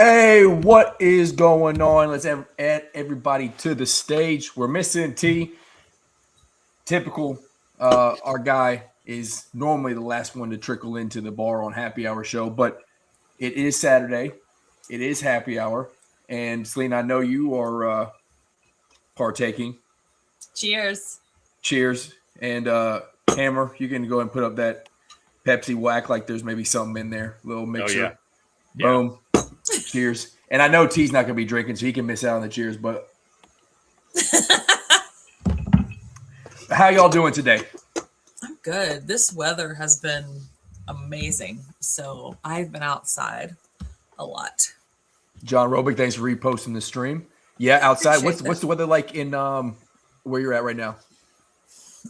Hey, what is going on? Let's add everybody to the stage. We're missing T. Typical. Our guy is normally the last one to trickle into the bar on Happy Hour show, but it is Saturday. It is Happy Hour. And Celine, I know you are partaking. Cheers. Cheers. And Hammer, you can go and put up that Pepsi whack like there's maybe something in there. Little mixer. Oh, yeah. Boom. Cheers. And I know T's not going to be drinking, so he can miss out on the cheers. But how y'all doing today? I'm good. This weather has been amazing. So I've been outside a lot. John Robick, thanks for reposting the stream. Yeah, outside. Appreciate What's the weather like in where you're at right now?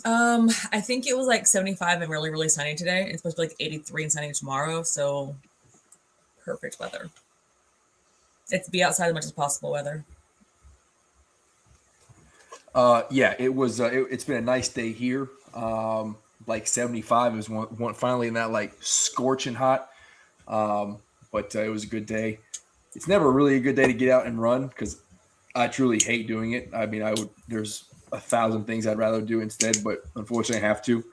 I think it was like 75 and really, really sunny today. It's supposed to be like 83 and sunny tomorrow. So perfect weather. It's be outside as much as possible weather. Yeah, it was. It's been a nice day here. Like 75. It was one finally in that like scorching hot. But it was a good day. It's never really a good day to get out and run because I truly hate doing it. I mean, there's 1,000 things I'd rather do instead, but unfortunately I have to.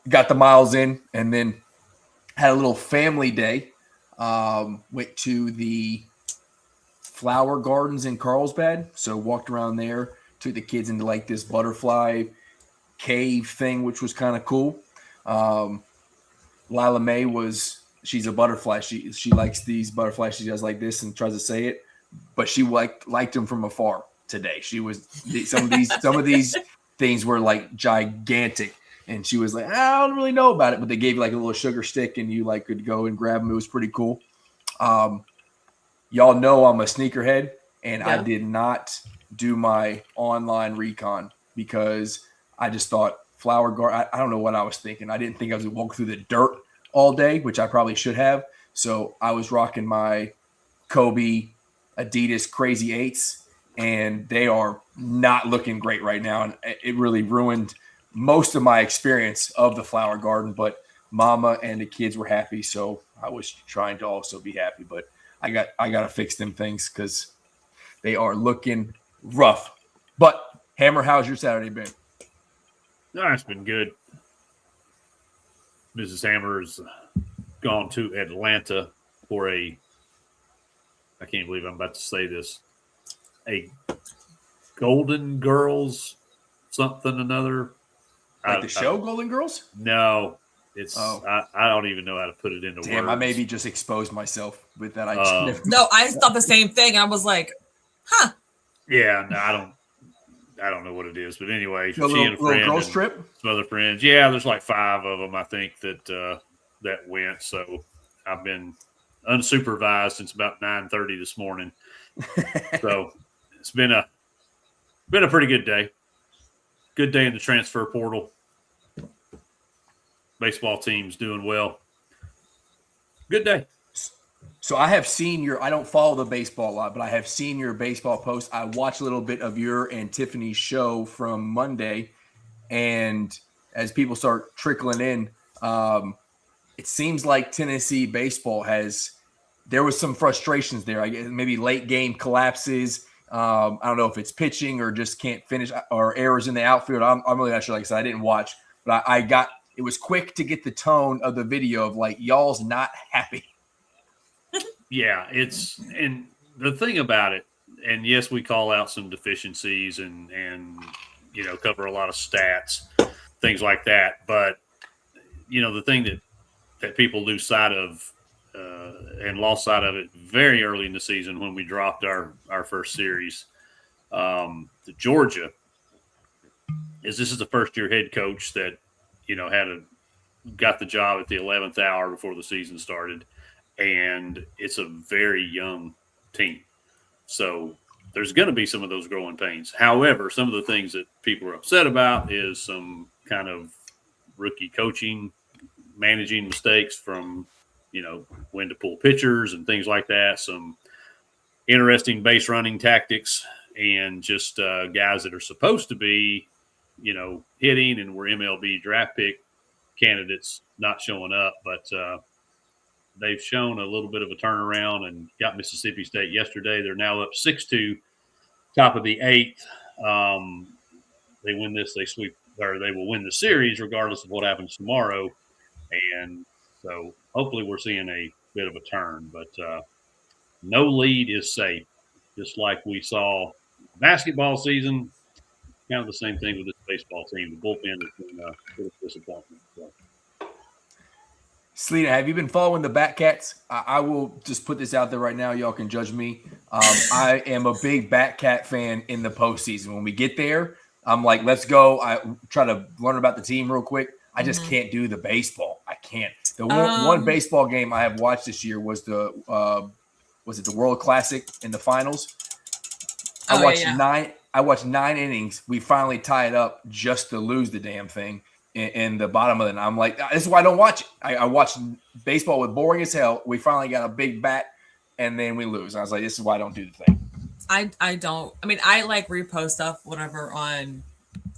Got the miles in and then had a little family day. Went to the flower gardens in Carlsbad. So walked around there, took the kids into like this butterfly cave thing, which was kind of cool. Lila May she's a butterfly. She likes these butterflies. She does like this and tries to say it, but she liked them from afar today. She was some of these things were like gigantic. And she was like, I don't really know about it, but they gave you like a little sugar stick and you like could go and grab them. It was pretty cool. Y'all know I'm a sneakerhead, and I did not do my online recon because I just thought flower guard. I don't know what I was thinking. I didn't think I was going to walk through the dirt all day, which I probably should have. So I was rocking my Kobe Adidas Crazy 8s, and they are not looking great right now. And it really ruined most of my experience of the flower garden, but Mama and the kids were happy. So I was trying to also be happy, but I got to fix them things because they are looking rough. But Hammer, how's your Saturday been? No, it's been good. Mrs. Hammer's gone to Atlanta for I can't believe I'm about to say this, a Golden Girls something another. Like the show Golden Girls? No. I don't even know how to put it into words. Damn, I maybe just exposed myself with that. No, I thought the same thing. I was like, huh. Yeah, no, I don't know what it is. But anyway, she and a friend girls trip? Some other friends. Yeah, there's like 5 of them, I think, that went. So I've been unsupervised since about 9:30 this morning. So it's been a pretty good day. Good day in the transfer portal. Baseball team's doing well. Good day. So I have seen I don't follow the baseball a lot, but I have seen your baseball post. I watched a little bit of your and Tiffany's show from Monday. And as people start trickling in, it seems like Tennessee baseball there was some frustrations there. I guess maybe late game collapses. I don't know if it's pitching or just can't finish or errors in the outfield. I'm really not sure. Like I said, I didn't watch, but it was quick to get the tone of the video of like, y'all's not happy. Yeah, and the thing about it, and yes, we call out some deficiencies and cover a lot of stats, things like that. But, the thing that people lose sight of and lost sight of it very early in the season when we dropped our first series to Georgia is this is the first-year head coach that, got the job at the 11th hour before the season started. And it's a very young team. So there's going to be some of those growing pains. However, some of the things that people are upset about is some kind of rookie coaching, managing mistakes from, when to pull pitchers and things like that. Some interesting base running tactics and just guys that are supposed to be, hitting and were MLB draft pick candidates not showing up. But they've shown a little bit of a turnaround and got Mississippi State yesterday. They're now up 6-2, top of the 8th. They win this, they sweep, or they will win the series regardless of what happens tomorrow. And so hopefully we're seeing a bit of a turn, but no lead is safe. Just like we saw basketball season, kind of the same thing with this baseball team. The bullpen has been a bit of disappointment. So. Selena, have you been following the Batcats? I will just put this out there right now. Y'all can judge me. I am a big Batcat fan in the postseason. When we get there, I'm like, let's go. I try to learn about the team real quick. I just can't do the baseball. I can't. The one baseball game I have watched this year was the World Classic in the finals. I watched 9 innings. We finally tied up just to lose the damn thing in the bottom of it. And I'm like, this is why I don't watch it. I watched baseball with boring as hell. We finally got a big bat, and then we lose. And I was like, this is why I don't do the thing. I don't. I mean, I like repost stuff, whatever, on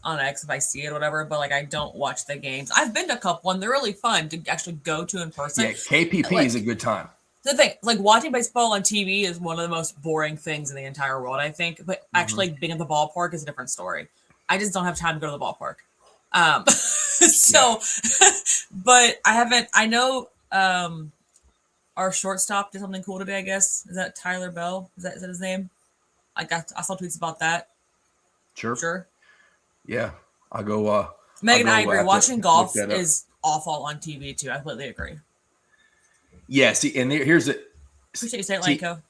X if I see it or whatever, but like I don't watch the games. I've been to a couple, and they're really fun to actually go to in person. Yeah, KPP is a good time. The thing, like watching baseball on TV is one of the most boring things in the entire world, I think. But actually being at the ballpark is a different story. I just don't have time to go to the ballpark. But I haven't. I know our shortstop did something cool today. I guess is that Tyler Bell? Is that his name? I saw tweets about that. Sure. Yeah, I'll go. Megan, I agree. Watching golf is awful on TV too. I completely agree. Yeah, see, and here's it. Appreciate you saying, Lanko.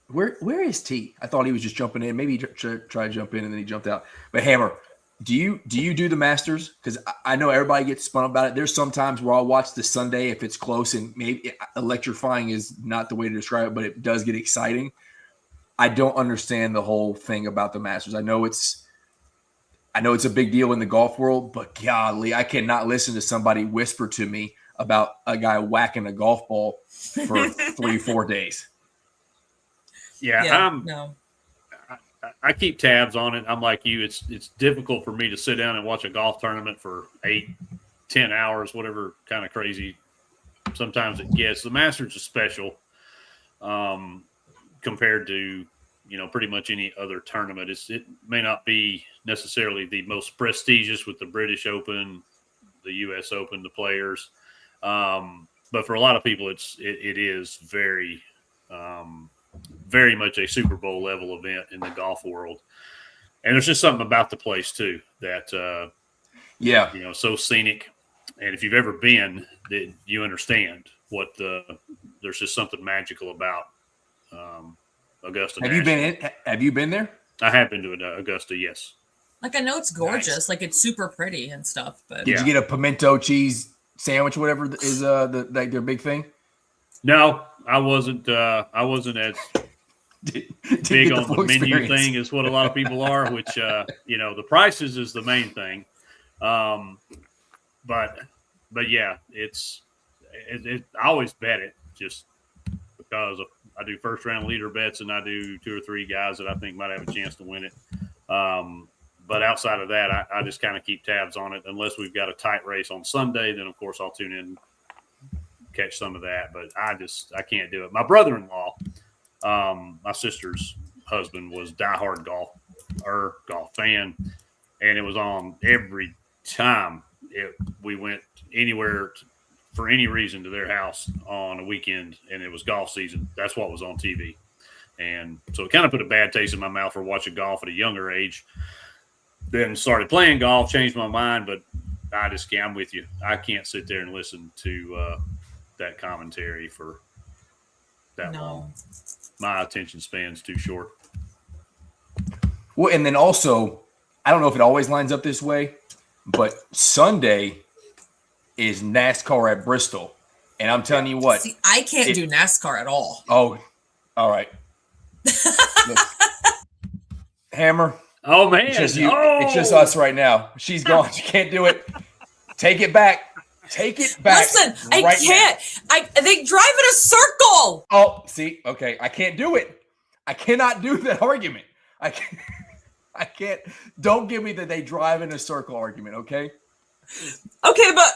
Where is T? I thought he was just jumping in. Maybe he tried to jump in and then he jumped out. But Hammer, do you do the Masters? Because I know everybody gets spun up about it. There's some times where I'll watch the Sunday if it's close, and maybe electrifying is not the way to describe it, but it does get exciting. I don't understand the whole thing about the Masters. I know it's a big deal in the golf world, but golly, I cannot listen to somebody whisper to me about a guy whacking a golf ball for 3-4 days. Yeah, I keep tabs on it. I'm like you. It's difficult for me to sit down and watch a golf tournament for 8-10 hours, whatever kind of crazy sometimes it gets. The Masters is special compared to pretty much any other tournament. It may not be necessarily the most prestigious with the British Open, the U.S. Open, the Players. But for a lot of people, it is very, very much a Super Bowl level event in the golf world. And there's just something about the place too that, so scenic. And if you've ever been, that you understand there's just something magical about Augusta. Have you been there? I have been to Augusta. Yes. Like I know it's gorgeous, Nice. like it's super pretty and stuff. But Did you get a pimento cheese sandwich, whatever is their big thing? No, I wasn't as big on the menu thing as what a lot of people are, which the prices is the main thing. But yeah, I always bet it just because I do first round leader bets and I do 2 or 3 guys that I think might have a chance to win it. But outside of that, I just kind of keep tabs on it. Unless we've got a tight race on Sunday, then of course I'll tune in, catch some of that. But I can't do it. My brother-in-law, my sister's husband, was diehard golf fan, and it was on every time we went anywhere for any reason to their house on a weekend, and it was golf season. That's what was on TV. And so it kind of put a bad taste in my mouth for watching golf at a younger age. Then started playing golf, changed my mind, but I'm with you. I can't sit there and listen to that commentary for that long. My attention span's too short. Well, and then also, I don't know if it always lines up this way, but Sunday is NASCAR at Bristol. And I'm telling you what. See, I can't do NASCAR at all. Oh, all right. Hammer. Oh, man. It's just us right now. She's gone. She can't do it. Take it back. Listen, I can't. They drive in a circle. Oh, see? Okay. I can't do it. I cannot do that argument. I can't. Don't give me that they drive in a circle argument, okay? Okay, but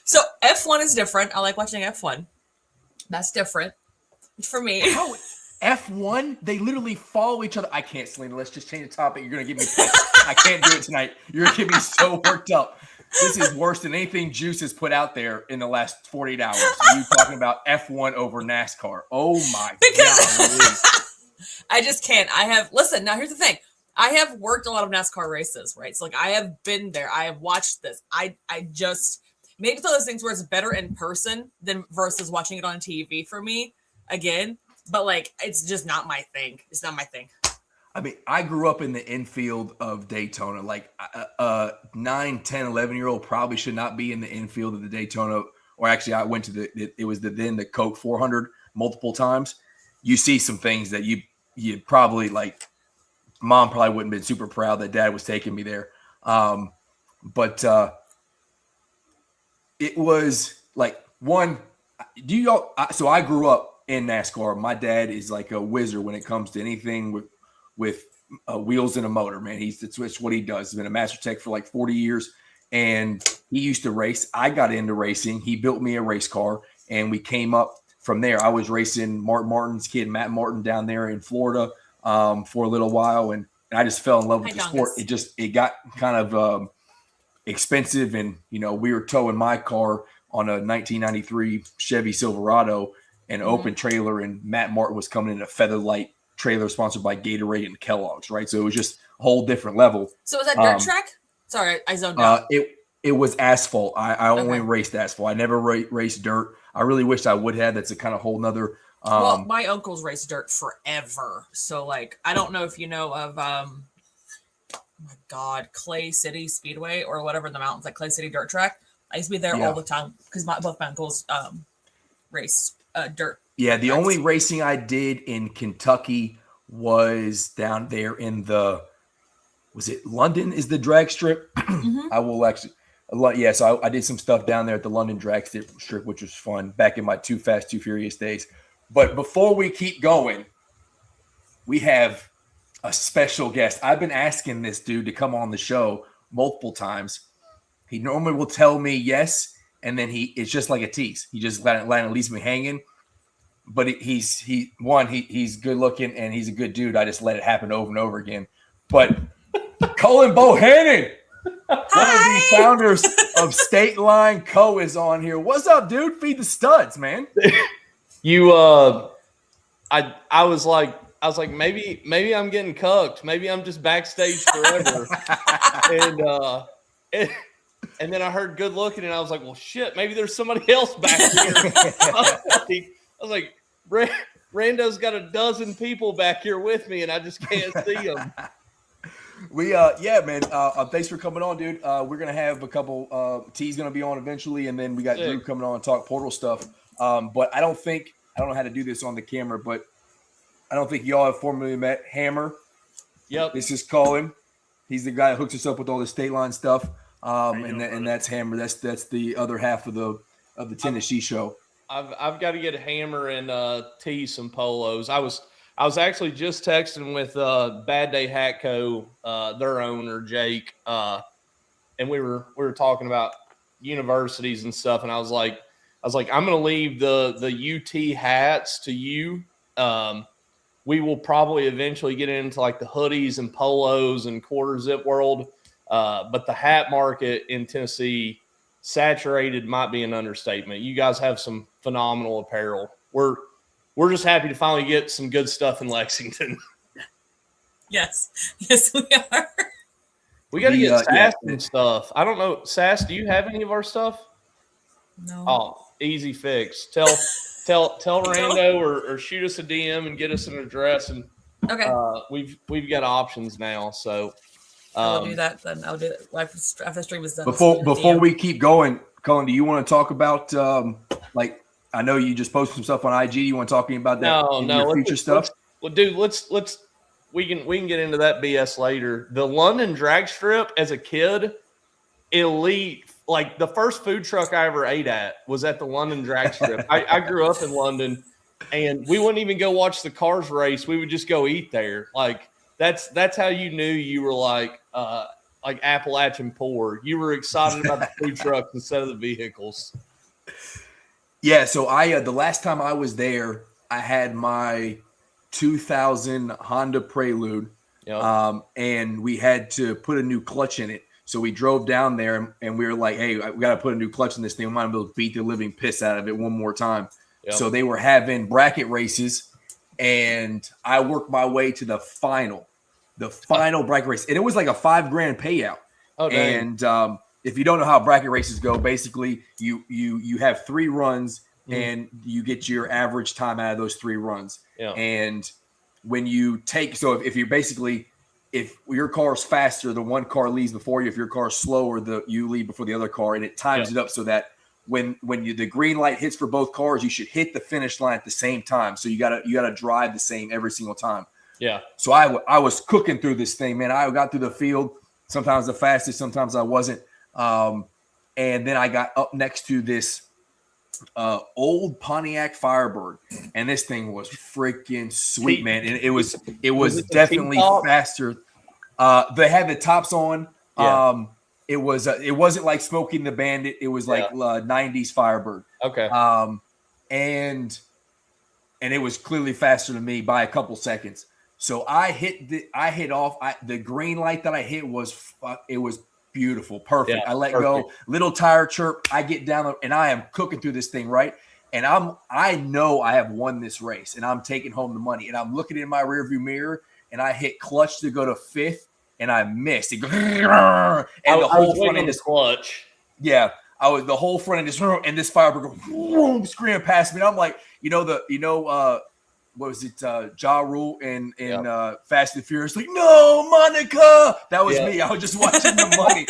so F1 is different. I like watching F1. That's different for me. How F1? They literally follow each other. I can't, Selena. Let's just change the topic. You're gonna get me pissed. I can't do it tonight. You're gonna get me so worked up. This is worse than anything Juice has put out there in the last 48 hours. You talking about F1 over NASCAR? Oh my god! I just can't. Listen. Now here's the thing. I have worked a lot of NASCAR races, right? So like I have been there. I have watched this. I just maybe it's one of those things where it's better in person than versus watching it on TV for me again. But like it's just not my thing. It's not my thing. I mean, I grew up in the infield of Daytona. Like a 9, 10, 11-year-old probably should not be in the infield of the Daytona. Or actually, I went to the Coke 400 multiple times. You see some things that you probably like. Mom probably wouldn't have been super proud that Dad was taking me there. But it was like one. So I grew up in NASCAR. My dad is like a wizard when it comes to anything with wheels and a motor, man. It's what he does. He's been a master tech for like 40 years, and he used to race. I got into racing. He built me a race car, and we came up from there. I was racing Martin's kid, Matt Martin, down there in Florida for a little while, and I just fell in love with the sport. It got kind of expensive, and we were towing my car on a 1993 Chevy Silverado, an open trailer, and Matt Martin was coming in a Featherlight trailer sponsored by Gatorade and Kellogg's, right? So it was just a whole different level. So was that dirt track? Sorry, I zoned out. It was asphalt. I only raced asphalt. I never raced dirt. I really wish I would have. That's a kind of whole nother. Well, my uncles raced dirt forever. So like, I don't know if you know of, oh my God, Clay City Speedway or whatever in the mountains, like Clay City Dirt Track. I used to be there all the time because both my uncles raced dirt. Yeah, the only racing I did in Kentucky was down there in was it London is the drag strip? Mm-hmm. I will actually, so I did some stuff down there at the London drag strip, which was fun back in my Too Fast, Too Furious days. But before we keep going, we have a special guest. I've been asking this dude to come on the show multiple times. He normally will tell me yes, and then it's just like a tease. He just leaves me hanging. But he's good looking and he's a good dude. I just let it happen over and over again. But Cullen Bohannon, one of the founders of State Line Co. is on here. What's up, dude? Feed the studs, man. I was like maybe I'm getting cucked. Maybe I'm just backstage forever. and then I heard good looking and I was like, well, shit, maybe there's somebody else back here. I was like, Rando's got a dozen people back here with me, and I just can't see them. Man. Thanks for coming on, dude. We're gonna have a couple. T's gonna be on eventually, and then we got Drew coming on and talk Portal stuff. But I don't know how to do this on the camera, but I don't think y'all have formally met. Hammer. Yep. This is Cullen. He's the guy that hooks us up with all the State Line stuff. And that's Hammer. That's the other half of the Tennessee show. I've got to get a Hammer and T some polos. I was actually just texting with Bad Day Hat Co. Their owner Jake, and we were talking about universities and stuff. And I was like, I'm going to leave the UT hats to you. We will probably eventually get into like the hoodies and polos and quarter zip world, but the hat market in Tennessee. Saturated might be an understatement. You guys have some phenomenal apparel. We're just happy to finally get some good stuff in Lexington. Yes, we are. We got to get Sass and stuff. I don't know, Sass. Do you have any of our stuff? No. Oh, easy fix. Tell Rando or shoot us a DM and get us an address. And okay, we've got options now. So. I'll do that then. I'll do it after the stream is done. Before we keep going, Cullen, do you want to talk about I know you just posted some stuff on IG. You want to talk about that? No, future stuff. Dude, we can get into that BS later. The London drag strip as a kid, elite. Like the first food truck I ever ate at was at the London drag strip. I grew up in London, and we wouldn't even go watch the cars race. We would just go eat there. Like. That's how you knew you were like Appalachian poor. You were excited about the food trucks instead of the vehicles. Yeah, so I the last time I was there, I had my 2000 Honda Prelude, and we had to put a new clutch in it. So we drove down there, and we were like, "Hey, we got to put a new clutch in this thing. We might be able to beat the living piss out of it one more time." Yep. So they were having bracket races, and I worked my way to the final bracket race, and it was like a $5,000 payout. Oh, dang. And if you don't know how bracket races go, basically you have 3 runs, and you get your average time out of those 3 runs. Yeah. And when you take, so if you're basically, if your car is faster, the one car leaves before you. If your car is slower, you leave before the other car, and it times it up so that when the green light hits for both cars, you should hit the finish line at the same time. So you gotta drive the same every single time. Yeah. So I was cooking through this thing, man. I got through the field, sometimes the fastest, sometimes I wasn't. And then I got up next to this old Pontiac Firebird, and this thing was freaking sweet, man. And it was definitely faster. They had the tops on. Yeah. It wasn't like Smoking the Bandit. It was like 90s Firebird. Okay. And it was clearly faster than me by a couple seconds. So I hit off. The green light that I hit was beautiful, perfect. I let go, little tire chirp. I get down and I am cooking through this thing, right? And I know I have won this race, and I'm taking home the money. And I'm looking in my rearview mirror, and I hit clutch to go to 5th, and I missed. It goes, and the whole front end is clutch. Yeah, the whole front end is, and this Firebird goes screaming past me. And I'm like, what was it? Ja Rule in Fast and Furious, like, no, Monica. That was me. I was just watching the money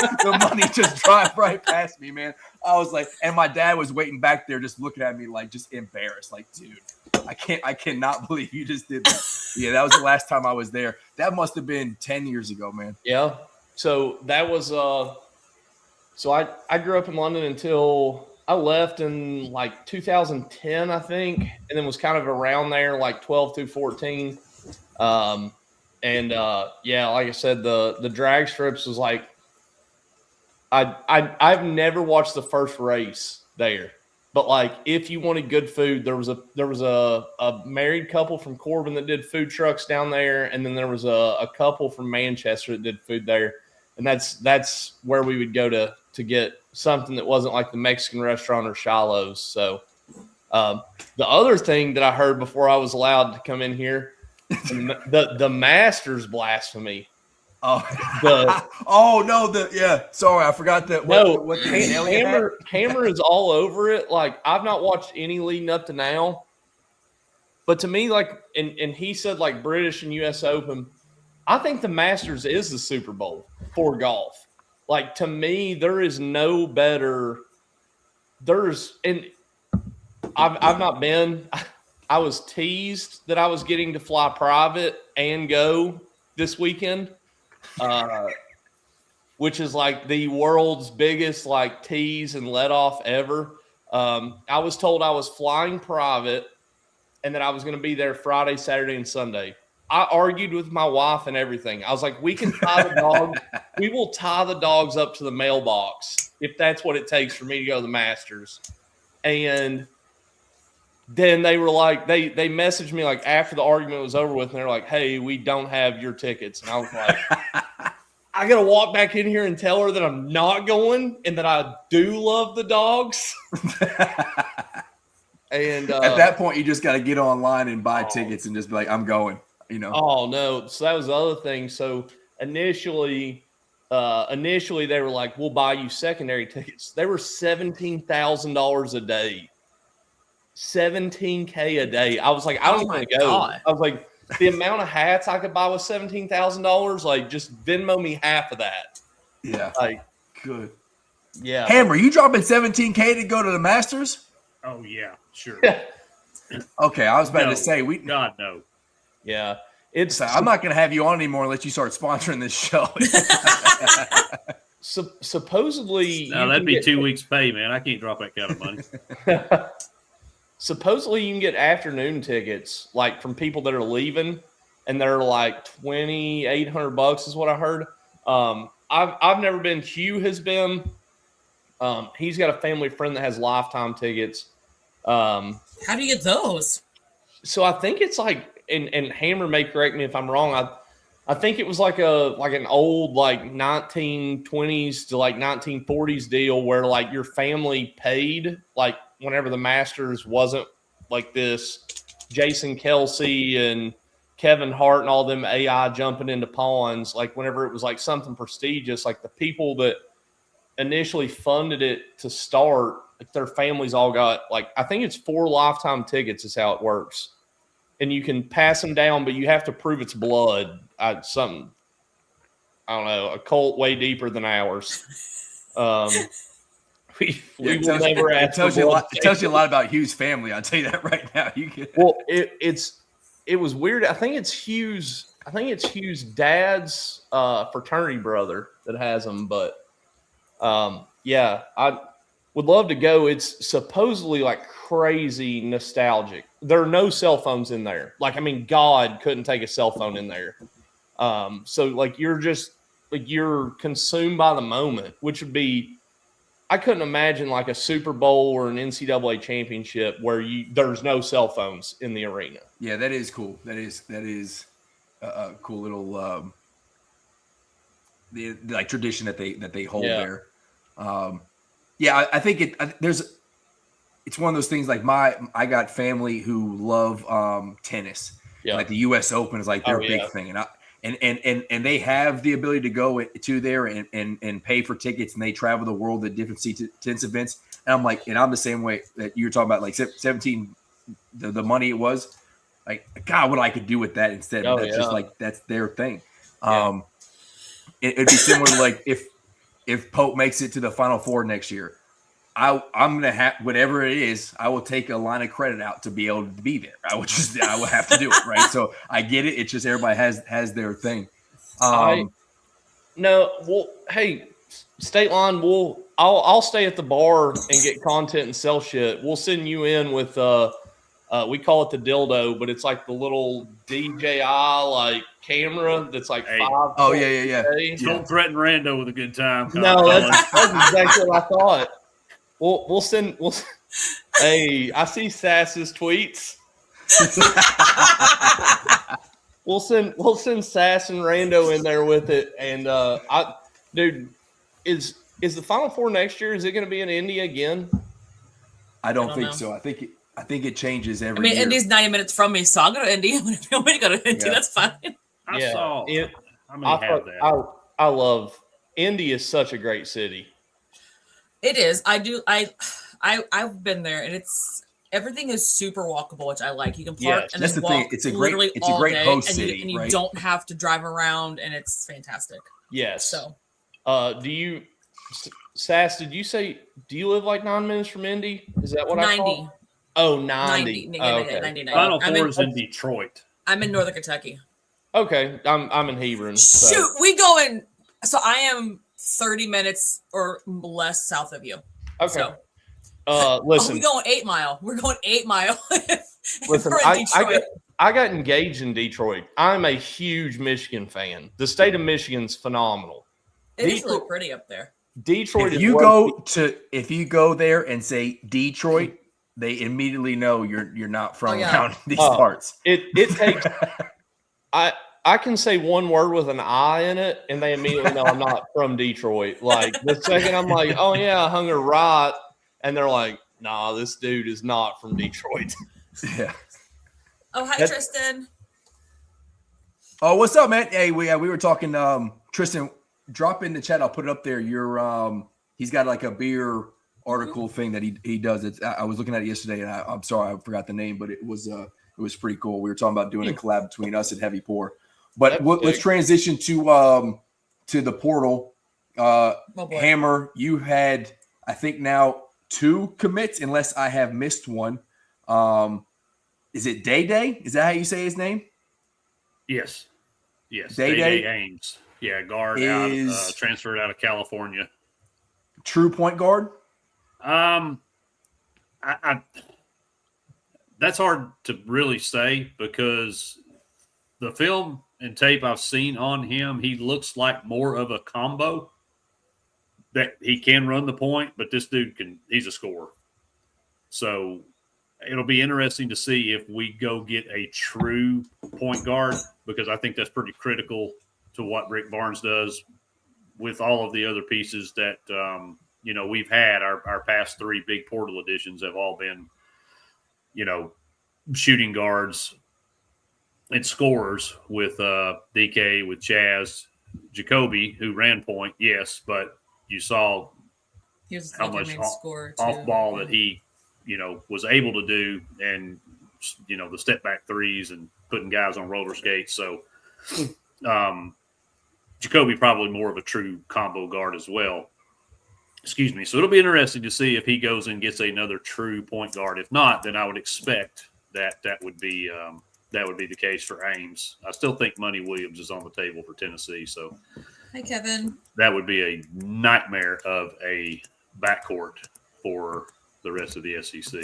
just drive right past me, man. I was like, and my dad was waiting back there, just looking at me like, just embarrassed, like, dude, I cannot believe you just did that. Yeah, that was the last time I was there. That must have been 10 years ago, man. Yeah. So that was so I grew up in London until I left in like 2010, I think, and then was kind of around there like 12 through 14. Like I said, the drag strips was like, I've never watched the first race there, but like if you wanted good food, there was a married couple from Corbin that did food trucks down there, and then there was a couple from Manchester that did food there, and that's where we would go to get something that wasn't like the Mexican restaurant or Shiloh's. So the other thing that I heard before I was allowed to come in here, the Masters blasphemy. Sorry, I forgot that. Hammer is all over it. Like, I've not watched any leading up to now, but to me, like, and he said like British and U.S. Open, I think the Masters is the Super Bowl for golf. Like, to me, there is no better. I've not been. I was teased that I was getting to fly private and go this weekend, which is like the world's biggest like tease and let off ever. I was told I was flying private and that I was going to be there Friday, Saturday, and Sunday. I argued with my wife and everything. I was like, we can tie the dogs. We will tie the dogs up to the mailbox if that's what it takes for me to go to the Masters. And then they were like, they messaged me like after the argument was over with, and they're like, hey, we don't have your tickets. And I was like, I got to walk back in here and tell her that I'm not going and that I do love the dogs. And at that point, you just got to get online and buy tickets and just be like, I'm going. Oh no. So that was the other thing. So initially they were like, we'll buy you secondary tickets. They were $17,000 a day. $17K a day. I was like, I don't want to go. God. I was like, the amount of hats I could buy with $17,000, like, just Venmo me half of that. Yeah. Like, good. Yeah. Hammer, you dropping $17K to go to the Masters? Oh yeah, sure. Okay, I was about to say God no. Yeah, I'm not going to have you on anymore unless you start sponsoring this show. Supposedly, no, that'd be 2 weeks' pay, man. I can't drop that kind of money. Supposedly, you can get afternoon tickets, like from people that are leaving, and they're like $2,800 is what I heard. I've never been. Hugh has been. He's got a family friend that has lifetime tickets, How do you get those? So I think it's like, and Hammer may correct me if I'm wrong. I think it was like an old like 1920s to like 1940s deal where like your family paid like whenever the Masters wasn't like this Jason Kelsey and Kevin Hart and all them AI jumping into ponds, like whenever it was like something prestigious, like the people that initially funded it to start, like their families all got like, I think it's 4 lifetime tickets is how it works. And you can pass them down, but you have to prove it's blood. Something, I don't know, a cult way deeper than ours. We will never ask. It tells you a lot about Hugh's family. I'll tell you that right now. Well, it was weird. I think it's Hugh's dad's fraternity brother that has them. But yeah, I would love to go. It's supposedly like crazy nostalgic. There are no cell phones in there. Like, I mean, God couldn't take a cell phone in there. So like you're just like you're consumed by the moment, which would be, I couldn't imagine like a Super Bowl or an NCAA championship where there's no cell phones in the arena. Yeah, that is cool. That is a cool little the like tradition that they hold there. Yeah, I think it's one of those things like I got family who love tennis. Yeah. Like the US Open is like their big thing. And they have the ability to go to there and pay for tickets, and they travel the world at different tennis events. And I'm like, and I'm the same way that you're talking about, like 17, the money it was. Like, God, what I could do with that instead. That's just like, that's their thing. Yeah. It'd be similar to like if Pope makes it to the Final Four next year, I'm gonna have whatever it is. I will take a line of credit out to be able to be there. I will have to do it, right? So I get it. It's just everybody has their thing. Well, hey, State Line. I'll stay at the bar and get content and sell shit. We'll send you in with we call it the dildo, but it's like the little DJI like camera that's like 5. Oh yeah. Don't threaten Rando with a good time. No, that's exactly what I thought. We'll send. Hey, I see Sass's tweets. We'll send Sass and Rando in there with it. And dude, is the Final Four next year? Is it going to be in Indy again? I don't think so. I think it changes every year. Indy's 90 minutes from me, so I'll go to Indy. If you want me to go to Indy, that's fine. I saw it. I'm going to have that. I love Indy. Is such a great city. It is. I've been there, and everything is super walkable, which I like. You can park and then walk. It's a great host city, and you right? don't have to drive around, and it's fantastic. Yes. So, Sass, did you say, do you live like 9 minutes from Indy? Is that what 90. I called? Oh, 90. Okay. 99. Final Four is in Detroit. I'm in Northern Kentucky. Okay. I'm in Hebron. Shoot, we going. So I am 30 minutes or less south of you. Okay. So, listen. We're going 8 Mile. We're going 8 Mile. Listen, I got engaged in Detroit. I'm a huge Michigan fan. The state of Michigan's phenomenal. It is really pretty up there. Detroit. If you go there and say Detroit, they immediately know you're not from around these parts. It takes. I can say one word with an I in it, and they immediately know I'm not from Detroit. Like the second I'm like, oh yeah, I hung a right, and they're like, nah, this dude is not from Detroit. Yeah. Oh, hi, Tristan. Oh, what's up, man? Hey, we were talking. Tristan, drop in the chat. I'll put it up there. He's got like a beer article thing that he does. I was looking at it yesterday, and I'm sorry I forgot the name, but it was pretty cool. We were talking about doing a collab between us and Heavy Pour. But let's transition to the portal. Hammer, you had, I think now 2 commits, unless I have missed one. Is it Day? Is that how you say his name? Yes. Day Ames. Yeah, guard transferred out of California. True point guard. That's hard to really say because the film and tape I've seen on him, he looks like more of a combo that he can run the point, but this dude he's a scorer. So it'll be interesting to see if we go get a true point guard, because I think that's pretty critical to what Rick Barnes does with all of the other pieces that, we've had. Our past 3 big portal additions have all been, shooting guards and scorers with DK, with Chaz, Jacoby, who ran point, yes, but you saw how much off ball that he, was able to do, and the step back threes and putting guys on roller skates. So Jacoby probably more of a true combo guard as well. Excuse me. So it'll be interesting to see if he goes and gets another true point guard. If not, then I would expect that would be the case for Ames. I still think Money Williams is on the table for Tennessee. So hi, Kevin. That would be a nightmare of a backcourt for the rest of the SEC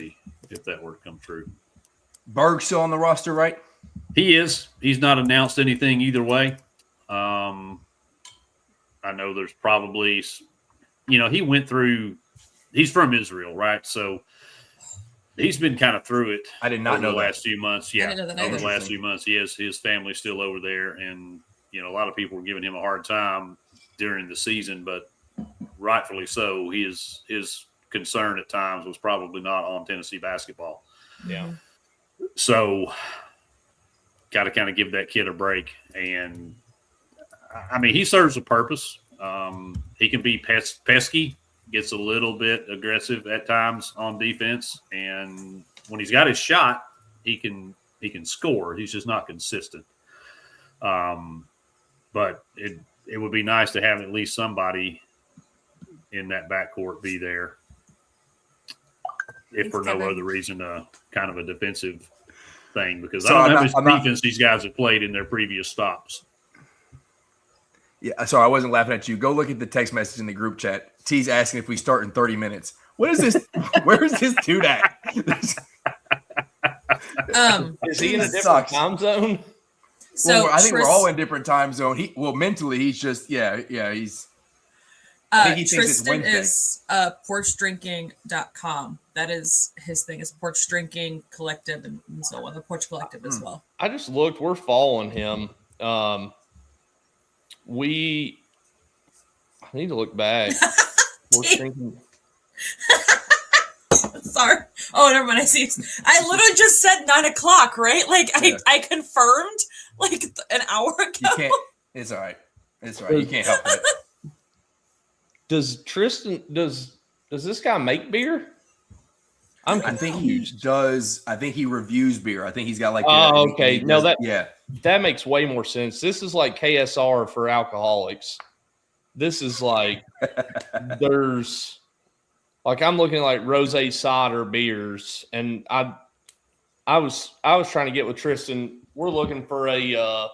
if that were to come true. Berg's still on the roster, right? He is. He's not announced anything either way. I know there's probably, he went through, he's from Israel, right? So he's been kind of through it. I did not know the last few months. Yeah. Over the last few months. His family's still over there. And, a lot of people were giving him a hard time during the season, but rightfully so. His concern at times was probably not on Tennessee basketball. Yeah. So got to kind of give that kid a break. And he serves a purpose. He can be pesky, gets a little bit aggressive at times on defense. And when he's got his shot, he can score. He's just not consistent. But it would be nice to have at least somebody in that backcourt be there. If for no other reason, kind of a defensive thing, because I don't know how much defense these guys have played in their previous stops. Yeah, sorry, I wasn't laughing at you. Go look at the text message in the group chat. T's asking if we start in 30 minutes. What is this? Where is this dude at? Is he in a different time zone? So I think we're all in different time zone. Mentally, he's just he's. I think he thinks Tristan is porchdrinking.com. That is his thing. It's Porch Drinking Collective and so on. The Porch Collective as well. I just looked. We're following him. I need to look back. Porch Drinking. Sorry. Oh, never mind. I see. I literally just said 9:00, right? Like I confirmed like an hour ago. You can't. It's all right. It's all right. You can't help it. Does Tristan does this guy make beer? I think he does. I think he reviews beer. I think he's got like. Oh, okay. No, that makes way more sense. This is like KSR for alcoholics. This is like there's like I'm looking at like rosé cider beers, and I was trying to get with Tristan. We're looking for a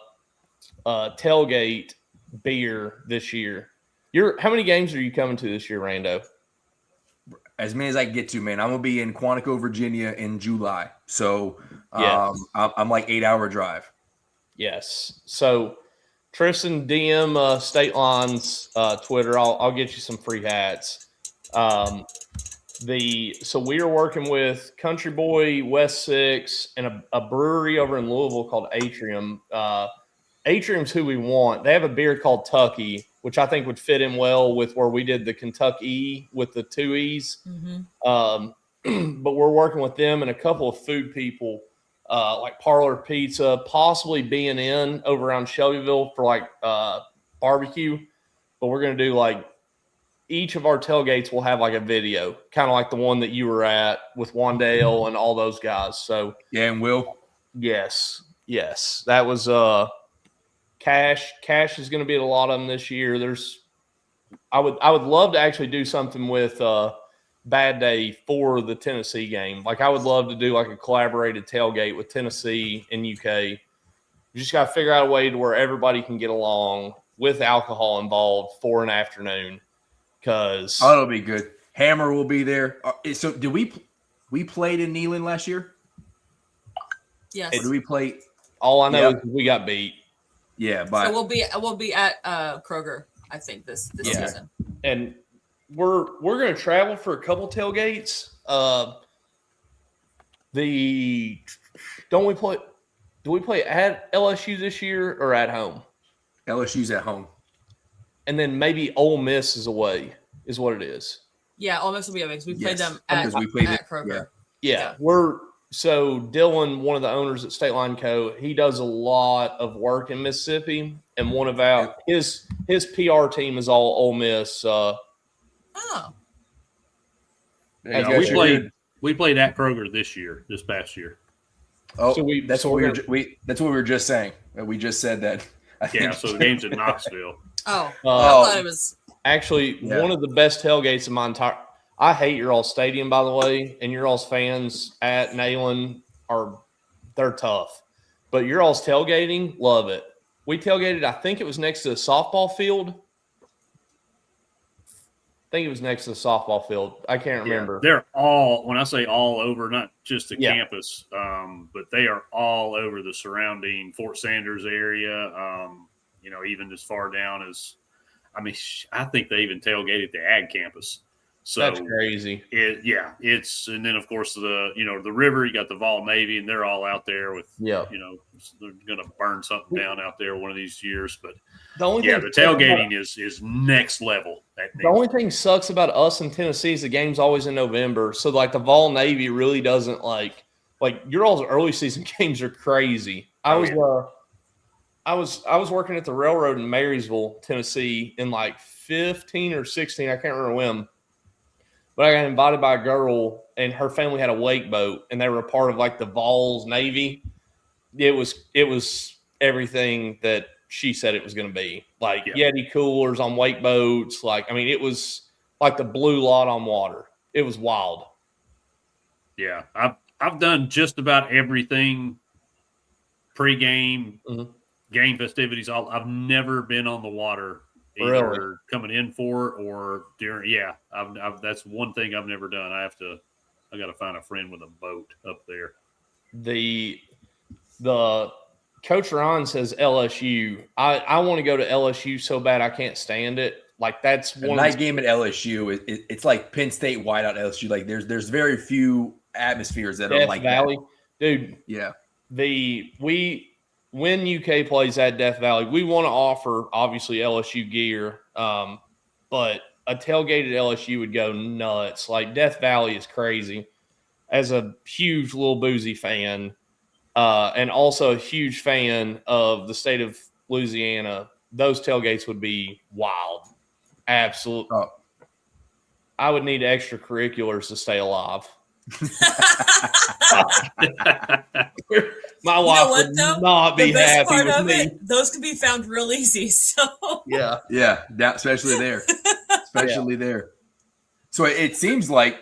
tailgate beer this year. How many games are you coming to this year, Rando? As many as I can get to, man. I'm gonna be in Quantico, Virginia in July, so I'm like 8-hour drive. Yes. So Tristan, DM State Line's Twitter. I'll get you some free hats. So we are working with Country Boy, West 6, and a brewery over in Louisville called Atrium. Atrium's who we want. They have a beer called Tucky, which I think would fit in well with where we did the Kentucky with the 2 E's. Mm-hmm. But we're working with them and a couple of food people, like Parlor Pizza, possibly being in over around Shelbyville for like barbecue. But we're going to do like each of our tailgates will have like a video, kind of like the one that you were at with Wandale and all those guys. So yeah, and Will. Yes. That was Cash is going to be at a lot of them this year. I would love to actually do something with Bad Day for the Tennessee game. Like I would love to do like a collaborated tailgate with Tennessee and UK. You just got to figure out a way to where everybody can get along with alcohol involved for an afternoon. Because it'll be good. Hammer will be there. So did we played in Neyland last year? Yes. Did we play? All I know is we got beat. Yeah, but so we'll be at Kroger, I think this season. And we're going to travel for a couple tailgates. Do we play at LSU this year or at home? LSU's at home. And then maybe Ole Miss is away, is what it is. Yeah, Ole Miss will be away because we played them because at, we played at it. Kroger. Yeah. So Dylan, one of the owners at State Line Co., he does a lot of work in Mississippi, and one of his PR team is all Ole Miss. Oh, We played at Kroger this past year. Oh, so that's what we were just saying. We just said that. So the game's in Knoxville. I thought it was actually one of the best tailgates in my entire. I hate your all's stadium, by the way, and your all's fans at Nayland they're tough, but your all's tailgating, love it. We tailgated. I think it was next to the softball field. I think it was next to the softball field. I can't remember. They're all, when I say all over, not just the campus, but they are all over the surrounding Fort Sanders area. Even as far down as, I think they even tailgated the ag campus. So that's crazy. And then of course the river, you got the Vol Navy, and they're all out there with, they're going to burn something down out there one of these years. But the tailgating is next level. The only thing sucks about us in Tennessee is the game's always in November. So like the Vol Navy really doesn't like your all's early season games are crazy. I was working at the railroad in Marysville, Tennessee in like 15 or 16. I can't remember when. But I got invited by a girl, and her family had a wake boat, and they were a part of like the Vols Navy. It was everything that she said it was going to be. Like Yeti coolers on wake boats. It was like the blue lot on water. It was wild. Yeah, I've done just about everything pre-game, game festivities. I've never been on the water. Either coming in for or during, that's one thing I've never done. I got to find a friend with a boat up there. The Coach Ron says LSU. I want to go to LSU so bad I can't stand it. Like that's one night game at LSU. It's like Penn State whiteout LSU. Like there's very few atmospheres that are like Valley, that. Dude. Yeah. When UK plays at Death Valley, we want to offer, obviously, LSU gear, but a tailgated LSU would go nuts. Like, Death Valley is crazy. As a huge Lil Boozy fan and also a huge fan of the state of Louisiana, those tailgates would be wild. Absolutely. Oh. I would need extracurriculars to stay alive. My wife would not be happy with me. Those can be found real easy. So especially there, there. So it seems like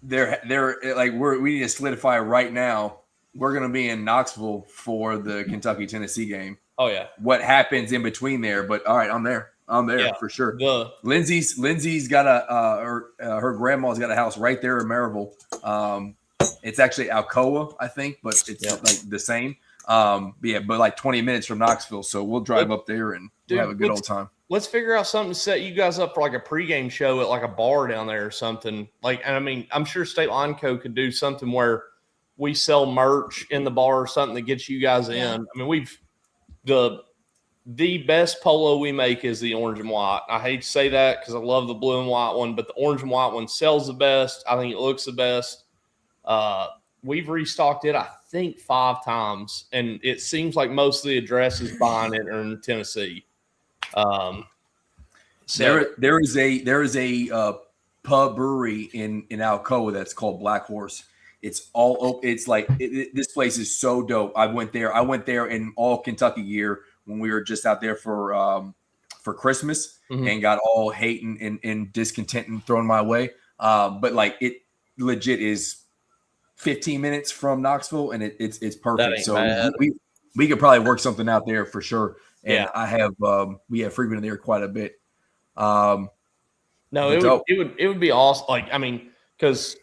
they're like we need to solidify right now. We're going to be in Knoxville for the Kentucky-Tennessee game. Oh yeah. What happens in between there? But all right, I'm there for sure. Lindsay's got her grandma's got a house right there in Maryville. It's actually Alcoa, I think, but it's like the same. But like 20 minutes from Knoxville, so we'll drive up there and have a good old time. Let's figure out something to set you guys up for like a pregame show at like a bar down there or something. I'm sure State Line Co. could do something where we sell merch in the bar or something that gets you guys in. The best polo we make is the orange and white. I hate to say that because I love the blue and white one, but the orange and white one sells the best. I think it looks the best. We've restocked it, I think, 5 times, and it seems like most of the addresses buying it are in Tennessee. There is a pub brewery in Alcoa that's called Black Horse. It's all open. It's like this place is so dope. I went there in all Kentucky gear when we were just out there for Christmas and got all hate and discontent and thrown my way. But like it legit is 15 minutes from Knoxville, and it's perfect. So we could probably work something out there for sure. And we have frequented there quite a bit. It would be awesome. Because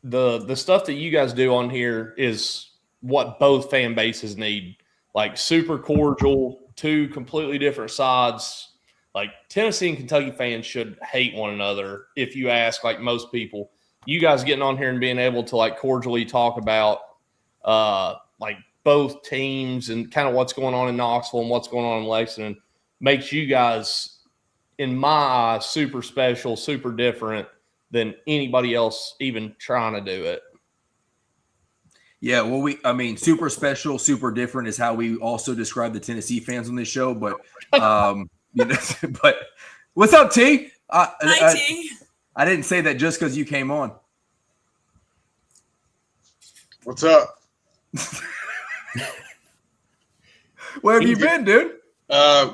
the stuff that you guys do on here is what both fan bases need. Like super cordial, 2 completely different sides. Like Tennessee and Kentucky fans should hate one another. If you ask like most people, you guys getting on here and being able to like cordially talk about like both teams and kind of what's going on in Knoxville and what's going on in Lexington makes you guys, in my eyes, super special, super different than anybody else even trying to do it. Yeah, well, super special, super different is how we also describe the Tennessee fans on this show. But, but what's up, T? Hi, T. I didn't say that just because you came on. What's up? Where have you been, dude?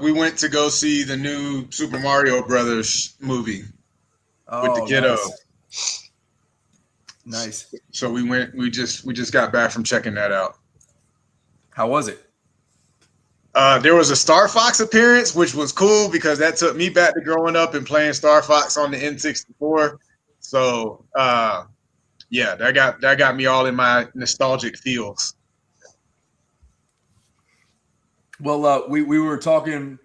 We went to go see the new Super Mario Brothers movie with the kiddo. Nice. So we went. We just got back from checking that out. How was it? There was a Star Fox appearance, which was cool because that took me back to growing up and playing Star Fox on the N64. So yeah, that got me all in my nostalgic feels. Well, we were talking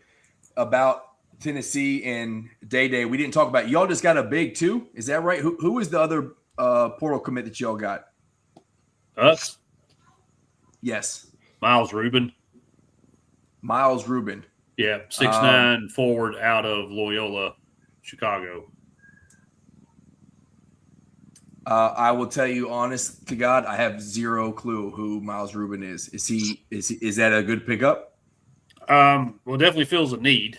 about Tennessee and Day. We didn't talk about y'all. Just got a big too. Is that right? Who was the other portal commit that y'all got? Us. Yes. Miles Rubin. Yeah, 6'9" forward out of Loyola, Chicago. I will tell you, honest to God, I have zero clue who Miles Rubin is. Is that a good pickup? Well, definitely feels a need.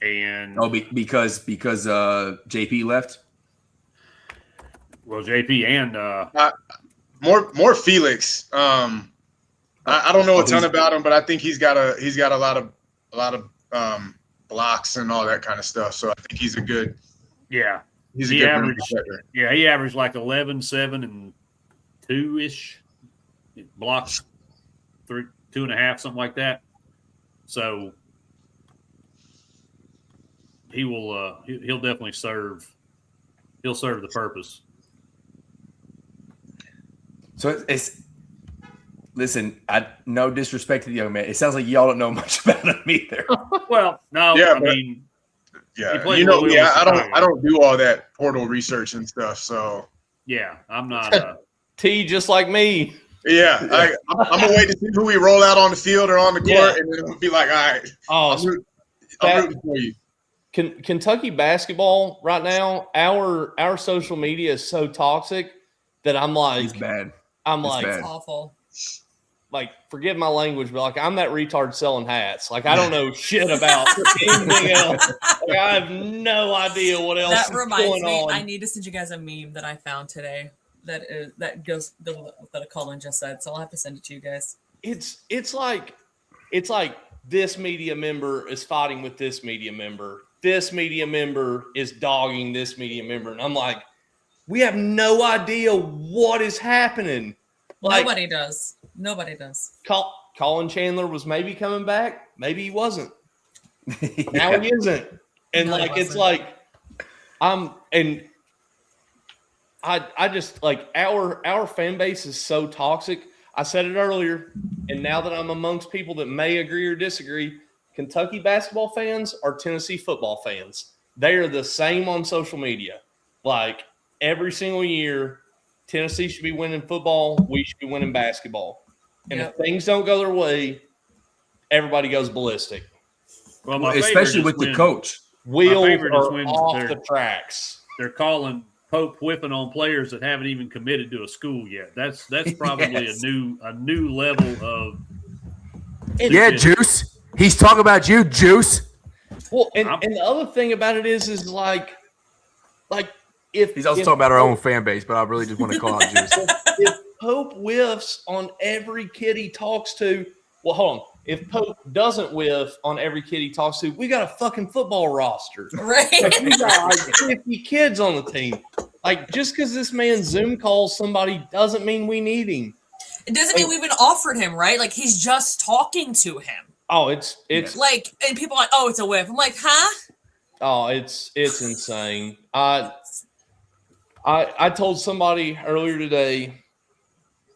And because JP left. Well, JP and more Felix. I don't know a ton about him, but I think he's got a lot of blocks and all that kind of stuff. So I think he's a good. Yeah. He's a good average. Yeah, he averaged like 11, 7, and 2-ish blocks, 3, 2.5, something like that. So he will. He'll definitely serve. He'll serve the purpose. So it's. Listen, no disrespect to the young man. It sounds like y'all don't know much about him either. Well, no, yeah, I mean. Yeah, I don't do all that portal research and stuff. So yeah, I'm not T just like me. Yeah, I'm gonna wait to see who we roll out on the field or on the court, and then we'll be like, all right, I'm rooting for you. Kentucky basketball right now, our social media is so toxic that I'm like, it's bad. It's awful. Like, forgive my language, but like I'm that retard selling hats. Like I don't know shit about anything else. Like, I have no idea what else That is reminds going me, on. I need to send you guys a meme that I found today that goes with what Colin just said. So I'll have to send it to you guys. It's like this media member is fighting with this media member. This media member is dogging this media member, and I'm like, we have no idea what is happening. Like, Nobody does. Colin Chandler was maybe coming back. Maybe he wasn't. Now he isn't. And No, it's like, I just like our fan base is so toxic. I said it earlier, and now that I'm amongst people that may agree or disagree, Kentucky basketball fans are Tennessee football fans. They are the same on social media. Like every single year, Tennessee should be winning football. We should be winning basketball. And if things don't go their way, everybody goes ballistic. Well, especially with the coach. Wheels are off the tracks. They're calling Pope whipping on players that haven't even committed to a school yet. That's probably a new level of. Yeah, Juice. He's talking about you, Juice. Well, and the other thing about it is like if he's also talking about our own fan base, but I really just want to call out Juice. If Pope whiffs on every kid he talks to, well, hold on. If Pope doesn't whiff on every kid he talks to, we got a fucking football roster. Right. Like, we got like 50 kids on the team. Like, just because this man Zoom calls somebody doesn't mean we need him. It doesn't mean we even offered him, right? Like, he's just talking to him. Oh, it's like, and people are like, oh, it's a whiff. I'm like, huh? Oh, it's insane. I told somebody earlier today,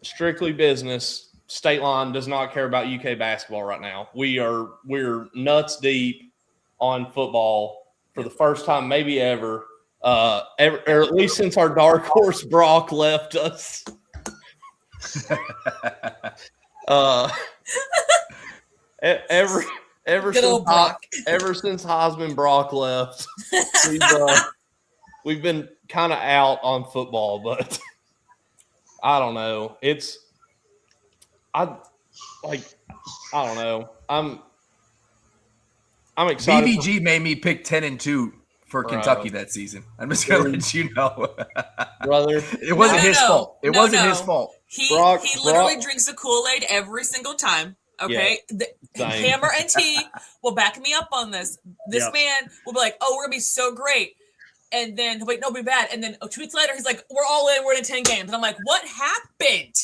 strictly business. State Line does not care about UK basketball right now. We're nuts deep on football for the first time maybe ever. or at least since our dark horse Brock left us. Ever Good old Brock. Ever since Heisman Brock left, we've been kind of out on football, but I don't know. I don't know. I'm excited. BVG made me pick 10-2 for Kentucky that season. I'm just gonna let you know, brother. It wasn't his fault. It wasn't his fault. He literally drinks the Kool-Aid every single time. Okay, Hammer and T will back me up on this. This man will be like, "Oh, we're gonna be so great," and then he'll be like, "No, be bad." And then 2 weeks later, he's like, "We're all in. We're in 10 games." And I'm like, "What happened?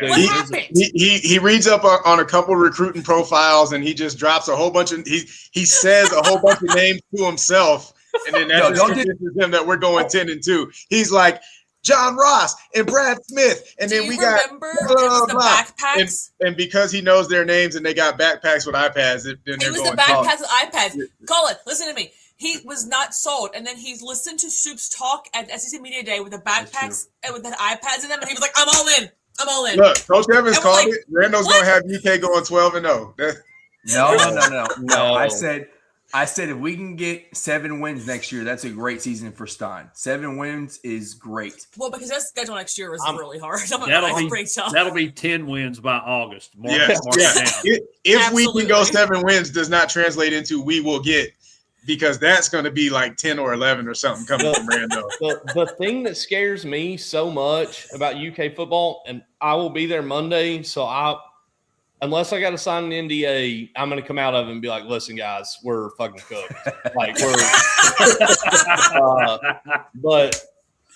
What happened?" He reads up on a couple recruiting profiles, and he just drops a whole bunch of he says a whole bunch of names to himself, and then that convinces him that we're going 10-2. He's like, John Ross and Brad Smith, and then we got the backpacks. And because he knows their names and they got backpacks with iPads, then it was the backpacks with iPads. Colin, listen to me. He was not sold, and then he listened to Soup's talk at SEC Media Day with the backpacks and with the iPads in them, and he was like, "I'm all in. I'm all in." Look, Coach Evans called it. Randall's going to have UK going 12-0. No. I said if we can get 7 wins next year, that's a great season for Stein. 7 wins is great. Well, because that schedule next year was really hard. That'll be 10 wins by August. If we can go 7 wins, does not translate into we will get, because that's going to be like 10 or 11 or something coming from Randall. The thing that scares me so much about UK football, and I will be there Monday, so unless I got to sign an NDA, I'm going to come out of it and be like, "Listen, guys, we're fucking cooked." But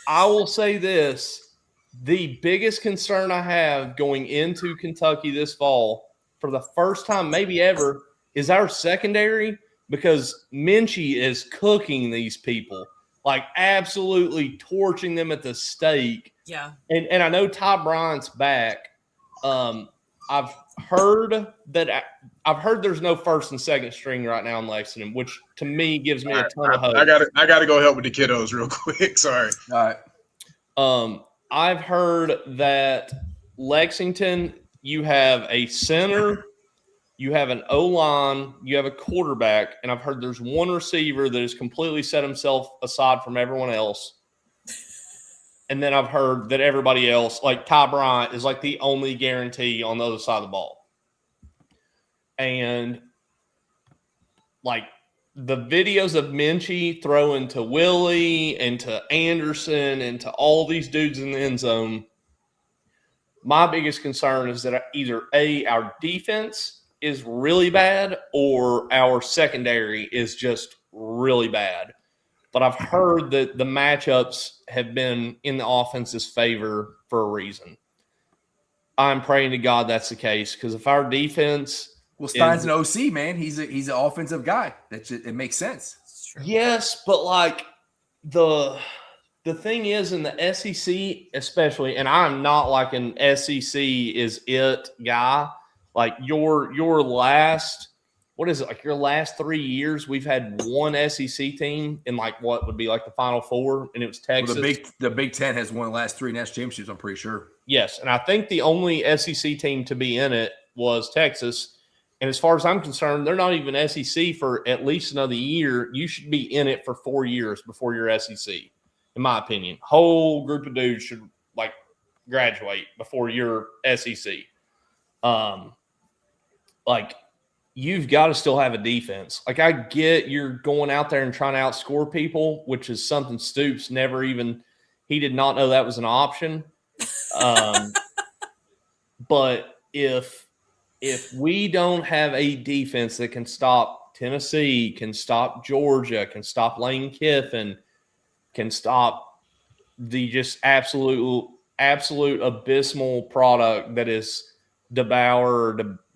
I will say this: the biggest concern I have going into Kentucky this fall, for the first time maybe ever, is our secondary, because Minchie is cooking these people, like absolutely torching them at the stake. Yeah. And I know Ty Bryant's back. I've heard there's no first and second string right now in Lexington, which to me gives me a ton of hope. I gotta go help with the kiddos real quick. Sorry. All right. I've heard that Lexington, you have a center, you have an O-line, you have a quarterback, and I've heard there's one receiver that has completely set himself aside from everyone else. And then I've heard that everybody else, like Ty Bryant, is like the only guarantee on the other side of the ball. And like the videos of Minchie throwing to Willie and to Anderson and to all these dudes in the end zone, my biggest concern is that either our defense is really bad or our secondary is just really bad. But I've heard that the matchups have been in the offense's favor for a reason. I'm praying to God that's the case, because if our defense, Stein's an OC, man. He's an offensive guy. It makes sense. Yes, but like the thing is in the SEC, especially, and I'm not like an SEC is it guy. Like your last. What is it, like your last 3 years, we've had one SEC team in like what would be like the Final Four, and it was Texas. Well, the Big Ten has won the last 3 national championships, I'm pretty sure. Yes, and I think the only SEC team to be in it was Texas. And as far as I'm concerned, they're not even SEC for at least another year. You should be in it for 4 years before you're SEC, in my opinion. Whole group of dudes should like graduate before you're SEC. You've got to still have a defense. Like, I get you're going out there and trying to outscore people, which is something Stoops he did not know that was an option. But if we don't have a defense that can stop Tennessee, can stop Georgia, can stop Lane Kiffin, can stop the just absolute abysmal product that is DeBoer's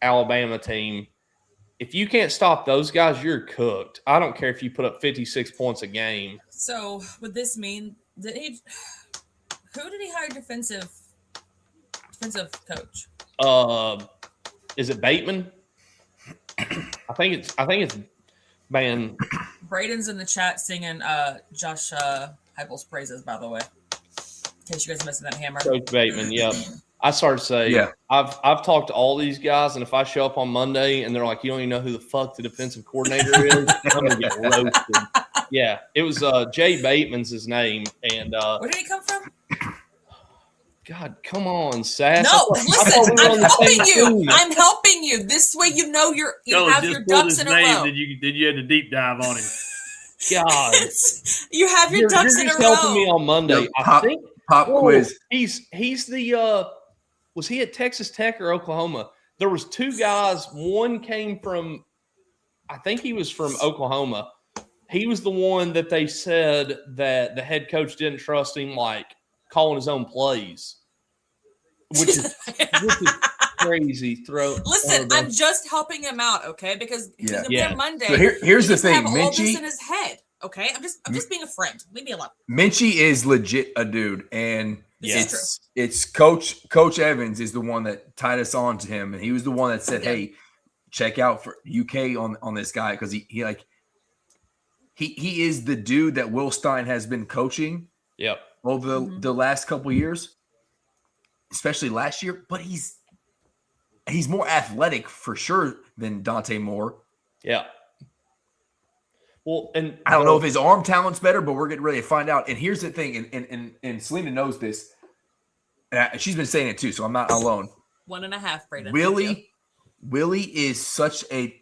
Alabama team, if you can't stop those guys, you're cooked. I don't care if you put up 56 points a game. So would this mean who did he hire defensive coach? Is it Bateman? I think it's man. Braden's in the chat singing Josh Heupel's praises, by the way. In case you guys are missing that hammer. Coach Bateman, yep. I started to say, I've talked to all these guys, and if I show up on Monday and they're like, you don't even know who the fuck the defensive coordinator is, I'm going to get roasted. Yeah, it was Jay Bateman's his name. And where did he come from? God, come on, Sass. No, listen, I'm helping you. I'm helping you. This way you know you have your ducks in a row. Then you had to deep dive on him. God. You have your ducks in a row. You're helping me on Monday. I think pop quiz. He's the was he at Texas Tech or Oklahoma? There was two guys. One came from, I think he was from Oklahoma. He was the one that they said that the head coach didn't trust him, like calling his own plays, which is crazy. Listen, I'm just helping him out, okay? Because Monday. So here's the thing, all Minchie this in his head, okay? I'm just being a friend. Leave me alone. Minchie is legit a dude, and it's Coach Evans is the one that tied us on to him, and he was the one that said, "Hey, check out for UK on this guy," because he is the dude that Will Stein has been coaching. Yep. Over the last couple of years, especially last year, but he's more athletic for sure than Dante Moore. Yeah. Well, and I don't know if his arm talent's better, but we're getting ready to find out. And here's the thing, and Selena knows this, and she's been saying it too, so I'm not alone. 1.5, Braden. Willie is such a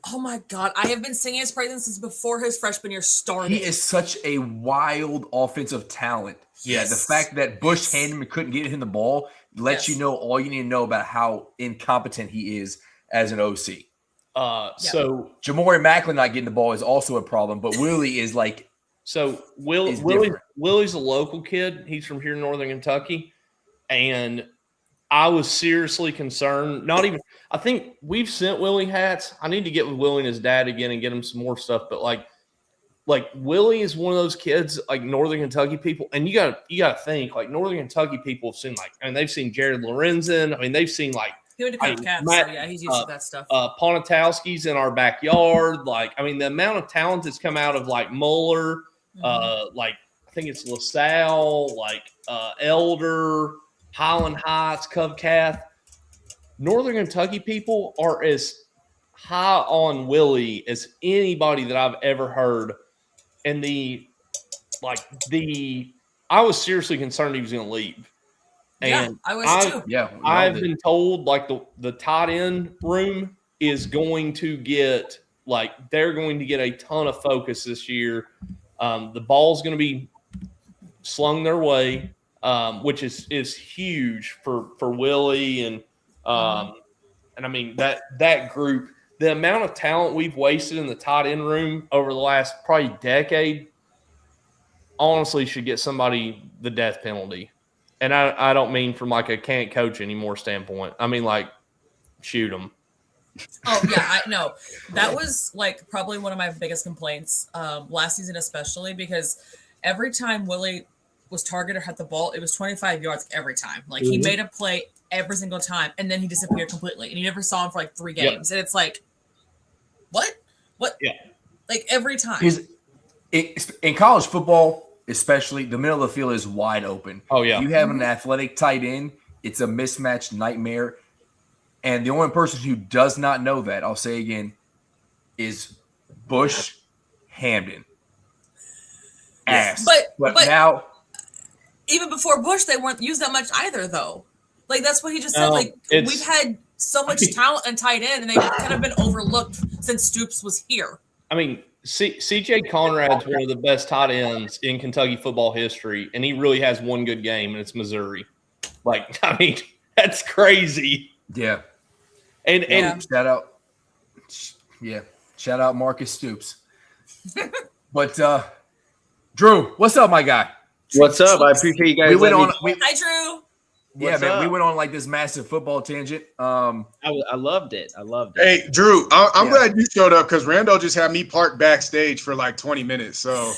Oh my God. I have been singing his praises since before his freshman year started. He is such a wild offensive talent. Yes. The fact that Bush Hanneman couldn't get him the ball lets you know all you need to know about how incompetent he is as an OC. So Jamori Macklin not getting the ball is also a problem, but Willie is like Willie's a local kid. He's from here in Northern Kentucky. And I was seriously concerned. I think we've sent Willie hats. I need to get with Willie and his dad again and get him some more stuff. But like Willie is one of those kids, like Northern Kentucky people, and you gotta think like Northern Kentucky people have seen they've seen Jared Lorenzen. I mean, they've seen he went to Coach Cats, so yeah, he's used to that stuff. Ponatowski's in our backyard. The amount of talent that's come out of Muller, I think it's LaSalle, Elder, Highland Heights, Covcath. Northern Kentucky people are as high on Willie as anybody that I've ever heard. And I was seriously concerned he was going to leave. And I was too. Yeah, I've been told the tight end room is going to get they're going to get a ton of focus this year. The ball's going to be slung their way. Which is huge for Willie and I mean that group, the amount of talent we've wasted in the tight end room over the last probably decade, honestly should get somebody the death penalty. And I don't mean from a can't coach anymore standpoint. I mean shoot them. Oh yeah, I know. That was probably one of my biggest complaints last season, especially because every time Willie was targeted or had the ball, it was 25 yards every time. He made a play every single time, and then he disappeared completely, and you never saw him for 3 games. And it's what? Yeah. Every time. In college football, especially, the middle of the field is wide open. Oh yeah. If you have an athletic tight end, it's a mismatched nightmare. And the only person who does not know that, I'll say again, is Bush Hamden. Ass. But now. Even before Bush, they weren't used that much either, though. That's what he just said. We've had so much talent in tight end, and they've kind of been overlooked since Stoops was here. I mean, C.J. Conrad's one of the best tight ends in Kentucky football history, and he really has one good game, and it's Missouri. That's crazy. Yeah. And shout out Marcus Stoops. But Drew, what's up, my guy? What's up? I appreciate you guys. Hi, Drew. We went on this massive football tangent. I loved it. Hey, Drew, I'm glad you showed up because Randall just had me parked backstage for 20 minutes. So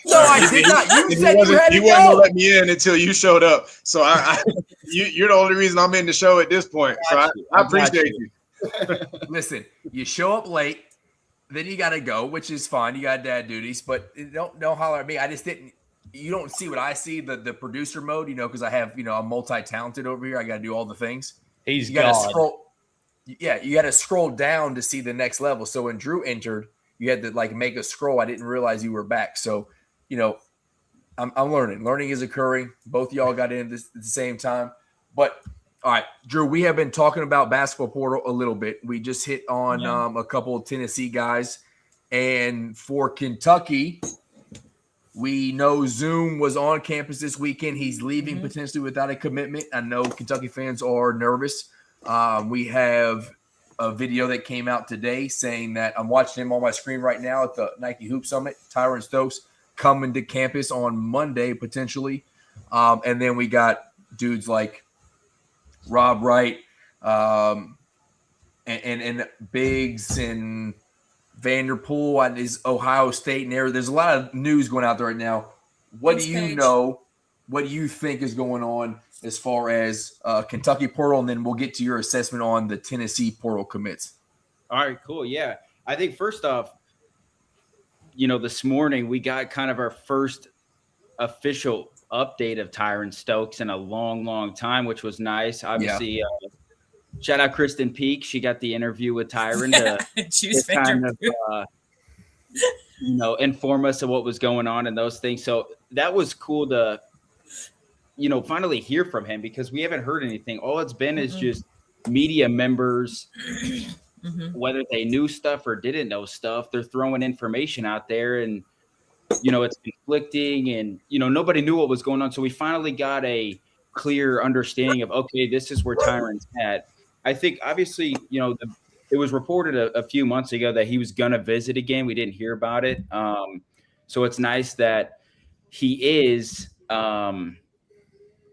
no, I did not. You said you had to go. You wasn't gonna let me in until you showed up. So you're the only reason I'm in the show at this point. So I appreciate you. Listen, you show up late. then you got to go, which is fine. You got dad duties, but don't holler at me. I just didn't. You don't see what I see, the producer mode, because I have, I'm multi-talented over here. I got to do all the things. He's you got to God. scroll. Yeah, you got to scroll down to see the next level. So when Drew entered, you had to make a scroll. I didn't realize you were back. So, I'm learning. Learning is occurring. Both of y'all got in at the same time. But all right, Drew, we have been talking about basketball portal a little bit. We just hit on a couple of Tennessee guys, and for Kentucky. We know Zoom was on campus this weekend. He's leaving potentially without a commitment. I know Kentucky fans are nervous. We have a video that came out today saying that I'm watching him on my screen right now at the Nike Hoop Summit. Tyron Stokes coming to campus on Monday potentially. And then we got dudes like Rob Wright and Biggs and Vanderpool and his Ohio State and there's a lot of news going out there right now. What do you know? What do you think is going on as far as Kentucky portal? And then we'll get to your assessment on the Tennessee portal commits. All right, cool. Yeah. I think first off, this morning we got kind of our first official update of Tyron Stokes in a long, long time, which was nice. Obviously, shout out Kristen Peak. She got the interview with Tyron to kind of, inform us of what was going on and those things. So that was cool to, finally hear from him because we haven't heard anything. All it's been is just media members, whether they knew stuff or didn't know stuff, they're throwing information out there and, it's conflicting and, nobody knew what was going on. So we finally got a clear understanding of, okay, this is where Tyron's at. I think obviously, it was reported a few months ago that he was going to visit again. We didn't hear about it. So it's nice that he is,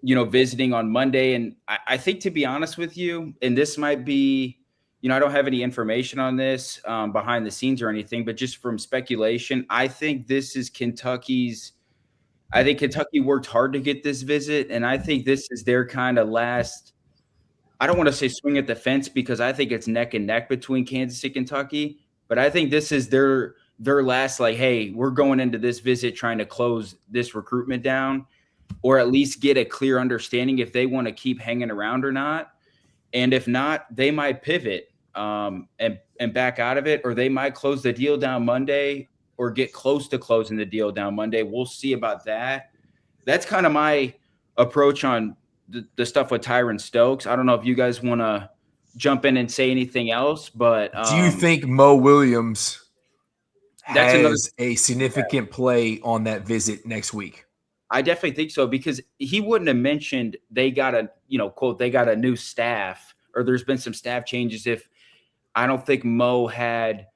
visiting on Monday. And I think, to be honest with you, and this might be, I don't have any information on this behind the scenes or anything, but just from speculation, I think this is Kentucky's. I think Kentucky worked hard to get this visit. And I think this is their kind of last. I don't want to say swing at the fence because I think it's neck and neck between Kansas and Kentucky, but I think this is their last, hey, we're going into this visit trying to close this recruitment down or at least get a clear understanding if they want to keep hanging around or not. And if not, they might pivot and back out of it, or they might close the deal down Monday or get close to closing the deal down Monday. We'll see about that. That's kind of my approach on the stuff with Tyron Stokes. I don't know if you guys want to jump in and say anything else, but do you think Mo Williams has a significant play on that visit next week? I definitely think so because he wouldn't have mentioned they got a, quote, they got a new staff or there's been some staff changes if I don't think Mo had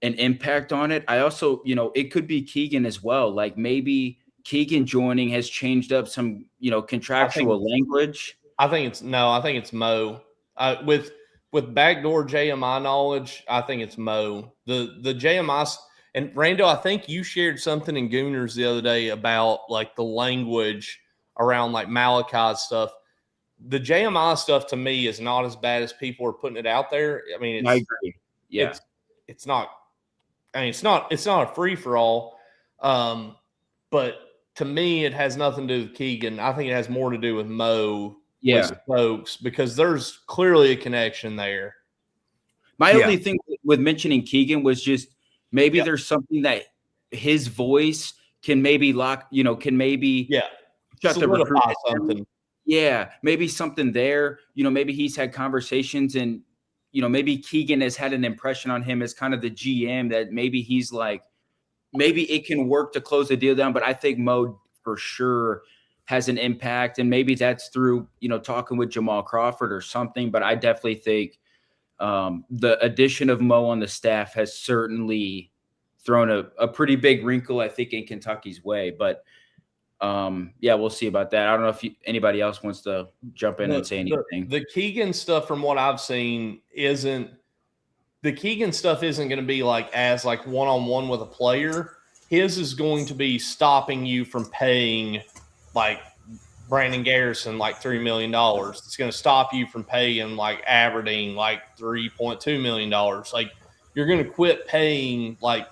an impact on it. I also, it could be Keegan as well. Maybe Keegan joining has changed up some, contractual language. I think it's Mo. With backdoor JMI knowledge, I think it's Mo. The JMI and Rando, I think you shared something in Gooners the other day about the language around Malachi's stuff. The JMI stuff to me is not as bad as people are putting it out there. I mean, I agree. Yeah, it's not. I mean, it's not a free for all. But to me, it has nothing to do with Keegan. I think it has more to do with Mo, with folks, because there's clearly a connection there. My only thing with mentioning Keegan was just maybe there's something that his voice can maybe lock, can maybe shut the recruitment something. Yeah, maybe something there. Maybe he's had conversations and, maybe Keegan has had an impression on him as kind of the GM that maybe he's maybe it can work to close the deal down, but I think Mo for sure has an impact, and maybe that's through, talking with Jamal Crawford or something, but I definitely think the addition of Mo on the staff has certainly thrown a pretty big wrinkle, I think, in Kentucky's way, but we'll see about that. I don't know if anybody else wants to jump in and say anything. The Keegan stuff from what I've seen isn't going to be as one-on-one with a player. His is going to be stopping you from paying Brandon Garrison $3 million. It's going to stop you from paying Aberdeen $3.2 million. you're going to quit paying like,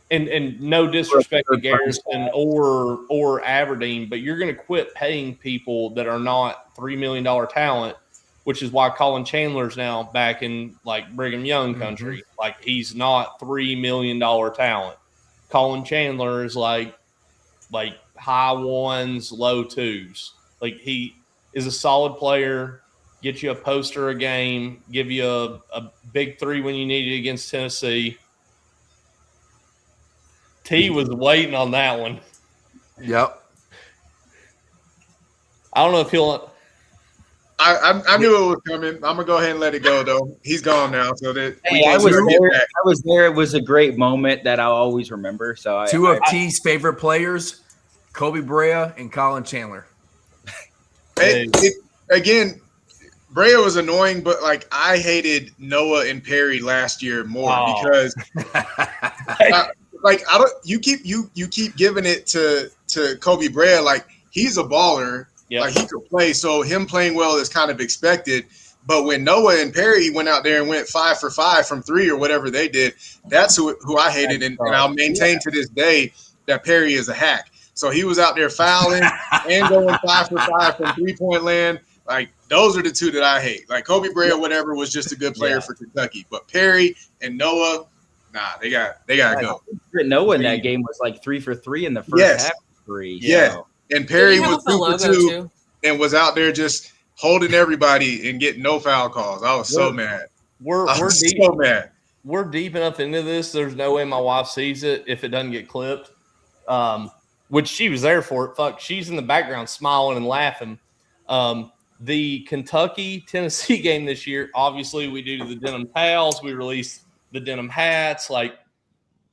and no disrespect to Garrison or Aberdeen, but you're going to quit paying people that are not $3 million talent, which is why Colin Chandler's now back in like Brigham Young country. Mm-hmm. Like he's not $3 million talent. Colin Chandler is like high ones, low twos. Like he is a solid player, get you a poster a game, give you a big three when you need it against Tennessee. T was waiting on that one. Yep. I don't know if he'll. I knew it was coming. I'm gonna go ahead and let it go though. He's gone now, so that I was there. It was a great moment that I'll always remember. So two of T's favorite players, Kobe Brea and Colin Chandler. Again, Brea was annoying, but like I hated Noah and Perry last year more because like I don't. You keep giving it to Kobe Brea. Like he's a baller. Yep. Like he could play. So him playing well is kind of expected. But when Noah and Perry went out there and went 5 for 5 from 3 or whatever they did, that's who I hated. And I'll maintain to this day that Perry is a hack. So he was out there fouling and going 5 for 5 from 3-point land. Like those are the two that I hate. Like Kobe Brea or whatever was just a good player for Kentucky. But Perry and Noah, nah, they got to go. Noah in that game was like 3 for 3 in the first half. 3. Yeah. So. And Perry was 2 for 2 and was out there just holding everybody and getting no foul calls. I was so mad. We're so mad. We're deep enough into this. There's no way my wife sees it if it doesn't get clipped. Which she was there for it. Fuck, she's in the background smiling and laughing. The Kentucky-Tennessee game this year, obviously we do the denim towels. We released the denim hats. Like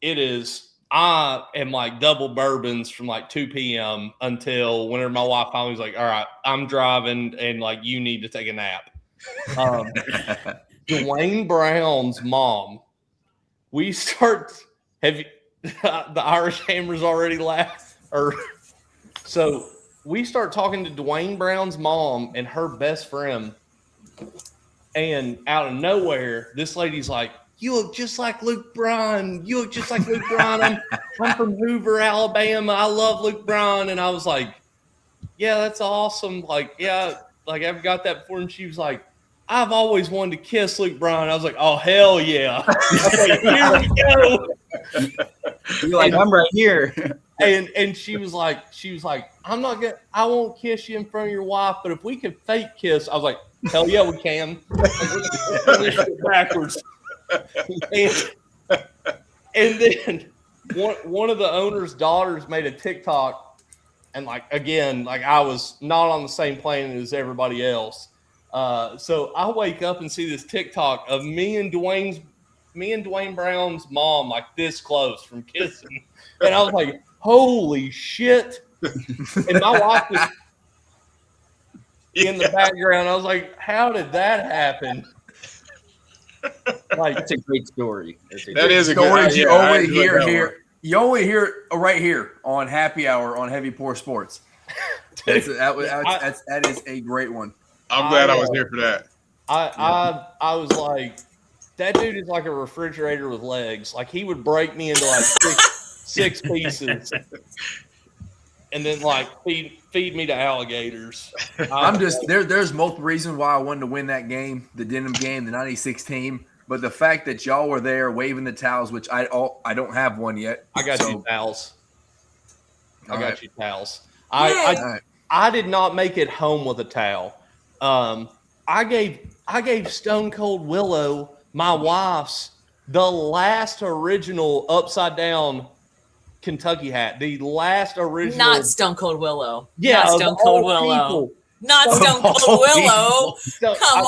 it is. I am like double bourbons from like 2 p.m. until whenever my wife finally was like, all right, I'm driving and like you need to take a nap. Dwayne Brown's mom, the Irish Hammers already laughed. So we start talking to Dwayne Brown's mom and her best friend. And out of nowhere, this lady's like, you look just like Luke Bryan. You look just like Luke Bryan. I'm from Hoover, Alabama. I love Luke Bryan. And I was like, yeah, that's awesome. Like, yeah, like I've got that before. And she was like, I've always wanted to kiss Luke Bryan. I was like, oh, hell yeah. Okay, here we go. You're like, I'm right here. And she was like, I won't kiss you in front of your wife, but if we could fake kiss, I was like, hell yeah, we can. Backwards. And then one of the owner's daughters made a TikTok, and like again, like I was not on the same plane as everybody else. So I wake up and see this TikTok of me and Dwayne Brown's mom like this close from kissing, and I was like, holy shit! And my wife was in the background. I was like, how did that happen? Like, it's a great story. That is a story. Good, you only hear here. You only hear it right here on Happy Hour on Heavy Pour Sports. That is a great one. I'm glad I was here for that. I was like, that dude is like a refrigerator with legs. Like he would break me into like six pieces, and then like feed me to alligators. I'm just there's multiple reasons why I wanted to win that game, the denim game, the 96 team. But the fact that y'all were there waving the towels, which I don't have one yet. I got you towels. I got you towels. I did not make it home with a towel. I gave Stone Cold Willow, my wife's, the last original upside down Kentucky hat. The last original. Not Stone Cold Willow. Yeah, not Stone Cold Willow. People. Not Stone Cold Willow. Come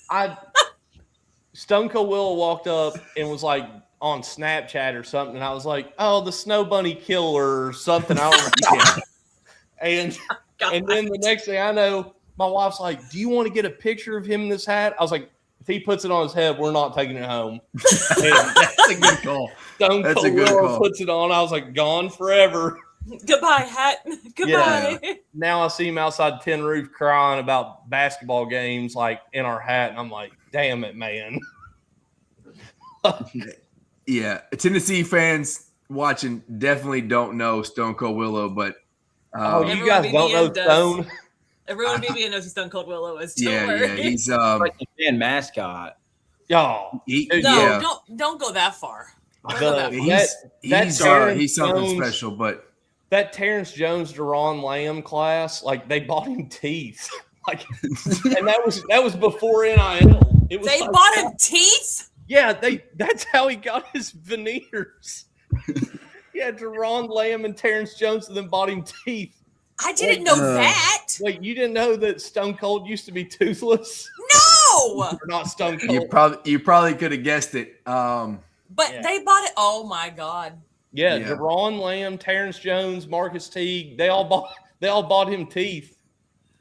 on. Stone Cold Willow walked up and was like on Snapchat or something, and I was like, "Oh, the Snow Bunny Killer or something." I don't know. And then the next thing I know, my wife's like, "Do you want to get a picture of him in this hat?" I was like, "If he puts it on his head, we're not taking it home." That's a good call. Stone Cold Willow puts it on. I was like, "Gone forever." Goodbye, hat. Goodbye. Yeah. Now I see him outside Tin Roof crying about basketball games, like in our hat, and I'm like, "Damn it, man." Yeah, Tennessee fans watching definitely don't know Stone Cold Willow, but you Everyone guys don't know BBN does. Stone? Everyone BBN knows who Stone Cold Willow is. Don't yeah, worry. he's Like the fan mascot. Y'all. Don't go that far. Don't go that far. He's something special, but that Terrence Jones, Deron Lamb class, like they bought him teeth, like, and that was before NIL. It was they bought him teeth. Yeah, that's how he got his veneers. Yeah, Deron Lamb and Terrence Jones, and then bought him teeth. I didn't know that. Wait, you didn't know that Stone Cold used to be toothless? No, or not Stone Cold. You probably could have guessed it. But they bought it. Oh my god. Yeah, Deron Lamb, Terrence Jones, Marcus Teague, they all bought him teeth.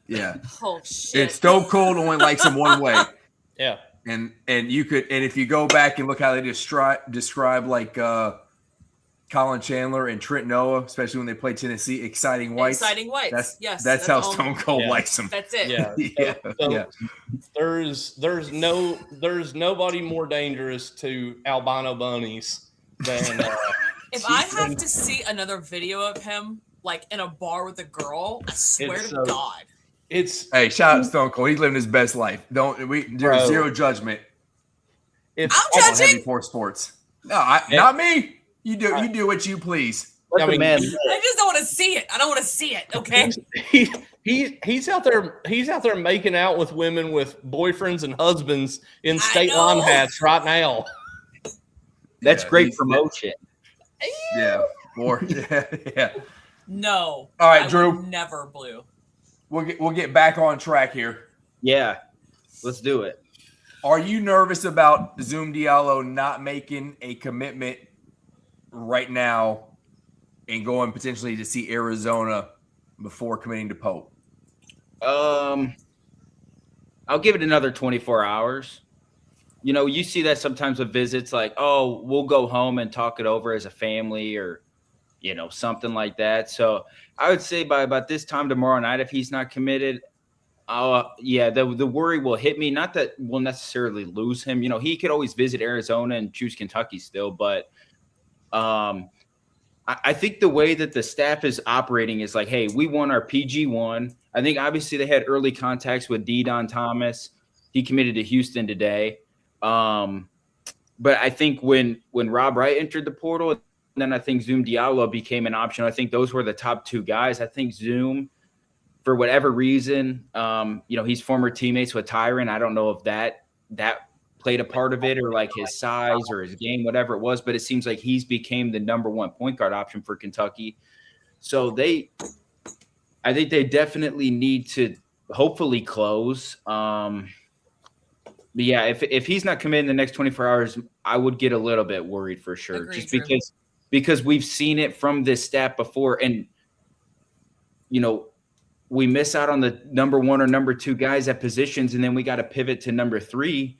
Yeah. Oh shit. And Stone Cold only likes him one way. Yeah. And if you go back and look how they describe like Colin Chandler and Trent Noah, especially when they play Tennessee, exciting whites. That's how Stone Cold likes them. That's it. Yeah. There's nobody more dangerous to albino bunnies than if I have to see another video of him like in a bar with a girl, I swear to God. Hey, shout out to Stone Cold. He's living his best life. There's zero judgment. I'm judging for sports. No, not me. You do what you please. I mean, I just don't want to see it. I don't want to see it. Okay. He's out there. He's out there making out with women with boyfriends and husbands in state line hats right now. That's great promotion. Yeah. Yeah. No. All right, Drew. Never blue. We'll get back on track here. Yeah. Let's do it. Are you nervous about Zoom Diallo not making a commitment right now and going potentially to see Arizona before committing to Pope? I'll give it another 24 hours. You know, you see that sometimes with visits, like, oh, we'll go home and talk it over as a family or, you know, something like that. So I would say by about this time tomorrow night, if he's not committed, the worry will hit me. Not that we'll necessarily lose him. You know, he could always visit Arizona and choose Kentucky still, but I think the way that the staff is operating is like, hey, we won our PG1. I think obviously they had early contacts with Don Thomas. He committed to Houston today. But I think when Rob Wright entered the portal, then I think Zoom Diallo became an option. I think those were the top two guys. I think Zoom, for whatever reason, he's former teammates with Tyron. I don't know if that played a part of it or like his size or his game, whatever it was, but it seems like he's became the number one point guard option for Kentucky. So I think they definitely need to hopefully close. But yeah, if he's not committed in the next 24 hours, I would get a little bit worried for sure. Agreed, just because we've seen it from this stat before. And, you know, we miss out on the number one or number two guys at positions, and then we got to pivot to number three.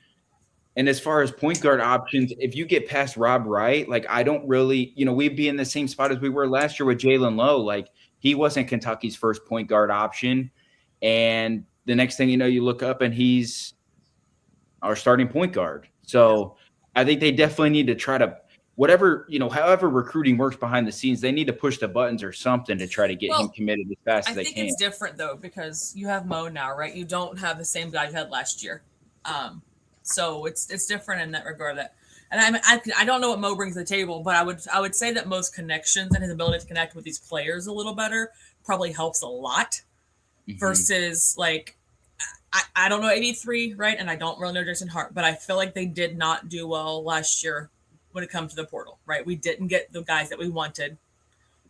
And as far as point guard options, if you get past Rob Wright, like I don't really, we'd be in the same spot as we were last year with Jalen Lowe. Like he wasn't Kentucky's first point guard option. And the next thing you know, you look up and he's our starting point guard. So I think they definitely need to try to however recruiting works behind the scenes, they need to push the buttons or something to try to get him committed as fast as they can. I think it's different though, because you have Mo now, right? You don't have the same guy you had last year. So it's different in that regard. And I don't know what Mo brings to the table, but I would say that Mo's connections and his ability to connect with these players a little better probably helps a lot versus like, I don't know 83, right? And I don't really know Jason Hart, but I feel like they did not do well last year when it comes to the portal, right? We didn't get the guys that we wanted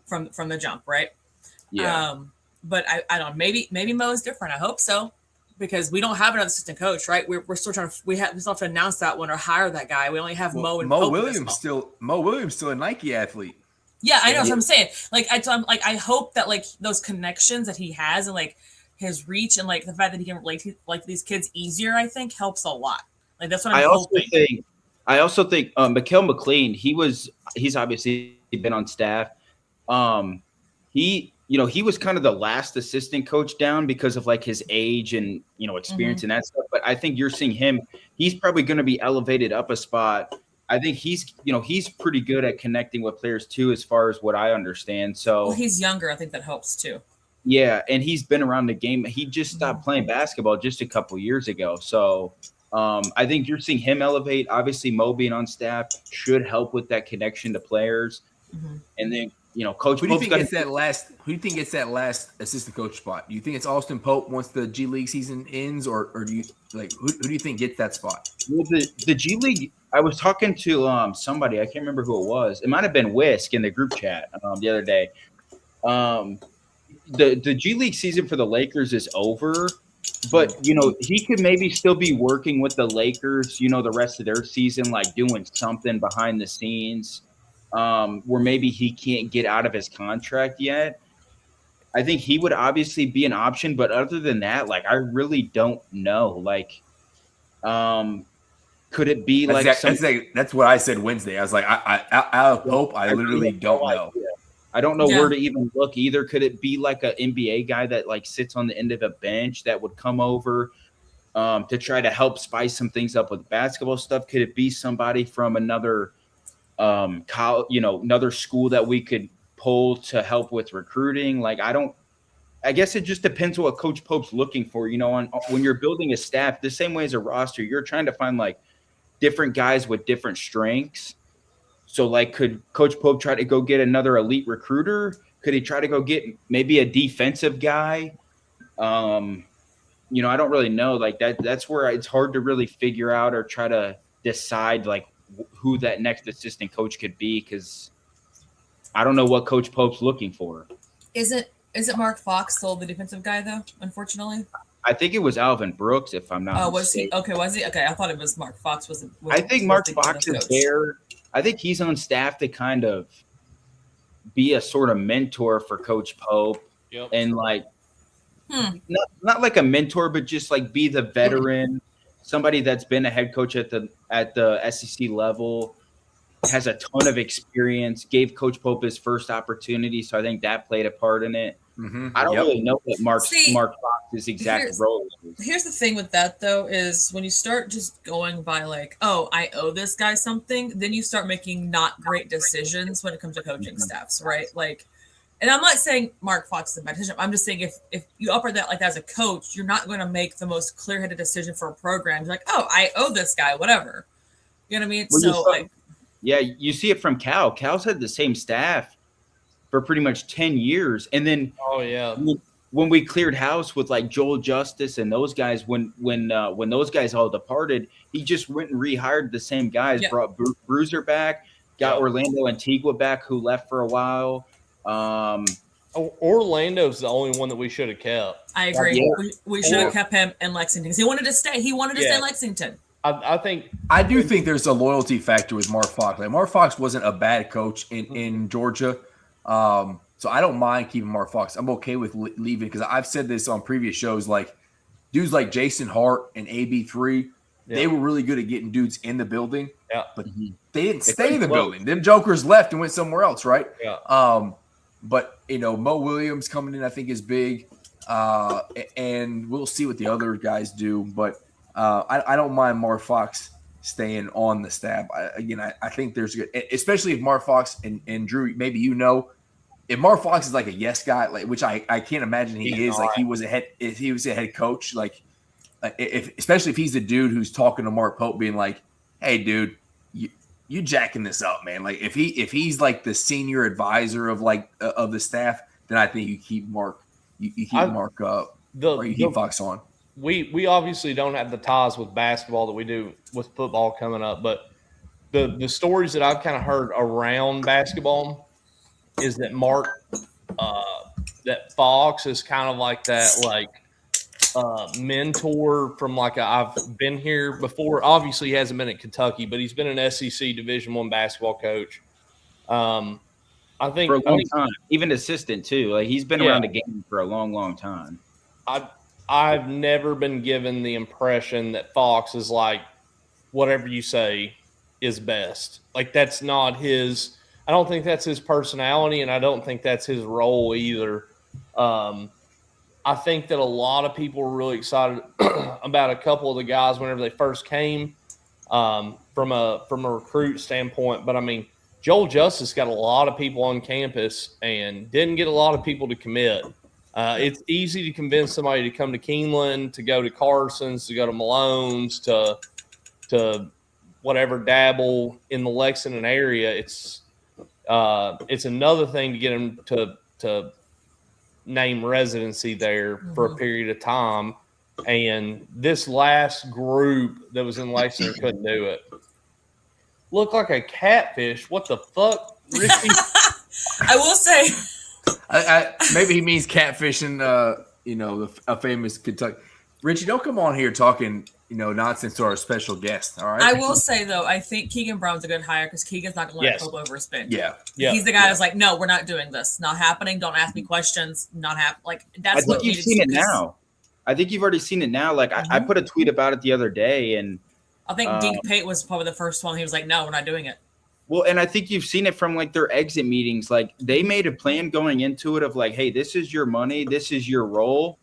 from the jump, right? Yeah. But I don't know. Maybe Mo is different. I hope so, because we don't have another assistant coach, right? We're still trying to we still have to announce that one or hire that guy. We only have Mo and Mo Williams still a Nike athlete. Yeah, I know what I'm saying. Like I hope that like those connections that he has and like his reach and like the fact that he can relate to like these kids easier, I think helps a lot. Like that's what I'm hoping. I also think Mikhail McLean, he's obviously been on staff. He was kind of the last assistant coach down because of like his age and, experience and that stuff. But I think you're seeing him, he's probably going to be elevated up a spot I think he's pretty good at connecting with players too, as far as what I understand. So well, he's younger. I think that helps too. Yeah, and he's been around the game. He just stopped playing basketball just a couple years ago. So I think you're seeing him elevate. Obviously, Mo being on staff should help with that connection to players. And then, Coach Who do you Pope's think gets that last? Who do you think gets that last assistant coach spot? Do you think it's Austin Pope once the G League season ends, or do you who do you think gets that spot? Well, the G League. I was talking to somebody. I can't remember who it was. It might have been Whisk in the group chat the other day. The G League season for the Lakers is over, but he could maybe still be working with the Lakers, the rest of their season, like doing something behind the scenes, where maybe he can't get out of his contract yet. I think he would obviously be an option, but other than that, I really don't know. Could it be that's what I said Wednesday. I was like, I out of Pope, I literally don't know. I don't know where to even look either. Could it be like an NBA guy that sits on the end of a bench that would come over to try to help spice some things up with basketball stuff? Could it be somebody from another another school that we could pull to help with recruiting? I guess it just depends on what Coach Pope's looking for. When you're building a staff, the same way as a roster, you're trying to find different guys with different strengths. So, could Coach Pope try to go get another elite recruiter? Could he try to go get maybe a defensive guy? I don't really know. That's where it's hard to really figure out or try to decide who that next assistant coach could be, because I don't know what Coach Pope's looking for. Is it Mark Fox still the defensive guy though? Unfortunately, I think it was Alvin Brooks, if I'm not mistaken. Was he? Okay, was he? Okay, I thought it was Mark Fox. I think Mark Fox is there. I think he's on staff to kind of be a sort of mentor for Coach Pope. Yep. And not like a mentor, but just be the veteran, somebody that's been a head coach at the SEC level, has a ton of experience, gave Coach Pope his first opportunity. So I think that played a part in it. I don't really know what Mark Fox's exact role is. Here's the thing with that, though, is when you start just going by I owe this guy something, then you start making not great decisions when it comes to coaching staffs, right? And I'm not saying Mark Fox is a bad decision. I'm just saying if you operate that as a coach, you're not going to make the most clear-headed decision for a program. You're I owe this guy, whatever. You know what I mean? Well, you see it from Cal. Cal's had the same staff for pretty much 10 years. And then when we cleared house with Joel Justice and those guys, when those guys all departed, he just went and rehired the same guys, brought Bruiser back, got Orlando Antigua back, who left for a while. Orlando's the only one that we should have kept. I agree. Yeah. We should have kept him in Lexington because he wanted to stay. He wanted to stay in Lexington. I do think there's a loyalty factor with Mark Fox. Mark Fox wasn't a bad coach in Georgia. So I don't mind keeping Mark Fox. I'm okay with leaving because I've said this on previous shows. Dudes like Jason Hart and AB3, they were really good at getting dudes in the building. Yeah. But they didn't stay in the building. Them jokers left and went somewhere else, right? Yeah. But Mo Williams coming in, I think, is big. And we'll see what the other guys do. But I don't mind Mark Fox staying on the staff. I think there's good, especially if Mark Fox and Drew, maybe if Mark Fox is a yes guy, which I can't imagine he is. He was a head coach. Especially if he's the dude who's talking to Mark Pope, being "Hey, dude, you jacking this up, man." If he's the senior advisor of of the staff, then I think you keep Mark. You keep Mark up, or you keep Fox on. We obviously don't have the ties with basketball that we do with football coming up, but the stories that I've kind of heard around basketball is that that Fox is kind of that mentor from I've been here before. Obviously, he hasn't been at Kentucky, but he's been an SEC Division I basketball coach. I think for a long time, even assistant too. He's been around the game for a long, long time. I've never been given the impression that Fox is whatever you say is best. That's not his. I don't think that's his personality, and I don't think that's his role either. I think that a lot of people were really excited about a couple of the guys whenever they first came. from a recruit standpoint, but I mean, Joel Justice got a lot of people on campus and didn't get a lot of people to commit. It's easy to convince somebody to come to Keeneland, to go to Carson's, to go to Malone's, to whatever dabble in the Lexington area. It's another thing to get them to name residency there for a period of time. And this last group that was in Lexington couldn't do it. Looked like a catfish. What the fuck, Richie? I will say, maybe he means catfishing. A famous Kentucky. Richie, don't come on here talking nonsense to our special guest. All right. I will say though, I think Keegan Brown's a good hire because Keegan's not going to let Cope over his bench. Yeah. He's the guy who's like, no, we're not doing this. Not happening. Don't ask me questions. Not happen. Like that's what you've seen it now. I think you've already seen it now. Like I put a tweet about it the other day, and I think Dink Pate was probably the first one. He was like, no, we're not doing it. Well, and I think you've seen it from like their exit meetings. Like they made a plan going into it of like, hey, this is your money, this is your role,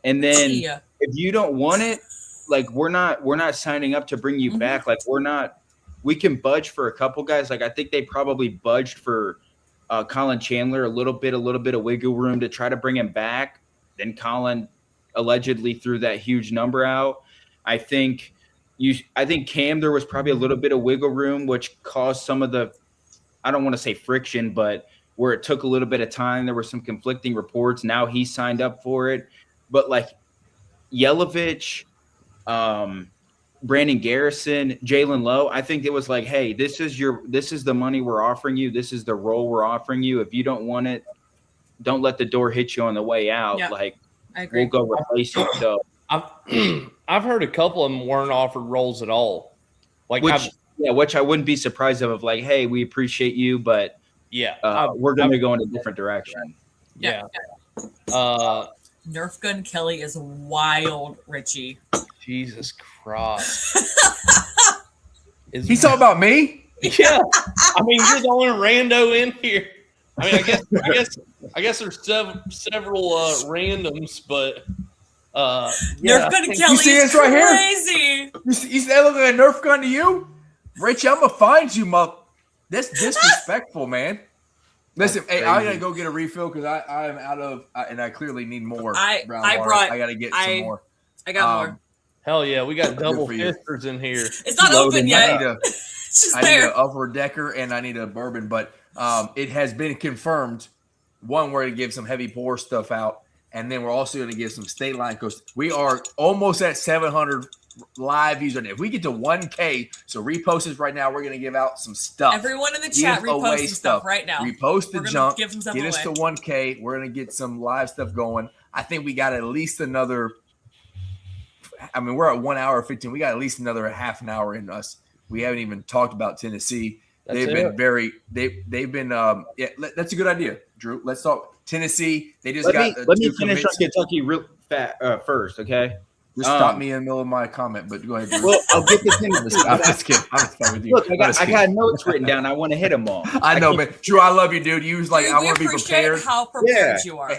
and then if you don't want it, like we're not signing up to bring you back. Like we can budge for a couple guys. Like I think they probably budged for Colin Chandler a little bit of wiggle room to try to bring him back. Then Colin allegedly threw that huge number out. I think Cam, there was probably a little bit of wiggle room, which caused some of the, I don't want to say friction, but where it took a little bit of time. There were some conflicting reports. Now he signed up for it. But like Yelovich, Brandon Garrison, Jalen Lowe, I think it was like, hey, this is the money we're offering you. This is the role we're offering you. If you don't want it, don't let the door hit you on the way out. Yeah, like I agree. we'll go replace you. So I've heard a couple of them weren't offered roles at all. Like which I wouldn't be surprised of like, hey, we appreciate you, but we're going to go in a different direction. Yeah. Nerf Gun Kelly is wild, Richie. Jesus Christ. He's talking about me? Yeah. I mean, you're the only rando in here. I mean, I guess there's several randoms, but Nerf Gun Kelly you see is this right crazy. Here? You see that looking like a Nerf gun to you? Richie, I'm going to find you, That's disrespectful, man. Listen, hey, I gotta go get a refill because I am out of, and I clearly need more. I gotta get some more. I got more. Hell yeah, we got double fisters in here. It's not open yet. I need an upper decker and I need a bourbon, but it has been confirmed. One, we're gonna give some heavy pour stuff out, and then we're also gonna give some state line because we are almost at 700 live views on it. If we get to 1K, so repost this right now. We're gonna give out some stuff. Everyone in the chat repost some stuff right now. Repost the junk. Get away. Us to 1K. We're gonna get some live stuff going. I think we got at least another. I mean, we're at 1 hour 15. We got at least another half an hour in us. We haven't even talked about Tennessee. They've been that's a good idea, Drew. Let's talk Tennessee. They just let me finish on Kentucky real fast first, okay? Just stop me in the middle of my comment, but go ahead, Drew. Well, I'll get this in. I'm just kidding. I'm just with you. Look, I got notes written down. I want to hit them all. I know, man. Drew, I love you, dude. You was like, I want to be prepared. How prepared you are.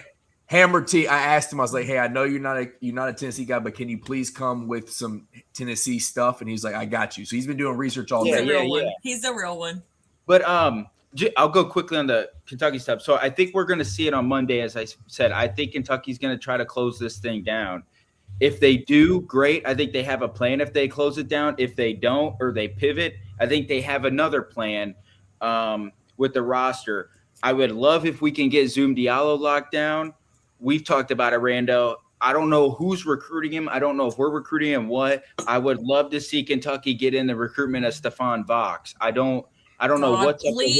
Hammer T, I asked him, I was like, hey, I know you're not a Tennessee guy, but can you please come with some Tennessee stuff? And he's like, I got you. So he's been doing research all day. He's the real one. But I'll go quickly on the Kentucky stuff. So I think we're going to see it on Monday. As I said, I think Kentucky's going to try to close this thing down. If they do, great. I think they have a plan if they close it down. If they don't or they pivot, I think they have another plan with the roster. I would love if we can get Zoom Diallo locked down. We've talked about it, Rando. I don't know who's recruiting him. I don't know if we're recruiting him. What? I would love to see Kentucky get in the recruitment of Stephon Vox. I don't know what's up with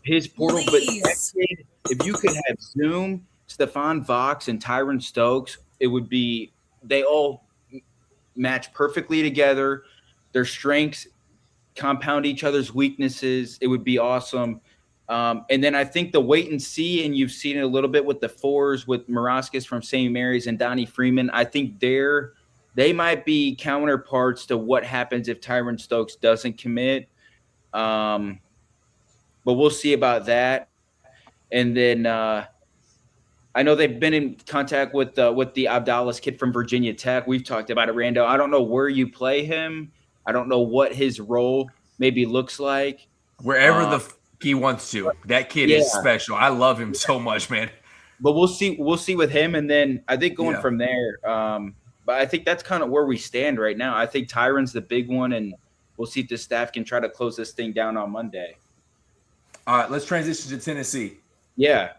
his portal, but if you could have Zoom, Stephon Vox, and Tyron Stokes, it would be they all match perfectly together. Their strengths compound each other's weaknesses. It would be awesome. And then I think the wait and see, and you've seen it a little bit with the fours with Maraskis from St. Mary's and Donnie Freeman. I think they might be counterparts to what happens if Tyron Stokes doesn't commit. But we'll see about that. And then I know they've been in contact with the Abdallas kid from Virginia Tech. We've talked about it, Rando. I don't know where you play him. I don't know what his role maybe looks like. Wherever he wants to. That kid is special. I love him so much, man. But we'll see with him, and then I think going from there. But I think that's kind of where we stand right now. I think Tyron's the big one, and we'll see if the staff can try to close this thing down on Monday. All right, let's transition to Tennessee. Yeah.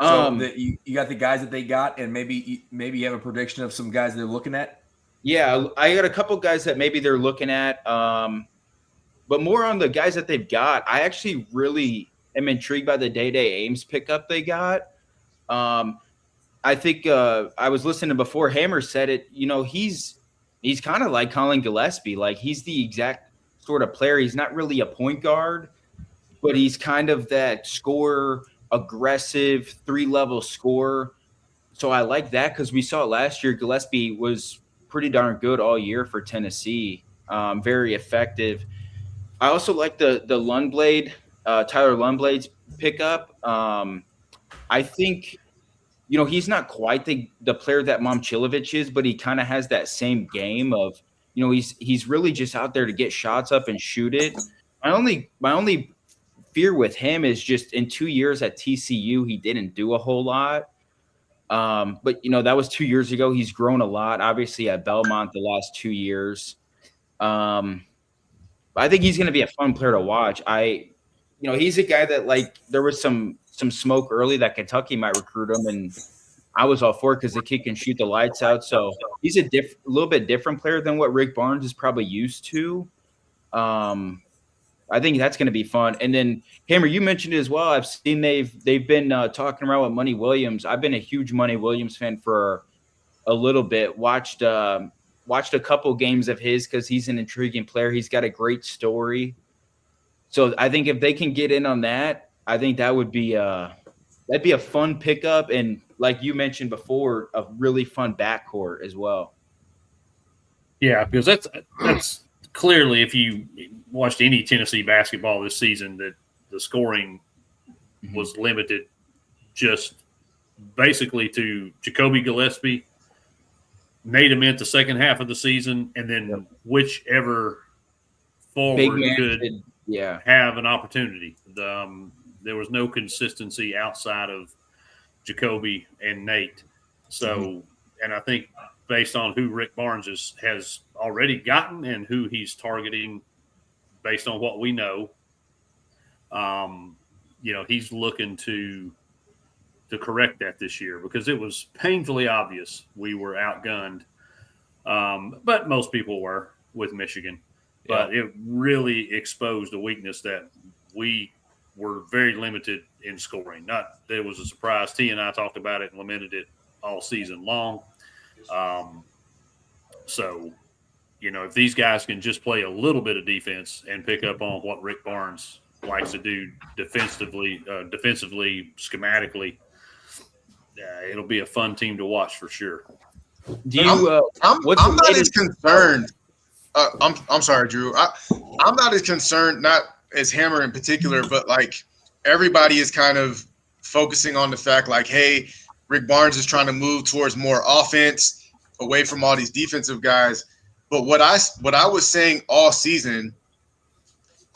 So you got the guys that they got, and maybe you have a prediction of some guys they're looking at. Yeah, I got a couple guys that maybe they're looking at, but more on the guys that they've got. I actually really am intrigued by the Day Ames pickup they got. I think I was listening before Hammer said it. You know, he's kind of like Colin Gillespie. Like, he's the exact sort of player. He's not really a point guard, but he's kind of that scorer, aggressive, 3-level scorer. So I like that because we saw it last year. Gillespie was pretty darn good all year for Tennessee. Very effective. I also like the Lundblade, Tyler Lundblade's pickup. I think, you know, he's not quite the player that Momcilovic is, but he kind of has that same game of, you know, he's really just out there to get shots up and shoot it. My only fear with him is just in 2 years at TCU, he didn't do a whole lot. But, you know, that was 2 years ago. He's grown a lot, obviously, at Belmont the last 2 years. I think he's going to be a fun player to watch. You know, he's a guy that, like, there was some smoke early that Kentucky might recruit him, and I was all for it because the kid can shoot the lights out. So he's a little bit different player than what Rick Barnes is probably used to. I think that's going to be fun. And then, Hammer, you mentioned it as well. I've seen they've been talking around with Money Williams. I've been a huge Money Williams fan for a little bit. Watched a couple games of his because he's an intriguing player. He's got a great story. So I think if they can get in on that, I think that would be that'd be a fun pickup. And like you mentioned before, a really fun backcourt as well. Yeah, because that's clearly, if you watched any Tennessee basketball this season, that the scoring was limited just basically to Jacoby Gillespie, Nate Ament the second half of the season, and then whichever forward could have an opportunity. There was no consistency outside of Jacoby and Nate. So, and I think based on who Rick Barnes has already gotten and who he's targeting based on what we know, you know, he's looking to correct that this year because it was painfully obvious we were outgunned. But most people were with Michigan. But it really exposed a weakness that we were very limited in scoring. Not that it was a surprise. T and I talked about it and lamented it all season long. So, you know, if these guys can just play a little bit of defense and pick up on what Rick Barnes likes to do defensively, schematically, it'll be a fun team to watch for sure. I'm not as concerned. I'm sorry, Drew. I'm not as concerned, not as Hammer in particular, but like everybody is kind of focusing on the fact like, hey, Rick Barnes is trying to move towards more offense away from all these defensive guys. But what I was saying all season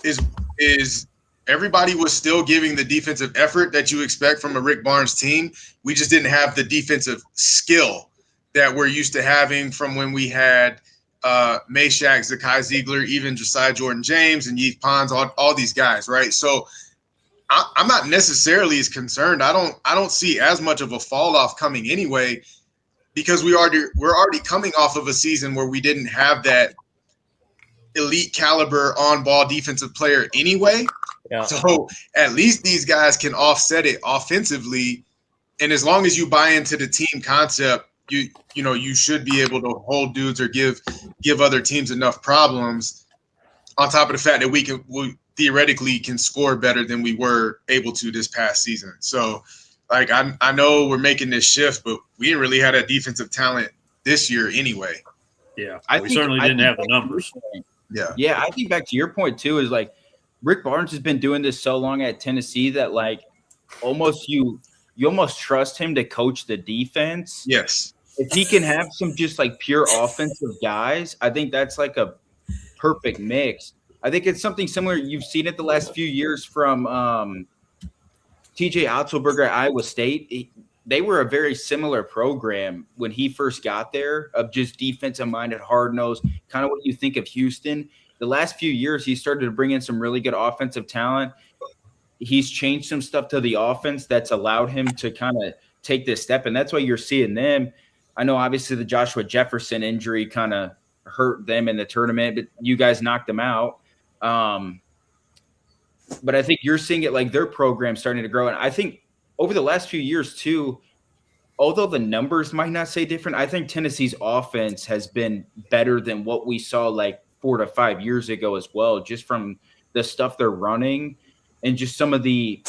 is everybody was still giving the defensive effort that you expect from a Rick Barnes team. We just didn't have the defensive skill that we're used to having from when we had Meshack, Zakai Ziegler, even Josiah Jordan-James and Yeeth Pons, all these guys, right? So I'm not necessarily as concerned. I don't see as much of a fall off coming anyway, because we're already coming off of a season where we didn't have that elite caliber on ball defensive player anyway. Yeah. So at least these guys can offset it offensively, and as long as you buy into the team concept, you should be able to hold dudes or give other teams enough problems. On top of the fact that we theoretically can score better than we were able to this past season. So, like, I know we're making this shift, but we didn't really have that defensive talent this year anyway. Yeah, we certainly didn't have the numbers. Yeah. I think back to your point too is like Rick Barnes has been doing this so long at Tennessee that like almost you almost trust him to coach the defense. Yes. If he can have some just like pure offensive guys, I think that's like a perfect mix. I think it's something similar. You've seen it the last few years from TJ Otzelberger at Iowa State. They were a very similar program when he first got there, of just defensive-minded, hard-nosed, kind of what you think of Houston. The last few years, he started to bring in some really good offensive talent. He's changed some stuff to the offense that's allowed him to kind of take this step, and that's why you're seeing them. I know obviously the Joshua Jefferson injury kind of hurt them in the tournament, but you guys knocked them out. But I think you're seeing it like their program starting to grow. And I think over the last few years too, although the numbers might not say different, I think Tennessee's offense has been better than what we saw like 4 to 5 years ago as well, just from the stuff they're running and just some of the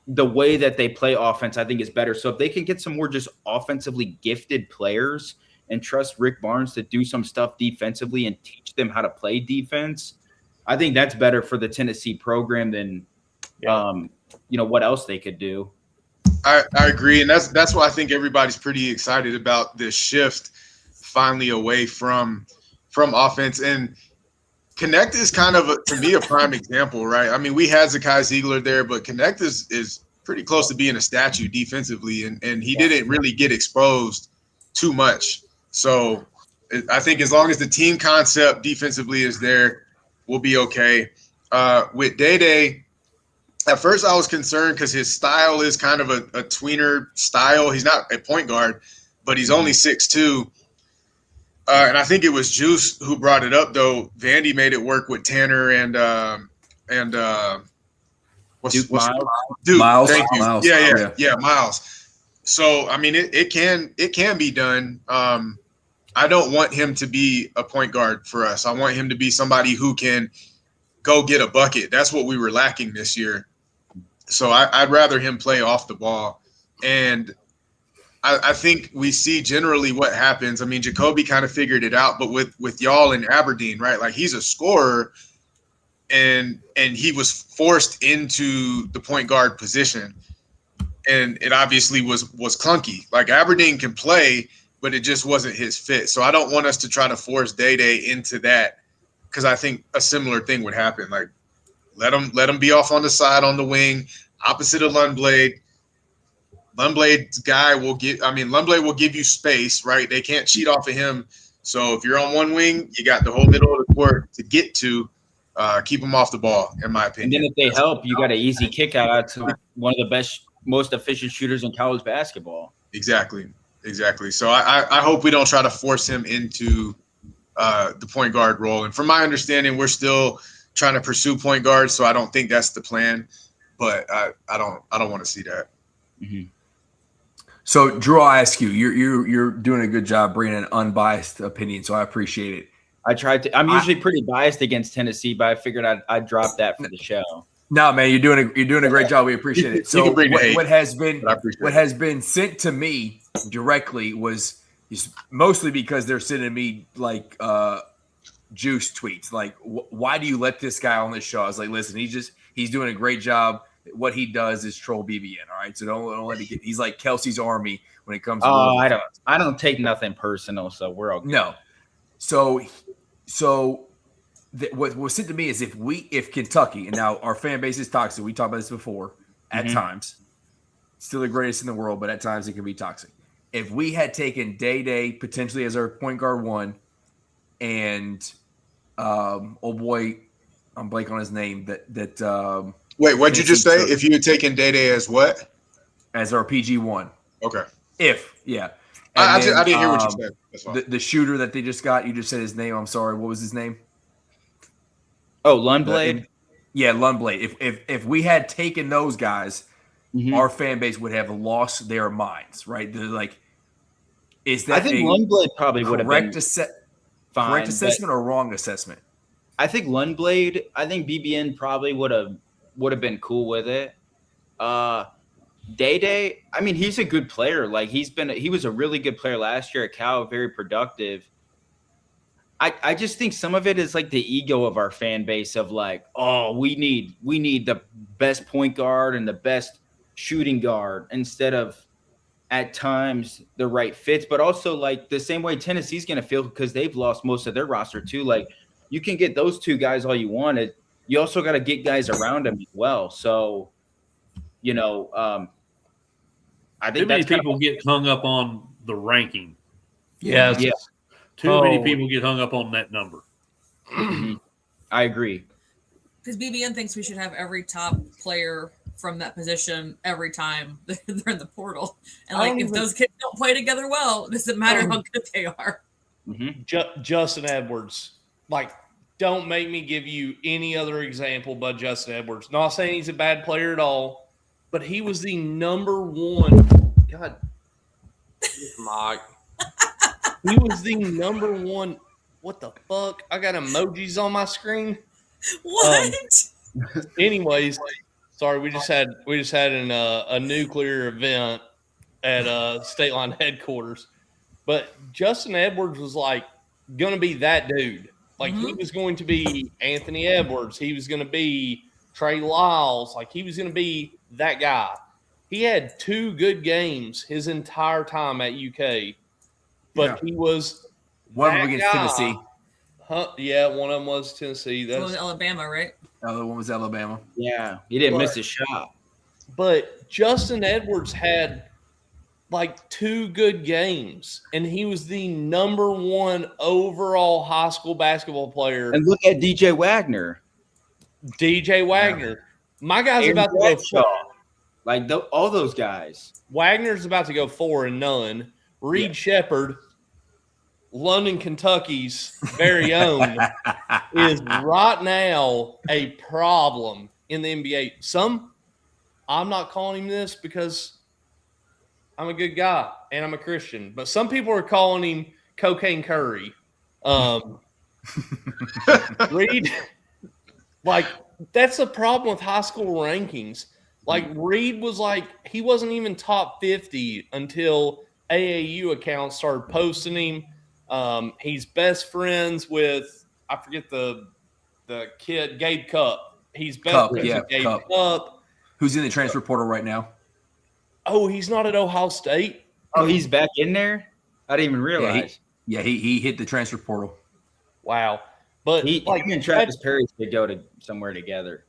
way that they play offense, I think is better. So if they can get some more just offensively gifted players and trust Rick Barnes to do some stuff defensively and teach them how to play defense, I think that's better for the Tennessee program than, what else they could do. I agree. And that's why I think everybody's pretty excited about this shift finally away from offense. And Connect is kind of, to me, a prime example, right? I mean, we had Zakai Ziegler there, but Connect is pretty close to being a statue defensively, and he didn't really get exposed too much. So I think as long as the team concept defensively is there, we'll be okay. With Day, at first I was concerned because his style is kind of a tweener style. He's not a point guard, but he's only 6'2". And I think it was Juice who brought it up, though. Vandy made it work with Tanner and what's Duke. Miles. Thank you. Miles. Yeah, Miles. So I mean, it can be done. I don't want him to be a point guard for us. I want him to be somebody who can go get a bucket. That's what we were lacking this year. So I'd rather him play off the ball. And I think we see generally what happens. I mean, Jacoby kind of figured it out, but with y'all in Aberdeen, right? Like, he's a scorer, and he was forced into the point guard position, and it obviously was clunky. Like, Aberdeen can play, but it just wasn't his fit. So I don't want us to try to force Day into that, because I think a similar thing would happen. Like, let him be off on the side on the wing, opposite of Lundblade. Lundblade's guy Lundblade will give you space, right? They can't cheat off of him. So if you're on one wing, you got the whole middle of the court to get to. Keep them off the ball, in my opinion. And then if they help, you got an easy kick out to one of the best, most efficient shooters in college basketball. Exactly. So I hope we don't try to force him into the point guard role. And from my understanding, we're still trying to pursue point guards, so I don't think that's the plan. But I don't want to see that. Mm-hmm. So, Drew, I'll ask you. You're doing a good job bringing an unbiased opinion, so I appreciate it. I tried to. I'm usually pretty biased against Tennessee, but I figured I'd drop that for the show. No, man, you're doing a great job. We appreciate it. So, what has been sent to me directly is mostly because they're sending me like Juice tweets. Like, why do you let this guy on this show? I was like, listen, he's doing a great job. What he does is troll BBN. All right, so don't let it get. He's like Kelsey's Army when it comes to. Oh, I don't take nothing personal, so we're okay. No, so what was said to me is if Kentucky, and now our fan base is toxic. We talked about this before. At times, still the greatest in the world, but at times it can be toxic. If we had taken Day potentially as our point guard one, and oh boy, I'm blanking on his name. Wait, what'd you just say? If you had taken Day as what? As our PG1. Okay. I didn't hear what you said. That's fine. The shooter that they just got, you just said his name. I'm sorry. What was his name? Oh, Lundblade? Lundblade. If we had taken those guys, our fan base would have lost their minds, right? They're like, is that I think Lundblade probably would have been fine, correct assessment or wrong assessment? I think BBN probably would have been cool with it. Day, I mean, he's a good player. Like, he was a really good player last year at Cal, very productive. I just think some of it is like the ego of our fan base of like, oh, we need the best point guard and the best shooting guard instead of at times the right fits, but also like the same way Tennessee's going to feel because they've lost most of their roster too. Like, you can get those two guys all you wanted. You also got to get guys around them as well. So, you know, I think Too many that's kind people get hung up on the ranking. Yes. Yeah. Too many people get hung up on that number. I agree. Because BBN thinks we should have every top player from that position every time they're in the portal. And like, if those kids don't play together well, it doesn't matter how good they are. Justin Edwards, like, don't make me give you any other example but Justin Edwards. Not saying he's a bad player at all, but he was the number one. God, Mike. He was the number one. What the fuck? I got emojis on my screen. What? Anyways, sorry, we just had a nuclear event at State Line headquarters. But Justin Edwards was like going to be that dude. Like he was going to be Anthony Edwards. He was going to be Trey Lyles. Like he was going to be that guy. He had 2 good games his entire time at UK, but he was one of them against Tennessee. Yeah, one of them was Tennessee. That was Alabama, right? The other one was Alabama. Yeah, he didn't miss a shot. But Justin Edwards had like 2 good games, and he was the number 1 overall high school basketball player. And look at DJ Wagner. Yeah. My guy's about to go 4. Like all those guys. Wagner's about to go 4 and none. Reed Shepherd, London, Kentucky's very own, is right now a problem in the NBA. I'm not calling him this because I'm a good guy and I'm a Christian, but some people are calling him Cocaine Curry. Reed, like, that's the problem with high school rankings. Like, Reed was like, he wasn't even top 50 until AAU accounts started posting him. He's best friends with, I forget the kid, Gabe Cup. He's best friends with Gabe Cup. Who's in the transfer portal right now? Oh, he's not at Ohio State? Oh, he's back in there? I didn't even realize. He hit the transfer portal. Wow. But he and Travis Perry could go to somewhere together.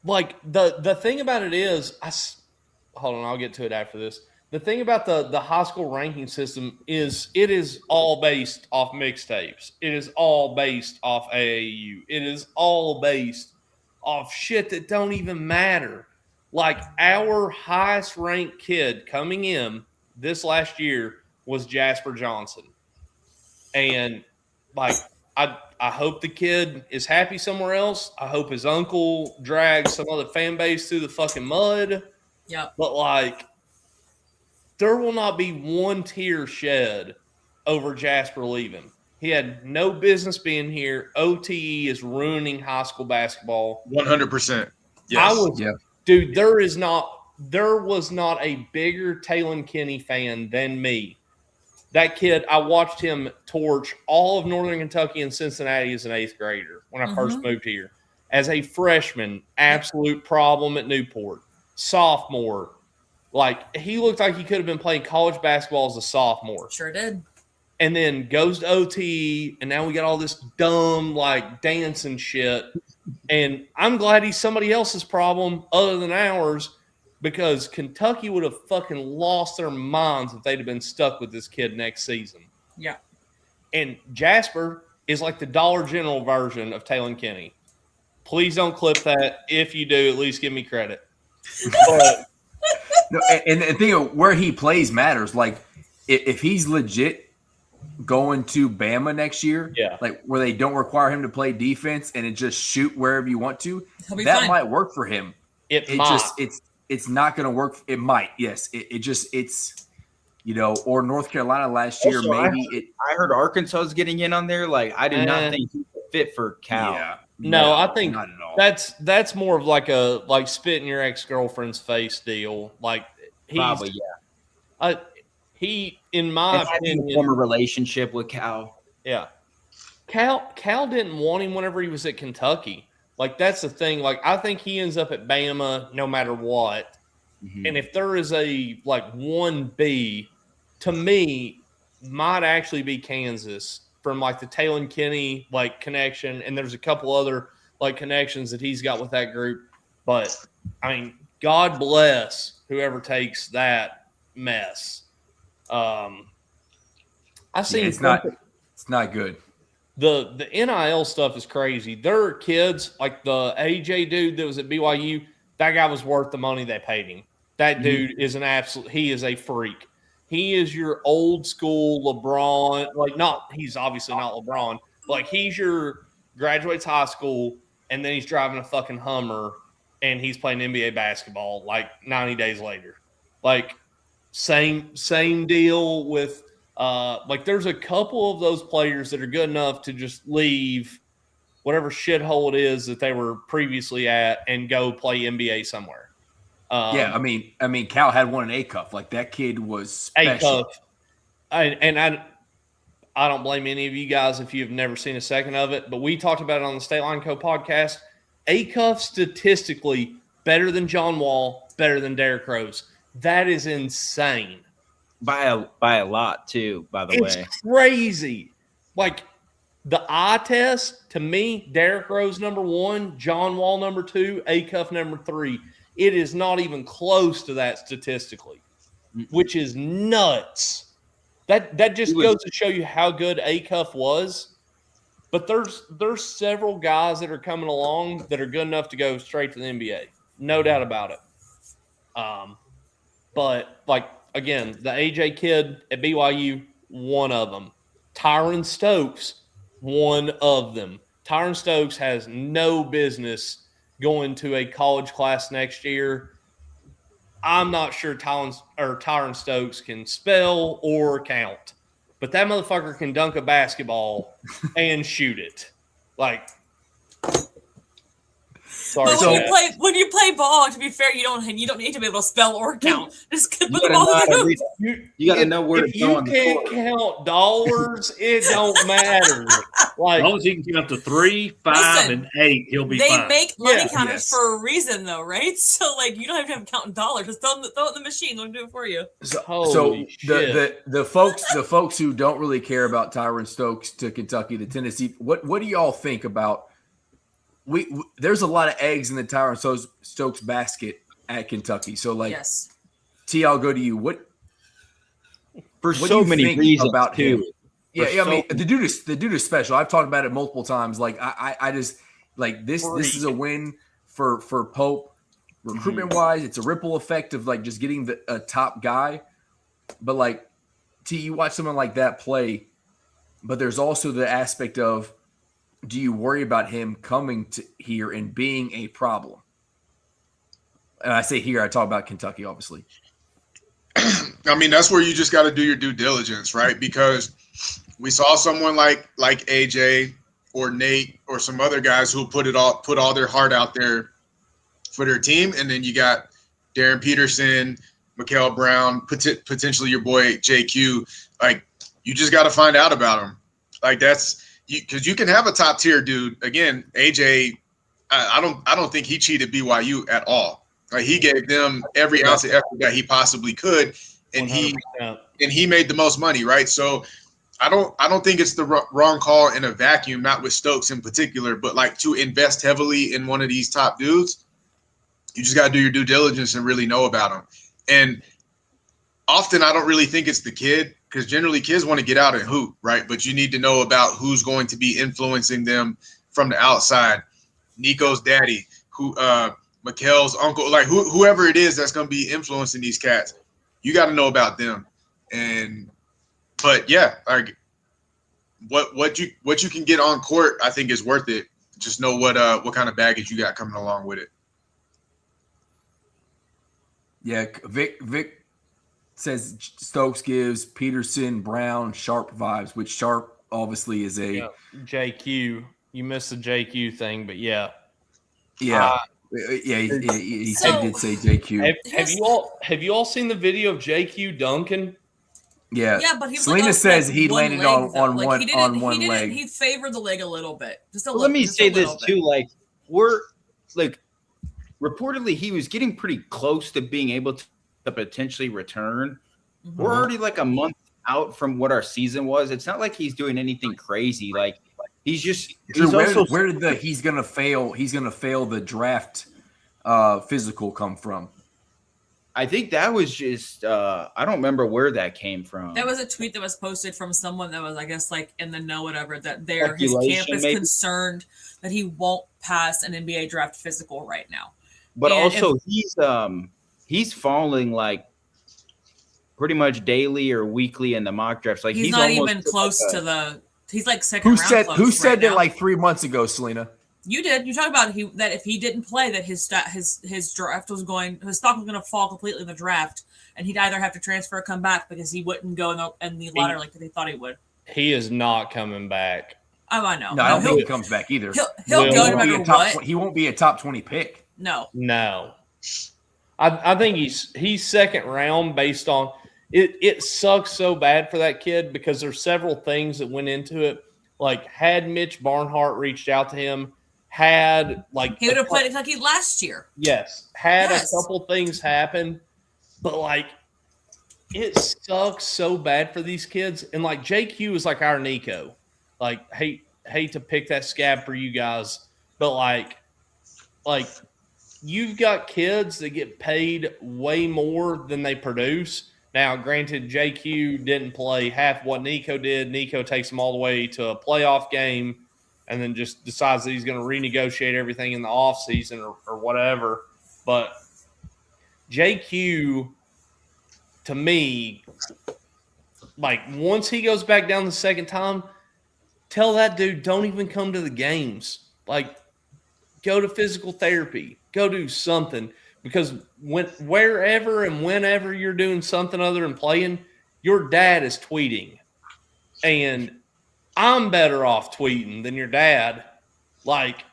Like, the thing about it is, hold on, I'll get to it after this. The thing about the high school ranking system is it is all based off mixtapes. It is all based off AAU. It is all based off shit that don't even matter. Like, our highest ranked kid coming in this last year was Jasper Johnson. And, like, I hope the kid is happy somewhere else. I hope his uncle drags some other fan base through the fucking mud. Yeah. But, like, there will not be one tear shed over Jasper leaving. He had no business being here. OTE is ruining high school basketball. 100%. Yes. Dude, there was not a bigger Taylon Kenny fan than me. That kid, I watched him torch all of Northern Kentucky and Cincinnati as an 8th grader when I first moved here. As a freshman, absolute problem at Newport. Sophomore, like, he looked like he could have been playing college basketball as a sophomore. Sure did. And then goes to OT, and now we got all this dumb, like, dancing shit. And I'm glad he's somebody else's problem other than ours, because Kentucky would have fucking lost their minds if they'd have been stuck with this kid next season. Yeah. And Jasper is like the Dollar General version of Taylon Kenny. Please don't clip that. If you do, at least give me credit. But, no, and the thing of where he plays matters. Like, if he's legit going to Bama next year, like where they don't require him to play defense and it just shoot wherever you want to, that fine. Might work for him. It's not going to work. It might, yes. It's or North Carolina last year. Also, maybe I heard Arkansas is getting in on there. Like, I do not think he's fit for Cal. Yeah. No, I think not at all. That's more of like a spit in your ex-girlfriend's face deal. Like, probably, yeah. He, in my opinion, former relationship with Cal. Yeah, Cal didn't want him whenever he was at Kentucky. Like, that's the thing. Like, I think he ends up at Bama no matter what. Mm-hmm. And if there is a, like, 1B, to me, might actually be Kansas like the Taylor Kinney like connection, and there's a couple other like connections that he's got with that group. But I mean, God bless whoever takes that mess. I seen it's not good. The NIL stuff is crazy. There are kids like the AJ dude that was at BYU. That guy was worth the money they paid him. That dude is he is a freak. He is your old school LeBron. He's obviously not LeBron. Like he's your graduates high school and then he's driving a fucking Hummer and he's playing NBA basketball like 90 days later. Like same deal with there's a couple of those players that are good enough to just leave whatever shithole it is that they were previously at and go play NBA somewhere. I mean, Cal had one in ACUF. Like that kid was special. ACUF. I don't blame any of you guys if you've never seen a second of it, but we talked about it on the State Line Co podcast. ACUF statistically better than John Wall, better than Derrick Rose. That is insane. By a lot too, by the way. It's crazy. Like the eye test, to me, Derrick Rose number 1, John Wall number 2, ACUF number 3. It is not even close to that statistically, which is nuts. That just goes to show you how good ACUF was. But there's several guys that are coming along that are good enough to go straight to the NBA. No doubt about it. But like again, the AJ kid at BYU, one of them. Tyron Stokes, one of them. Tyron Stokes has no business going to a college class next year. I'm not sure Tyron Stokes can spell or count, but that motherfucker can dunk a basketball and shoot it. Like, sorry. But when you play ball, to be fair, you don't need to be able to spell or count. Just put the ball in. You got to know where to go on the court. If you can't count dollars, it don't matter. Like, as long as he can count to 3, 5, and 8, he'll be fine. They make money counters for a reason, though, right? So, like, you don't have to have counting dollars. Just throw it in the machine. They'll do it for you. So the folks who don't really care about Tyron Stokes to Kentucky to Tennessee, what do y'all think about? There's a lot of eggs in the Tyron Stokes basket at Kentucky. So, like, yes. T, I'll go to you. What so many reasons about too. him? Yeah, I mean, the dude is special. I've talked about it multiple times. Like, I just like this. This is a win for Pope, recruitment wise. It's a ripple effect of like just getting a top guy. But like, T, you watch someone like that play, but there's also the aspect of, do you worry about him coming to here and being a problem? And I say here, I talk about Kentucky, obviously. I mean, that's where you just got to do your due diligence, right? Because we saw someone like AJ or Nate or some other guys who put all their heart out there for their team, and then you got Darren Peterson, Mikael Brown, potentially your boy JQ. Like, you just got to find out about them. Like, that's because you can have a top tier dude. Again, AJ, I don't think he cheated BYU at all. Like, he gave them every ounce of effort that he possibly could, and 100%. he made the most money, right? So I don't think it's the wrong call in a vacuum, not with Stokes in particular, but like to invest heavily in one of these top dudes, you just got to do your due diligence and really know about them. And often I don't really think it's the kid, because generally kids want to get out and hoop, right? But you need to know about who's going to be influencing them from the outside. Nico's daddy, Mikael's uncle, like whoever it is that's going to be influencing these cats, you got to know about them. But yeah, like what you can get on court, I think is worth it. Just know what kind of baggage you got coming along with it. Yeah, Vic says Stokes gives Peterson, Brown, Sharp vibes, which Sharp obviously is a JQ. You missed the JQ thing, but yeah. He did say JQ. Have you all seen the video of JQ dunking? Yeah. Yeah, but he Selena says he landed on one leg. leg. He favored the leg a little bit. Let me say this too. Like, reportedly he was getting pretty close to being able to potentially return. Mm-hmm. We're already like a month out from what our season was, it's not like he's doing anything crazy. Like he's where did the he's gonna fail the draft physical come from? I think that was just I don't remember where that came from. That was a tweet that was posted from someone that was, I guess, like in the know, whatever, that his camp is concerned that he won't pass an NBA draft physical right now. But also he's falling like pretty much daily or weekly in the mock drafts. Like he's not even close to the. He's like second round. Who said that like 3 months ago, Selena? You did. You talked about that if he didn't play, that his draft was going, his stock was going to fall completely in the draft, and he'd either have to transfer or come back because he wouldn't go in the ladder like they thought he would. He is not coming back. Oh, I know. No, I don't think he comes back either. He'll go no matter what. He won't be a top 20 pick. No. I think he's second round based on it. It sucks so bad for that kid because there's several things that went into it. Like, had Mitch Barnhart reached out to him, had like he would have played Kentucky last year. Yes, had a couple things happen, but like it sucks so bad for these kids. And like JQ is like our Nico. Like hate to pick that scab for you guys, but like you've got kids that get paid way more than they produce. Now, granted, JQ didn't play half what Nico did. Nico takes him all the way to a playoff game and then just decides that he's going to renegotiate everything in the offseason or whatever. But JQ, to me, like once he goes back down the second time, tell that dude don't even come to the games. Like, go to physical therapy. Go do something. Because wherever and whenever you're doing something other than playing, your dad is tweeting. And I'm better off tweeting than your dad. Like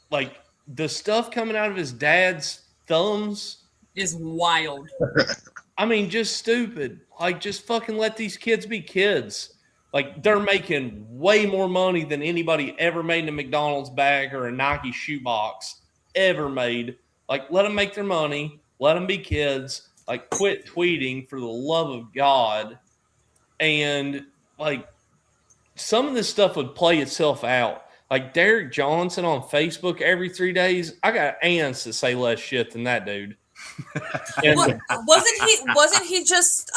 the stuff coming out of his dad's thumbs is wild. I mean, just stupid. Like, just fucking let these kids be kids. Like, they're making way more money than anybody ever made in a McDonald's bag or a Nike shoebox ever made. Like, let them make their money. Let them be kids. Like, quit tweeting for the love of God. And, like, some of this stuff would play itself out. Like, Derek Johnson on Facebook every 3 days, I got ants that say less shit than that dude. And, wasn't he just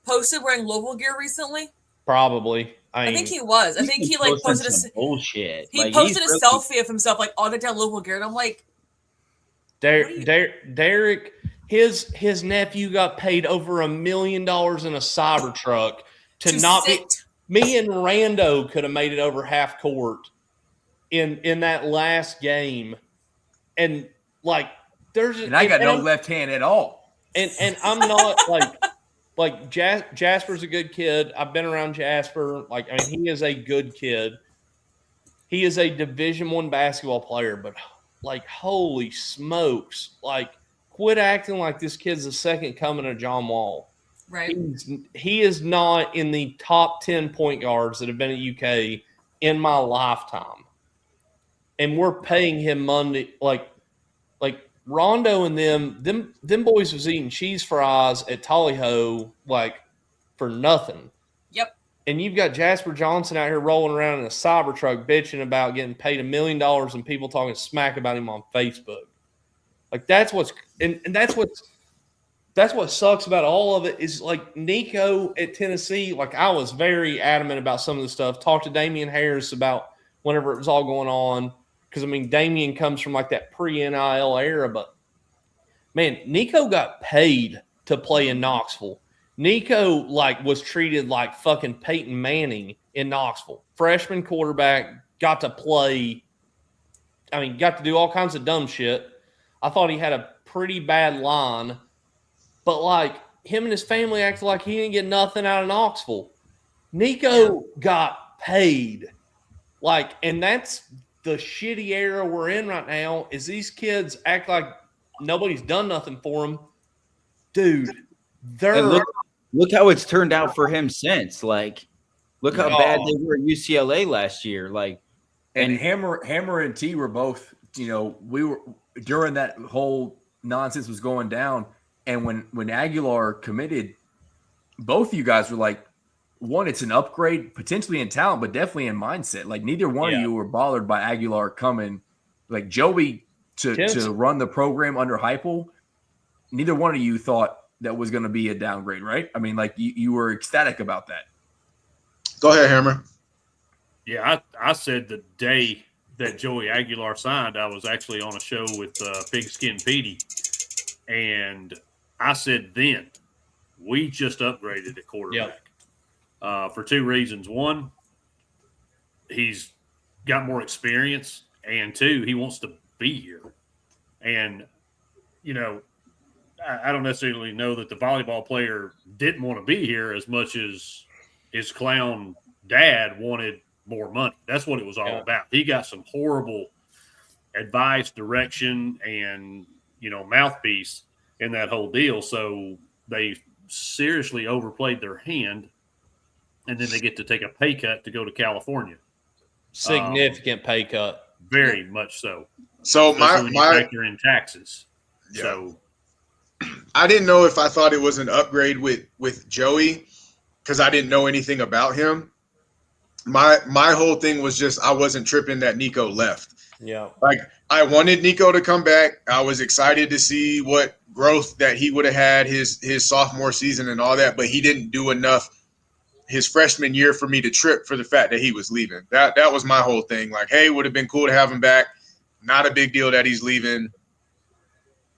posted wearing Louisville gear recently? Probably. I think he was. I think he like posted some bullshit. He like, posted a selfie of himself like all the down Louisville gear, and I'm like, Derek, his nephew got paid over $1 million in a Cybertruck to not sit. Be. Me and Rando could have made it over half court in that last game, and like I got no left hand at all, and I'm not like Jasper's a good kid. I've been around Jasper. Like, I mean, he is a good kid. He is a Division I basketball player, but like, holy smokes! Like, quit acting like this kid's the second coming of John Wall. Right. He is not in the top 10 point guards that have been at UK in my lifetime, and we're paying him money. Like Rondo and them boys was eating cheese fries at Tally-Ho like for nothing. Yep. And you've got Jasper Johnson out here rolling around in a Cybertruck bitching about getting paid $1 million and people talking smack about him on Facebook. Like, that's what's and that's what sucks about all of it is like Nico at Tennessee. Like, I was very adamant about some of the stuff. Talked to Damian Harris about whenever it was all going on. Because, I mean, Damian comes from, like, that pre-NIL era. But, man, Nico got paid to play in Knoxville. Nico, like, was treated like fucking Peyton Manning in Knoxville. Freshman quarterback, got to play. I mean, got to do all kinds of dumb shit. I thought he had a pretty bad line. But, like, him and his family acted like he didn't get nothing out of Knoxville. Nico got paid. Like, and that's the shitty era we're in right now is these kids act like nobody's done nothing for them. Dude, look how it's turned out for him since. Like, look how bad they were at UCLA last year. Like, and Hammer and T were both, we were during that whole nonsense was going down. And when Aguilar committed, both of you guys were like, one, it's an upgrade potentially in talent, but definitely in mindset. Like neither one of you were bothered by Aguilar coming. Like Joey to run the program under Heupel, neither one of you thought that was going to be a downgrade, right? I mean, like you were ecstatic about that. Go ahead, Hammer. Yeah, I said the day that Joey Aguilar signed, I was actually on a show with Pigskin Petey, and I said then, we just upgraded at quarterback for two reasons. One, he's got more experience, and two, he wants to be here. And, you know, I don't necessarily know that the volleyball player didn't want to be here as much as his clown dad wanted more money. That's what it was all about. He got some horrible advice, direction, and, you know, mouthpiece in that whole deal. So they seriously overplayed their hand, and then they get to take a pay cut to go to California. Significant pay cut. Very much so. So my factor in taxes. Yeah. So I didn't know if I thought it was an upgrade with Joey because I didn't know anything about him. My whole thing was just I wasn't tripping that Nico left. Yeah. Like I wanted Nico to come back. I was excited to see what growth that he would have had his sophomore season and all that, but he didn't do enough his freshman year for me to trip for the fact that he was leaving. That was my whole thing. Like, hey, would have been cool to have him back. Not a big deal that he's leaving.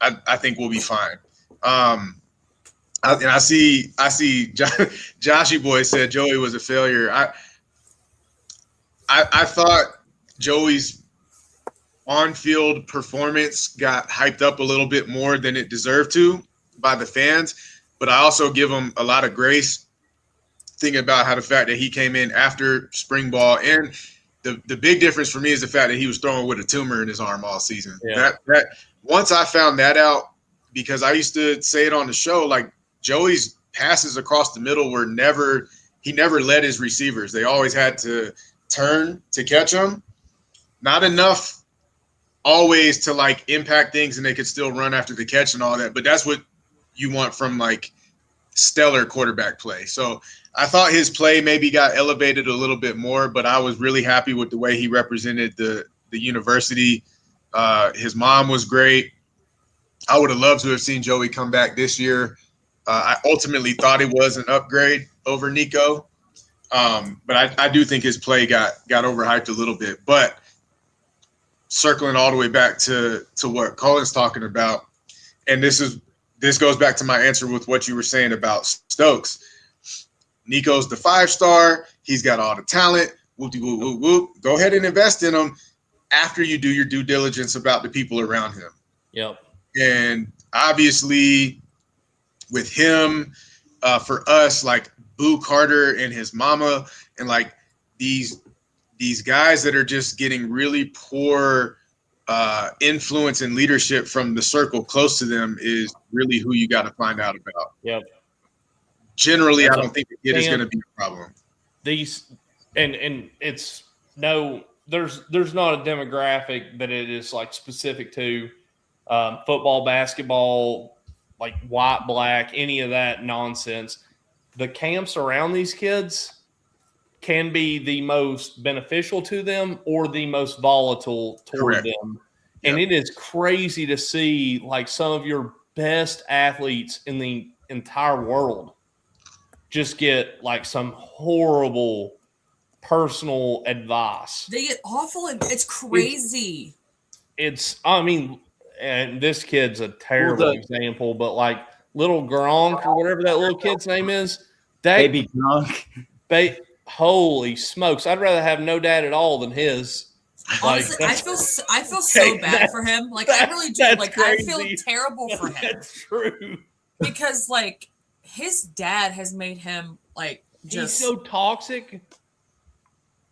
I think we'll be fine. I see Joshy Boy said Joey was a failure. I thought Joey's on-field performance got hyped up a little bit more than it deserved to by the fans, but I also give him a lot of grace thinking about how the fact that he came in after spring ball, and the big difference for me is the fact that he was throwing with a tumor in his arm all season. Yeah. That once I found that out, because I used to say it on the show, like Joey's passes across the middle were he never led his receivers. They always had to turn to catch him. Not enough always to like impact things and they could still run after the catch and all that. But that's what you want from like stellar quarterback play. So I thought his play maybe got elevated a little bit more, but I was really happy with the way he represented the university. His mom was great. I would have loved to have seen Joey come back this year. I ultimately thought it was an upgrade over Nico. But I do think his play got overhyped a little bit. But circling all the way back to what Colin's talking about, and this goes back to my answer with what you were saying about Stokes. Nico's the 5-star. He's got all the talent. Whoop, whoop, whoop, whoop. Go ahead and invest in him after you do your due diligence about the people around him. Yep. And obviously with him, for us, like Boo Carter and his mama and like these guys that are just getting really poor influence and leadership from the circle close to them is really who you got to find out about. Yep. Generally, I don't think the kid is going to be a problem. These and it's there's not a demographic that it is like specific to football, basketball, like white, black, any of that nonsense. The camps around these kids can be the most beneficial to them or the most volatile toward Correct. them. And it is crazy to see like some of your best athletes in the entire world just get like some horrible personal advice. They get awful. It's crazy. And this kid's a terrible example, but like little Gronk or whatever that little kid's name is, Baby Gronk. Holy smokes! I'd rather have no dad at all than his. Honestly, I feel so bad for him. Like I really do. Like crazy. I feel terrible for him. That's true. Because like his dad has made him like just he's so toxic.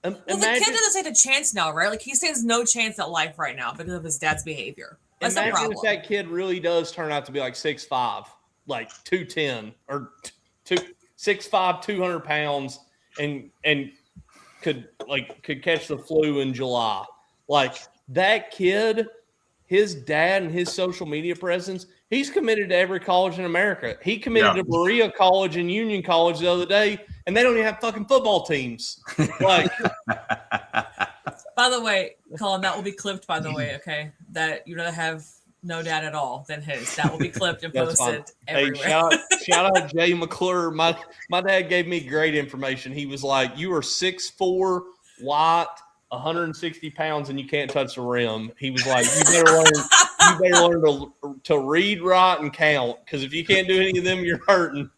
Well, the kid doesn't stand a chance now, right? Like he stands no chance at life right now because of his dad's behavior. That's the problem. If that kid really does turn out to be like 6'5", like 210 or 6'5", 200 pounds, and could catch the flu in July. Like that kid, his dad and his social media presence He's committed to every college in America. He committed to Berea College and Union College the other day, and they don't even have fucking football teams. Like, by the way, Colin, that will be clipped. By the way, okay, that you'd rather have no dad at all than his. That will be clipped and posted everywhere. Hey, shout out Jay McClure. My dad gave me great information. He was like, "You are 6'4", white, 160 pounds, and you can't touch the rim." He was like, "You better learn to read, write, and count, because if you can't do any of them, you're hurting."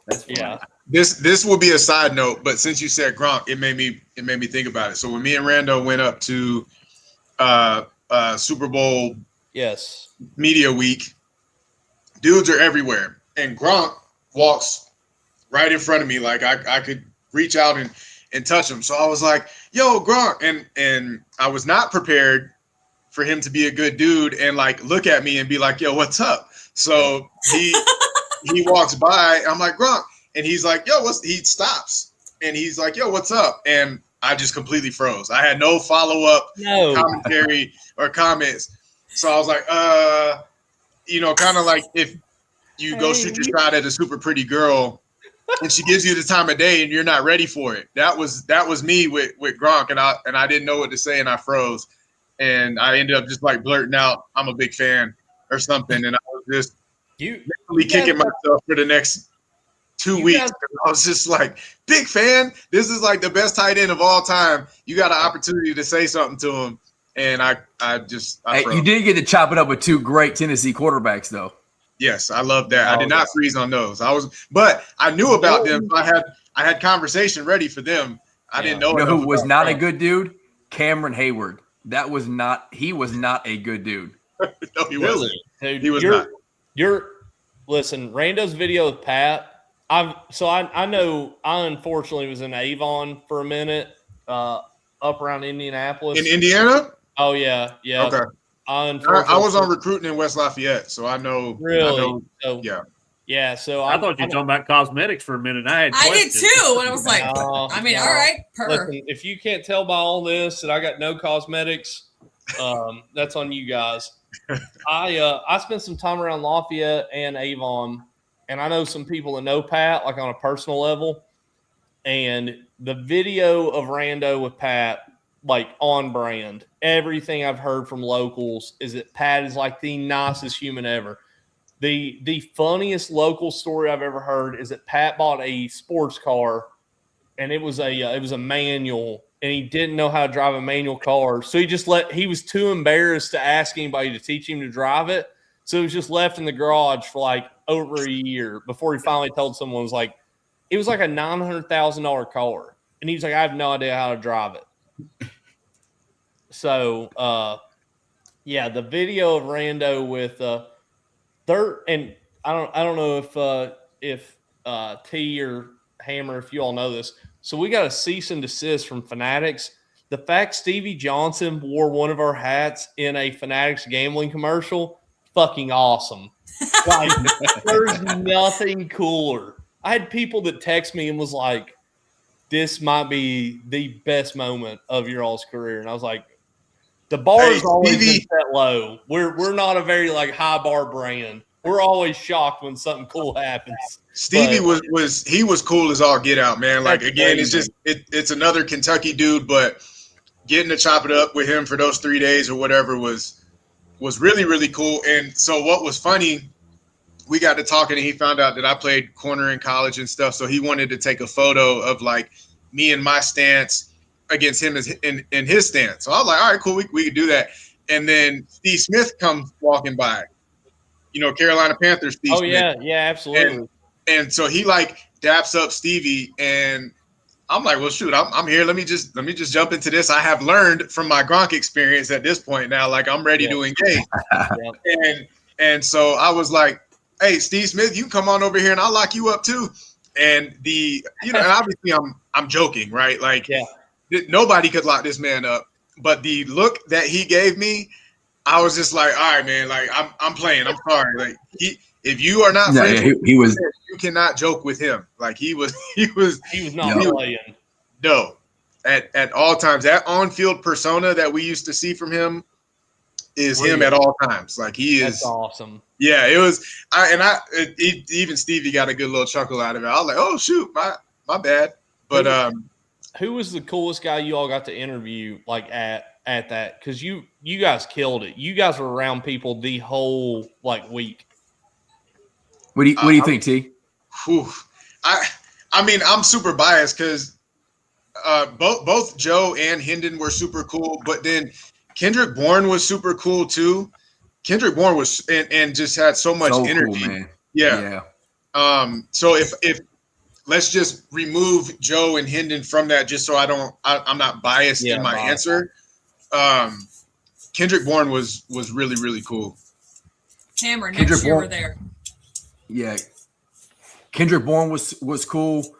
That's funny. Yeah. This will be a side note, but since you said Gronk, it made me think about it. So when me and Rando went up to Super Bowl media week, dudes are everywhere, and Gronk walks right in front of me, like I could reach out and touch him. So I was like, "Yo, Gronk," and I was not prepared for him to be a good dude and like look at me and be like, "Yo, what's up?" So he walks by, I'm like, "Gronk," and he's like, "Yo, he stops and he's like, "Yo, what's up?" And I just completely froze. I had no follow-up commentary or comments. So I was like, kind of like if you go shoot your shot at a super pretty girl and she gives you the time of day and you're not ready for it. That was me with Gronk, and I didn't know what to say and I froze. And I ended up just like blurting out, "I'm a big fan," or something. And I was just kicking myself for the next 2 weeks. I was just like, "Big fan. This is like the best tight end of all time. You got an opportunity to say something to him." And I froze. You did get to chop it up with two great Tennessee quarterbacks, though. Yes, I love that. I did not freeze on those. But I knew about them. So I had conversation ready for them. I didn't know. You know who was not a good dude? Cameron Hayward. He was not a good dude. No, he wasn't. Dude, he was not. Listen, Rando's video with Pat. I know I unfortunately was in Avon for a minute, up around Indianapolis. In Indiana? Oh yeah. Okay. I was on recruiting in West Lafayette, so I know. Really? Yeah. So I thought you were talking about cosmetics for a minute. I did too, and I was like, all right, listen, if you can't tell by all this that I got no cosmetics, that's on you guys. I spent some time around Lafayette and Avon, and I know some people that know Pat, like on a personal level. And the video of Rando with Pat, like on brand. Everything I've heard from locals is that Pat is like the nicest human ever. The funniest local story I've ever heard is that Pat bought a sports car, and it was a manual, and he didn't know how to drive a manual car, so he was too embarrassed to ask anybody to teach him to drive it, so it was just left in the garage for like over a year before he finally told someone. It was like a $900,000 car, and he was like, "I have no idea how to drive it." So, the video of Rando with and I don't know if T or Hammer, if you all know this. So we got a cease and desist from Fanatics. The fact Stevie Johnson wore one of our hats in a Fanatics gambling commercial, fucking awesome. Like, there's nothing cooler. I had people that text me and was like, "This might be the best moment of your all's career," and I was like, the bar's always been set low. We're not a very like high bar brand. We're always shocked when something cool happens. Stevie was cool as all get out, man. Like again, it's another Kentucky dude, but getting to chop it up with him for those 3 days or whatever was really, really cool. And so what was funny, we got to talking and he found out that I played corner in college and stuff. So he wanted to take a photo of like me and my stance against him in his stance. So I was like, all right, cool, we could do that. And then Steve Smith comes walking by, Carolina Panthers Steve Smith. Yeah, absolutely. And so he like daps up Stevie, and I'm like, well, shoot, I'm here. Let me just jump into this. I have learned from my Gronk experience at this point now, like I'm ready to engage. And so I was like, "Hey, Steve Smith, you come on over here and I'll lock you up too." And and obviously I'm joking, right? Like, nobody could lock this man up. But the look that he gave me, I was just like, all right, man, like I'm playing. I'm sorry. Like if you are not friends with him, you cannot joke with him. Like he was not playing. No. At all times. That on-field persona that we used to see from him is Really? him at all times. Like he is. That's awesome. Yeah, it was. Even Stevie got a good little chuckle out of it. I was like, oh shoot, my bad. But who was the coolest guy you all got to interview like at that? Because you guys killed it. You guys were around people the whole like week. What do you think, T? Whew. I mean, I'm super biased because both Joe and Hendon were super cool, but then Kendrick Bourne was super cool too. Kendrick Bourne was and just had so much energy. Cool, man. Yeah. So if let's just remove Joe and Hendon from that, just so I'm not biased in my answer. Kendrick Bourne was really, really cool. Hammer, next year we're there. Yeah. Kendrick Bourne was cool.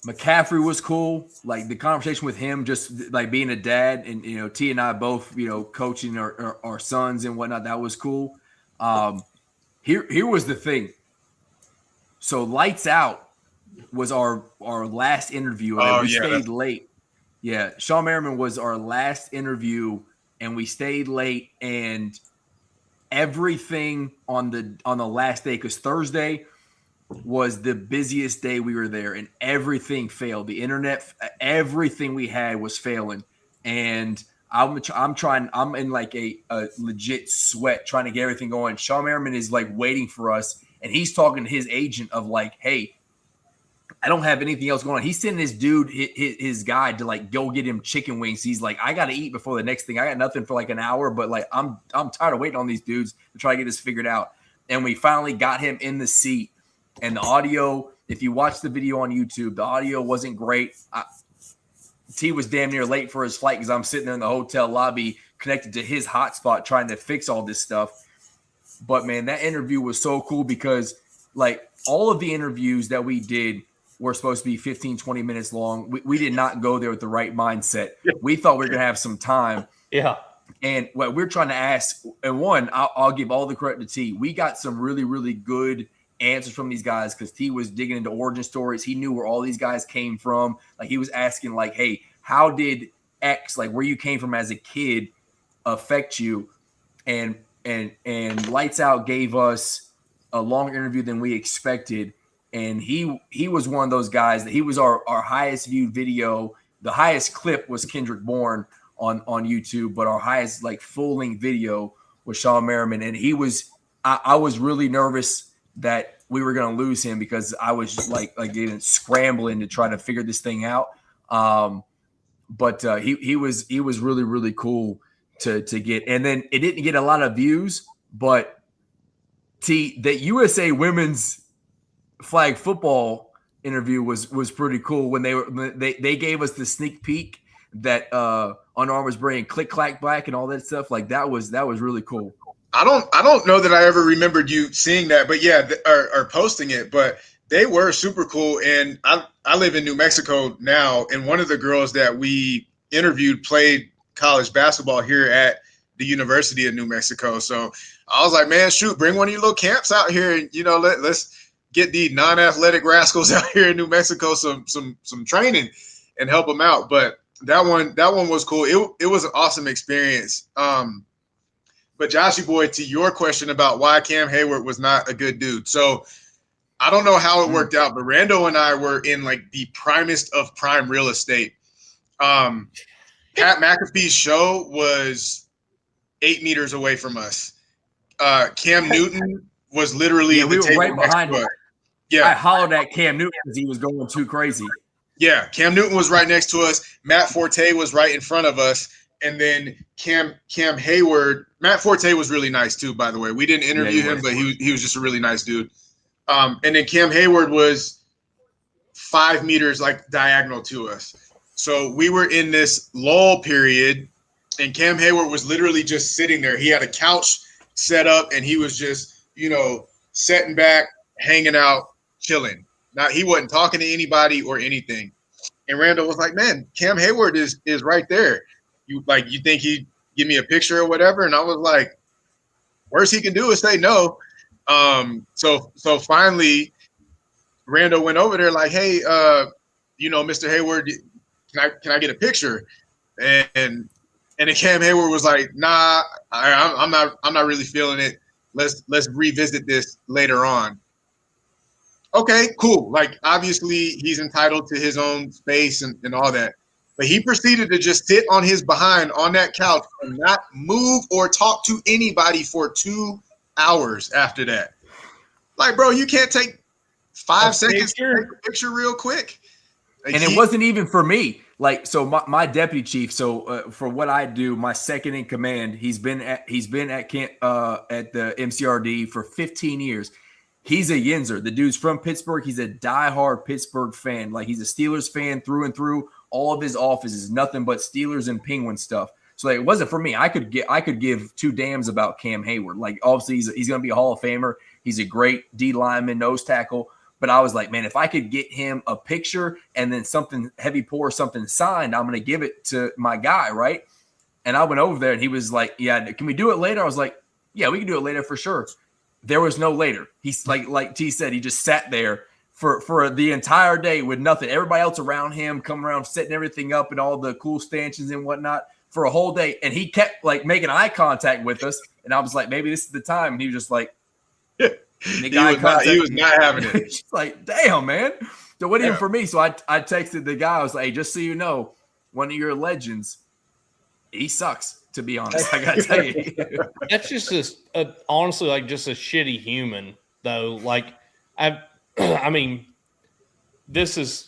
McCaffrey was cool. Like the conversation with him, just like being a dad, and T and I both, coaching our sons and whatnot. That was cool. Here was the thing. So Lights Out was our last interview. We stayed late. Yeah, Shawn Merriman was our last interview, and we stayed late, and everything on the last day, because Thursday was the busiest day we were there, and everything failed. The internet, everything we had was failing, and I'm in like a legit sweat trying to get everything going. Shawn Merriman is like waiting for us, and he's talking to his agent of like, hey, I don't have anything else going on. He's sending his dude, his guy, to like go get him chicken wings. He's like, I got to eat before the next thing. I got nothing for like an hour, but like I'm tired of waiting on these dudes to try to get this figured out. And we finally got him in the seat. And the audio, if you watch the video on YouTube, the audio wasn't great. T was damn near late for his flight because I'm sitting there in the hotel lobby connected to his hotspot trying to fix all this stuff. But man, that interview was so cool because like all of the interviews that we did were supposed to be 15, 20 minutes long. We did not go there with the right mindset. We thought we were going to have some time. Yeah. And what we're trying to ask, and one, I'll give all the credit to T. We got some really, really good answers from these guys because T was digging into origin stories. He knew where all these guys came from. Like he was asking like, hey, how did X, like where you came from as a kid, affect you? And Lights Out gave us a longer interview than we expected. And he was one of those guys that he was our highest viewed video. The highest clip was Kendrick Bourne on YouTube, but our highest like full length video was Shawn Merriman. And he was, I was really nervous that we were going to lose him because I was just like scrambling to try to figure this thing out. But he was really, really cool to get. And then it didn't get a lot of views, but that USA women's flag football interview was pretty cool when they gave us the sneak peek that Under Armour's bringing Click Clack Black and all that stuff. Like that was really cool. I don't know that I ever remembered you seeing that, but yeah, or posting it. But they were super cool, and I live in New Mexico now, and one of the girls that we interviewed played college basketball here at the University of New Mexico. So I was like, man, shoot, bring one of your little camps out here, and let's get the non-athletic rascals out here in New Mexico some training and help them out. But that one was cool. It was an awesome experience. But Joshy boy, to your question about why Cam Hayward was not a good dude. So I don't know how it worked out, but Rando and I were in like the primest of prime real estate. Pat McAfee's show was 8 meters away from us. Cam Newton was literally we were right behind him. Yeah, I hollered at Cam Newton because he was going too crazy. Yeah, Cam Newton was right next to us. Matt Forte was right in front of us. And then Cam Hayward, Matt Forte was really nice too, by the way. We didn't interview him, but he was just a really nice dude. And then Cam Hayward was 5 meters like diagonal to us. So we were in this lull period, and Cam Hayward was literally just sitting there. He had a couch set up, and he was just, sitting back, hanging out, chilling. Now he wasn't talking to anybody or anything. And Randall was like, "Man, Cam Hayward is right there. You think he'd give me a picture or whatever?" And I was like, worst he can do is say no. So finally Randall went over there like, "Hey, Mr. Hayward, can I get a picture?" And then Cam Hayward was like, nah, I'm not really feeling it. Let's revisit this later on. Okay, cool. Like, obviously he's entitled to his own space and all that. But he proceeded to just sit on his behind on that couch and not move or talk to anybody for 2 hours after that. Like, bro, you can't take 5 seconds to take a picture real quick. Like, and it wasn't even for me. Like, so my deputy chief. So for what I do, my second in command, he's been at camp at the MCRD for 15 years. He's a Yinzer. The dude's from Pittsburgh. He's a diehard Pittsburgh fan. Like, he's a Steelers fan through and through. All of his office is nothing but Steelers and Penguin stuff. So like, it wasn't for me. I could give two damns about Cam Hayward. Like, obviously he's going to be a Hall of Famer. He's a great D lineman, nose tackle. But I was like, man, if I could get him a picture and then something heavy pour, something signed, I'm going to give it to my guy, right? And I went over there and he was like, yeah, can we do it later? I was like, yeah, we can do it later for sure. There was no later. He's like T said, he just sat there for the entire day with nothing. Everybody else around him coming around, setting everything up and all the cool stanchions and whatnot for a whole day. And he kept like making eye contact with us. And I was like, maybe this is the time. And he was just like, he was not having it. It's like, damn, man. So what even for me? So I texted the guy. I was like, hey, just so you know, one of your legends, he sucks, to be honest. I gotta tell you. That's just honestly like just a shitty human, though. Like, I mean, this is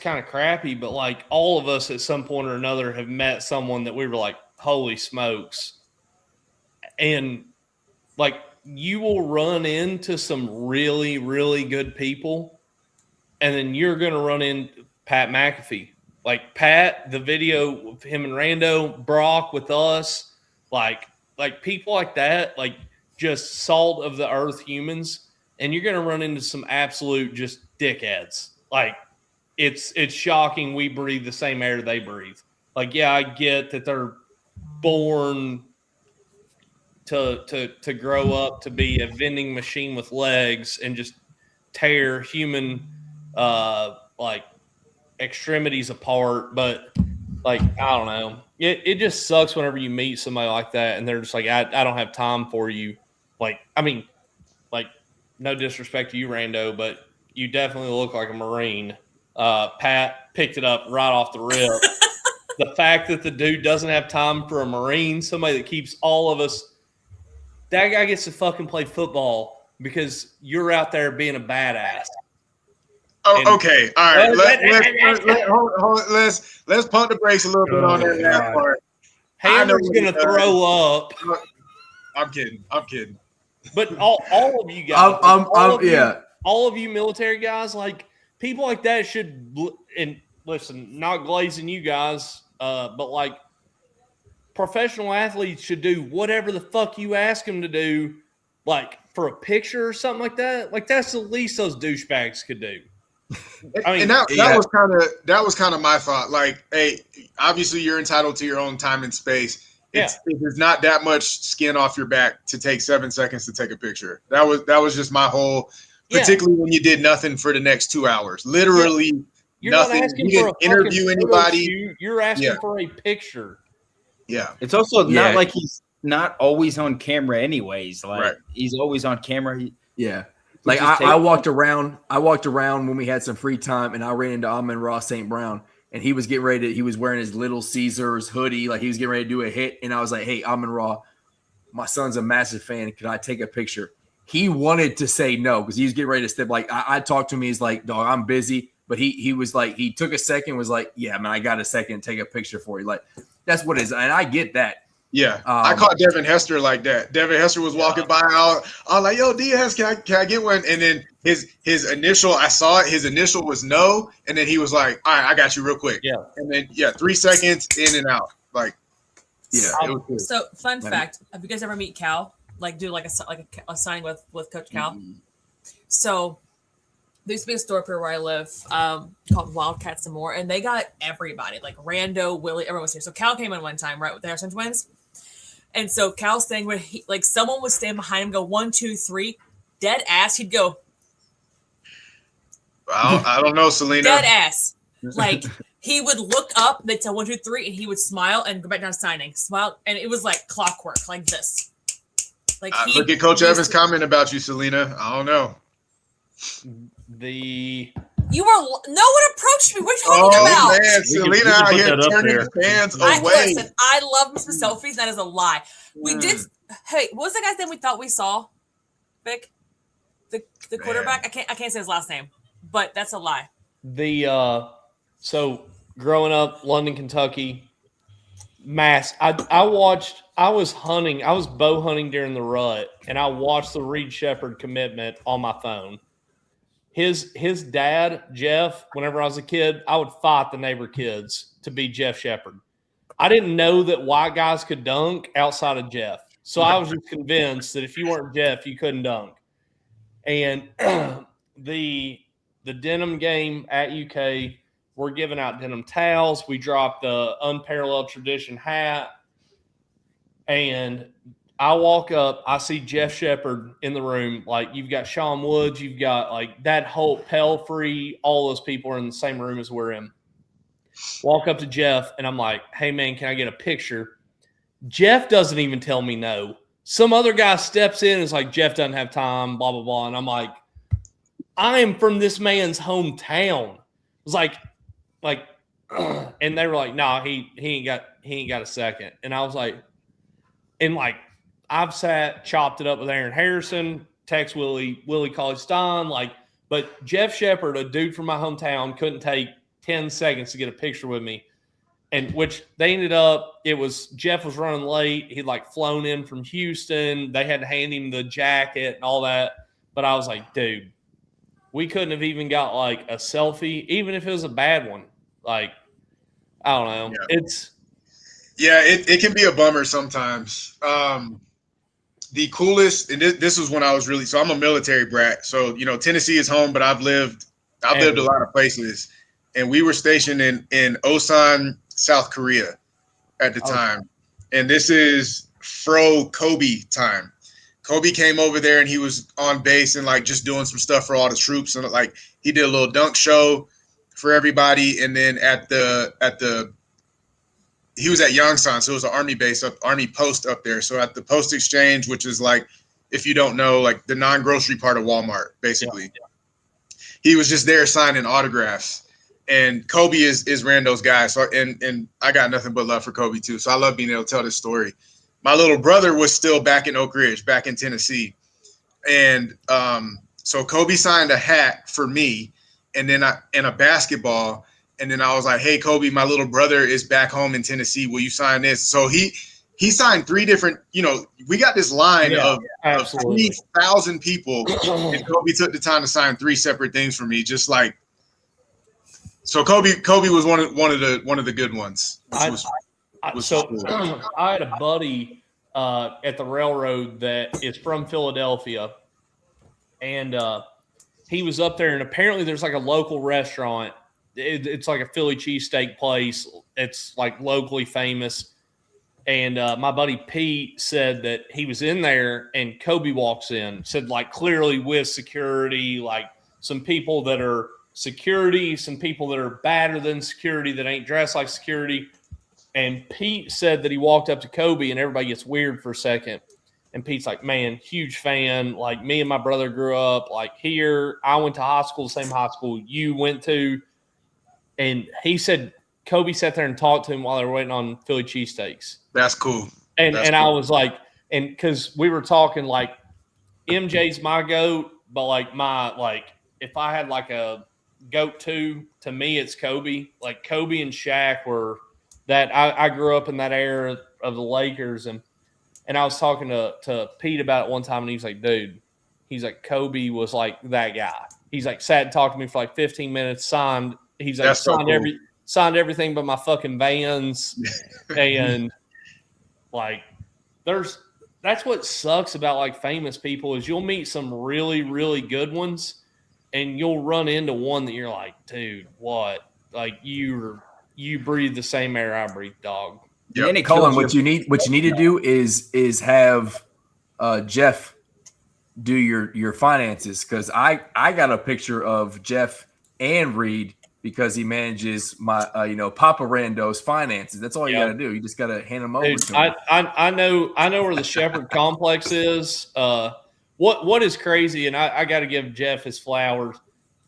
kind of crappy, but like all of us at some point or another have met someone that we were like, holy smokes. And like, you will run into some really, really good people, and then you're going to run into Pat McAfee. Like Pat, the video of him and Rando, Brock with us, like people like that, like just salt of the earth humans, and you're going to run into some absolute just dickheads. Like, it's shocking we breathe the same air they breathe. Like, yeah, I get that they're born to grow up to be a vending machine with legs and just tear human like extremities apart, but like, I don't know, it just sucks whenever you meet somebody like that and they're just like, I don't have time for you. Like, I mean, like, no disrespect to you, Rando, but you definitely look like a Marine. Pat picked it up right off the rip. The fact that the dude doesn't have time for a Marine, somebody that keeps all of us. That guy gets to fucking play football because you're out there being a badass. Oh, okay. All right. Let's pump the brakes a little bit on that last part. Hammer's going to throw up. I'm kidding. But all of you guys, all of you military guys, like people like that should, and listen, not glazing you guys, but like, professional athletes should do whatever the fuck you ask them to do, like for a picture or something like that. Like, that's the least those douchebags could do. I mean, and that was kind of my thought. Like, hey, obviously you're entitled to your own time and space. There's not that much skin off your back to take 7 seconds to take a picture. That was just my whole. Particularly when you did nothing for the next 2 hours, literally you're nothing. Not asking you for didn't interview anybody. You're asking for a picture. Yeah, it's also not like he's not always on camera, anyways. Like he's always on camera. Like I walked around when we had some free time, and I ran into Amon-Ra St. Brown, and he was getting ready he was wearing his Little Caesars hoodie, like he was getting ready to do a hit, and I was like, hey, Amon-Ra, my son's a massive fan. Can I take a picture? He wanted to say no because he was getting ready to step. Like I talked to him, he's like, dog, I'm busy. But he was like, he took a second, was like, yeah, man, I got a second, take a picture for you. Like, that's what it is. And I get that. Yeah. I caught Devin Hester like that. Devin Hester was walking by. I was like, yo, DS, can I get one? And then his initial, I saw it. His initial was no. And then he was like, all right, I got you real quick. Yeah. And then, 3 seconds in and out. Like, yeah. It was good. So fun fact, have you guys ever meet Cal? Like do like a signing with Coach Cal? Mm-hmm. So there used to be a store up here where I live called Wildcats and More, and they got everybody, like Rando, Willie, everyone was here. So Cal came in one time, right, with the Harrison twins. And so Cal's staying where like someone would stand behind him, go 1, 2, 3, dead ass. He'd go, I don't know, Selena. Dead ass. Like he would look up, they'd say 1, 2, 3, and he would smile and go back down to signing. Smile, and it was like clockwork, like this. Like look at Coach Evans' comment about you, Selena. I don't know. You were no one approached me. What are you talking about? Man, Selena out here turning the fans away. Listen, I love some selfies. That is a lie. We did. Hey, what was the guy's name we thought we saw? Vic, the quarterback. I can't say his last name, but that's a lie. So growing up, London, Kentucky, I was bow hunting during the rut, and I watched the Reed Shepherd commitment on my phone. His dad, Jeff, whenever I was a kid, I would fight the neighbor kids to be Jeff Shepherd. I didn't know that white guys could dunk outside of Jeff. So I was just convinced that if you weren't Jeff, you couldn't dunk. And the denim game at UK, we're giving out denim towels. We dropped the unparalleled tradition hat. And I walk up, I see Jeff Shepherd in the room. Like, you've got Sean Woods, you've got like that whole Pelfrey, all those people are in the same room as we're in. Walk up to Jeff, and I'm like, hey, man, can I get a picture? Jeff doesn't even tell me no. Some other guy steps in and is like, Jeff doesn't have time, blah, blah, blah. And I'm like, I am from this man's hometown. It was like, and they were like, nah, he ain't got a second. And I was like, and like, I've chopped it up with Aaron Harrison, Tex Willie Cauley-Stein, but Jeff Shepherd, a dude from my hometown, couldn't take 10 seconds to get a picture with me. And which they ended up, Jeff was running late. He'd like flown in from Houston. They had to hand him the jacket and all that. But I was like, dude, we couldn't have even got like a selfie, even if it was a bad one. Like, I don't know. Yeah. It can be a bummer sometimes. The coolest, and this was when I was so I'm a military brat. So, Tennessee is home, but I've lived a lot of places. And we were stationed in Osan, South Korea at the time. And this is Kobe time. Kobe came over there and he was on base and like just doing some stuff for all the troops. And like he did a little dunk show for everybody. And then he was at Yongsan, so it was an army post up there. So at the post exchange, which is like, if you don't know, like the non-grocery part of Walmart, basically. He was just there signing autographs. And Kobe is Rando's guy. So and I got nothing but love for Kobe too. So I love being able to tell this story. My little brother was still back in Oak Ridge, back in Tennessee. And so Kobe signed a hat for me and a basketball. And then I was like, hey, Kobe, my little brother is back home in Tennessee. Will you sign this? So he signed 3 different, we got this line of 3,000 people. And Kobe took the time to sign 3 separate things for me. Just like, so Kobe was one of the good ones. I had a buddy at the railroad that is from Philadelphia. And he was up there, and apparently there's like a local restaurant. It's like a Philly cheesesteak place. It's like locally famous. And my buddy Pete said that he was in there and Kobe walks in, said like clearly with security, like some people that are security, some people that are badder than security that ain't dressed like security. And Pete said that he walked up to Kobe and everybody gets weird for a second. And Pete's like, man, huge fan. Like me and my brother grew up like here. I went to high school, the same high school you went to. And he said Kobe sat there and talked to him while they were waiting on Philly cheesesteaks. That's cool. And I was like, and because we were talking like MJ's my GOAT, but like if I had like a GOAT to me, it's Kobe. Like Kobe and Shaq were that I grew up in that era of the Lakers. And I was talking to Pete about it one time and he was like, dude, he's like, Kobe was like that guy. He's like sat and talked to me for like 15 minutes, signed. He's like signed everything but my fucking Vans. And like that's what sucks about like famous people is you'll meet some really, really good ones and you'll run into one that you're like, dude, what? Like you breathe the same air I breathe, dog. Yeah, Colin, what you need to do is have Jeff do your finances, because I got a picture of Jeff and Reed because he manages my, Papa Rando's finances. That's all you got to do. You just got to hand him over Dude, to him. I know where the Shepherd complex is. What is crazy, and I got to give Jeff his flowers.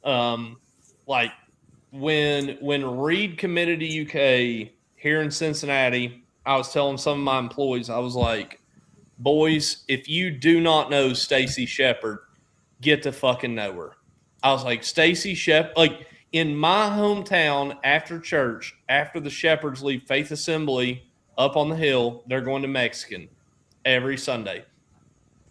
Like when Reed committed to UK here in Cincinnati, I was telling some of my employees, I was like, boys, if you do not know Stacy Shepherd, get to fucking know her. I was like, Stacy Shepherd, like in my hometown after church, after the Shepherds leave Faith Assembly up on the hill, they're going to Mexican every Sunday.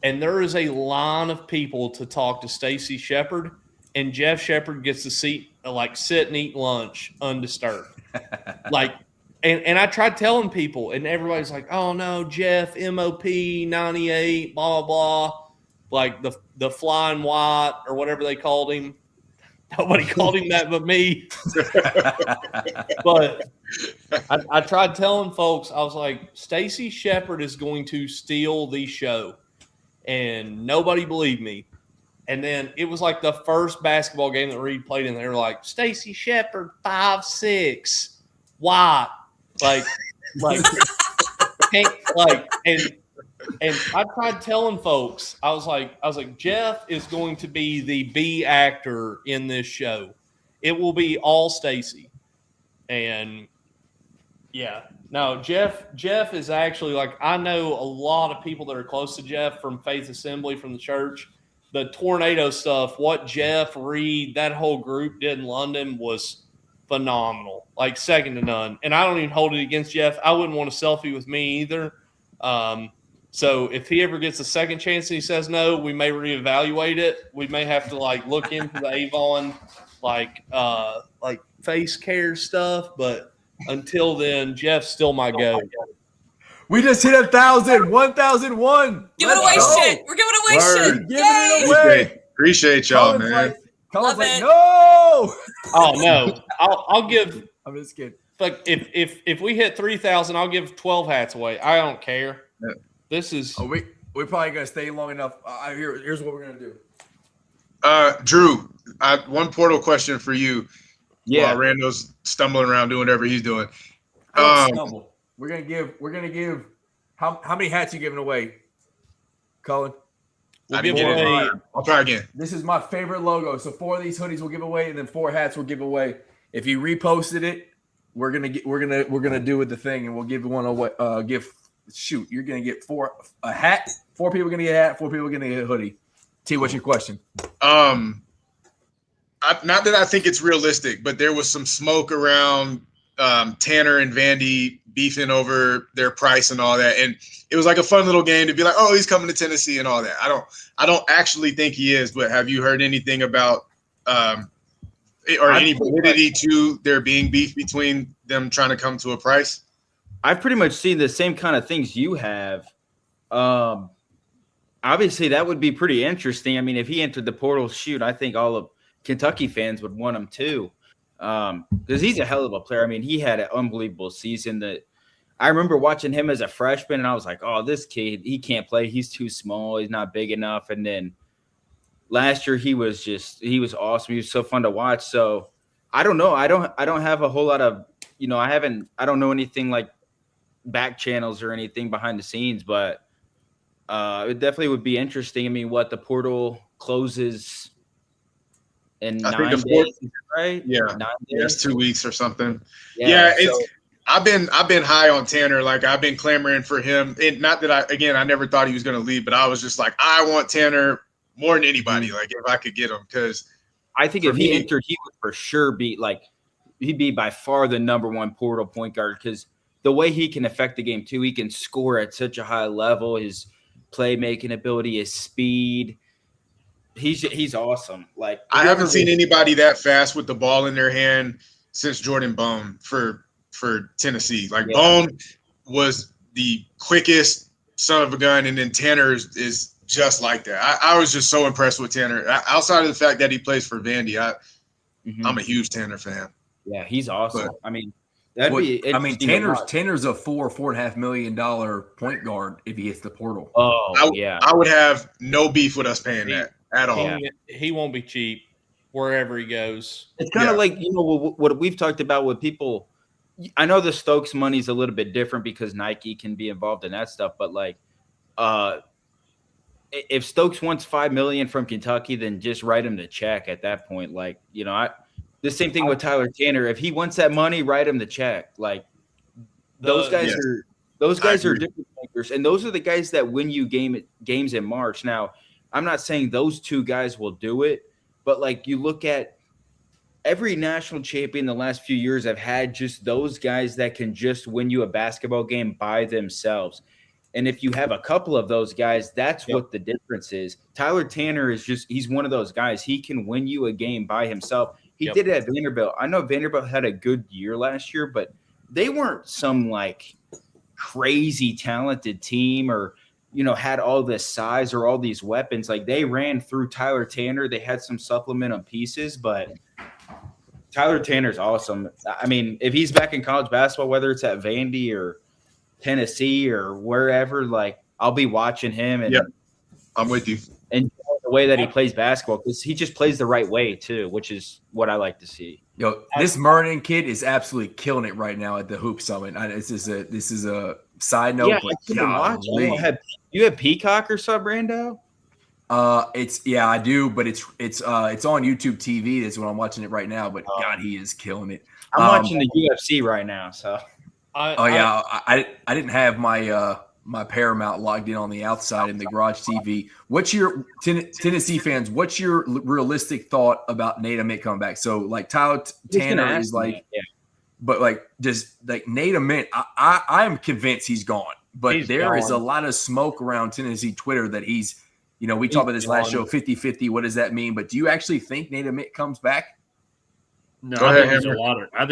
And there is a line of people to talk to Stacy Shepherd, and Jeff Shepherd gets to sit and eat lunch undisturbed. And I tried telling people, and everybody's like, oh no, Jeff, MOP 98, blah, blah, blah. Like the flying white or whatever they called him. Nobody called him that but me. But I tried telling folks, I was like, Stacy Shepherd is going to steal the show. And nobody believed me. And then it was like the first basketball game that Reed played in. They were like, Stacy Shepherd, 5'6", white. And I tried telling folks, I was like, Jeff is going to be the B actor in this show. It will be all Stacy. And yeah, no, Jeff is actually like, I know a lot of people that are close to Jeff from Faith Assembly, from the church. The tornado stuff, what Jeff, Reed, that whole group did in London was phenomenal, like second to none. And I don't even hold it against Jeff. I wouldn't want a selfie with me either. So if he ever gets a second chance and he says no, we may reevaluate it. We may have to look into the Avon like face care stuff. But until then, Jeff's still my go. We just hit 1,001. Giving away shit. We're giving away shit. Giving it away. Appreciate y'all, man. Colin's like, no. Oh no, I'll give. I'm just kidding. Like if we hit 3,000, I'll give 12 hats away. I don't care. Yeah. This is. We're probably gonna stay long enough. Here's what we're gonna do. Drew, one portal question for you. Yeah, while Rando's stumbling around doing whatever he's doing. We're gonna give. How many hats you giving away, Colin? I'll try again. This is my favorite logo. So 4 of these hoodies we'll give away, and then 4 hats we'll give away. If you reposted it, we're gonna do with the thing, and we'll give one away. You're gonna get a hat. 4 people are gonna get a hat. 4 people are gonna get a hoodie. T, what's your question? Not that I think it's realistic, but there was some smoke around Tanner and Vandy beefing over their price and all that, and it was like a fun little game to be like, oh, he's coming to Tennessee and all that. I don't actually think he is, but have you heard anything about any validity to there being beef between them trying to come to a price? I've pretty much seen the same kind of things you have. Obviously, that would be pretty interesting. I mean, if he entered the portal, shoot, I think all of Kentucky fans would want him too. Because he's a hell of a player. I mean, he had an unbelievable season. That I remember watching him as a freshman, and I was like, "Oh, this kid, he can't play. He's too small. He's not big enough." And then last year, he was awesome. He was so fun to watch. So I don't know. I don't have a whole lot of, I don't know anything like back channels or anything behind the scenes, but it definitely would be interesting. I mean, what the portal closes in 9 days, right? Yeah, 9 days. Yes, 2 weeks or something. Yeah, I've been high on Tanner. Like, I've been clamoring for him. Not that I never thought he was going to leave, but I was just like, I want Tanner more than anybody. Like, if I could get him, because I think if he entered, he would for sure he'd be by far the number 1 portal point guard, because the way he can affect the game too, he can score at such a high level. His playmaking ability, his speed. He's awesome. Like, I haven't seen anybody that fast with the ball in their hand since Jordan Bone for Tennessee. Like, Bone was the quickest son of a gun, and then Tanner is just like that. I was just so impressed with Tanner. Outside of the fact that he plays for Vandy, I'm a huge Tanner fan. Yeah, he's awesome. But, I mean, Tanner's a $4.5 million point guard if he hits the portal. Oh, I would have no beef with us paying that at all. He won't be cheap. wherever he goes. It's kind of like, what we've talked about with people. I know the Stokes money is a little bit different because Nike can be involved in that stuff, but like, if Stokes wants $5 million from Kentucky, then just write him the check at that point. Like, the same thing with Tyler Tanner. If he wants that money, write him the check. Like, those guys are different makers, and those are the guys that win you games in March. Now, I'm not saying those two guys will do it, but like you look at every national champion the last few years have had just those guys that can just win you a basketball game by themselves. And if you have a couple of those guys, that's what the difference is. Tyler Tanner he's one of those guys. He can win you a game by himself. He did it at Vanderbilt. I know Vanderbilt had a good year last year, but they weren't some like crazy talented team or, had all this size or all these weapons. Like they ran through Tyler Tanner. They had some supplemental pieces, but Tyler Tanner's awesome. I mean, if he's back in college basketball, whether it's at Vandy or Tennessee or wherever, like I'll be watching him. And I'm with you. And the way that he plays basketball, because he just plays the right way too, which is what I like to see. This Mernon kid is absolutely killing it right now at the Hoop Summit. This is a side note. Yeah, you have Peacock or sub, Rando? I do, but it's on YouTube TV. That's when I'm watching it right now. But God, he is killing it. I'm watching the UFC right now. So I didn't have my Paramount logged in on the outside in the garage TV. What's your Tennessee fans? What's your realistic thought about Nate Ament coming back? So like Tyler Tanner is like, but like just like Nate Ament, I am convinced he's gone. But there is a lot of smoke around Tennessee Twitter that he's. We talked about this last show, 50-50. What does that mean? But do you actually think Nate Ament comes back? No, I think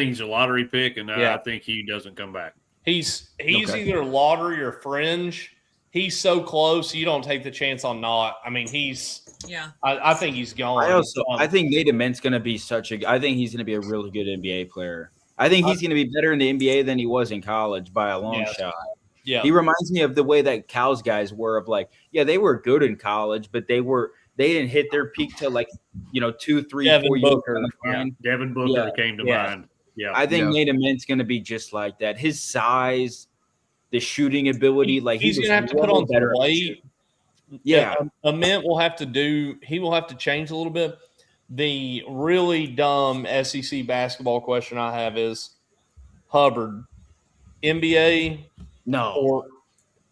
he's a lottery pick, and I think he doesn't come back. He's either lottery or fringe. He's so close, you don't take the chance on not. I mean, I think he's gone. I think Nate Ament's going to be I think he's going to be a really good NBA player. I think he's going to be better in the NBA than he was in college by a long shot. Yeah. He reminds me of the way that Cal's guys were of like, they were good in college, but they didn't hit their peak till like, 2, 3, Devin 4 Booker. years. Devin Booker came to mind. Yeah. I think Nate Ament's going to be just like that. His size, the shooting ability, like he's going to have to put on better weight. Yeah. Ament will have to change a little bit. The really dumb SEC basketball question I have is Hubbard, NBA. No.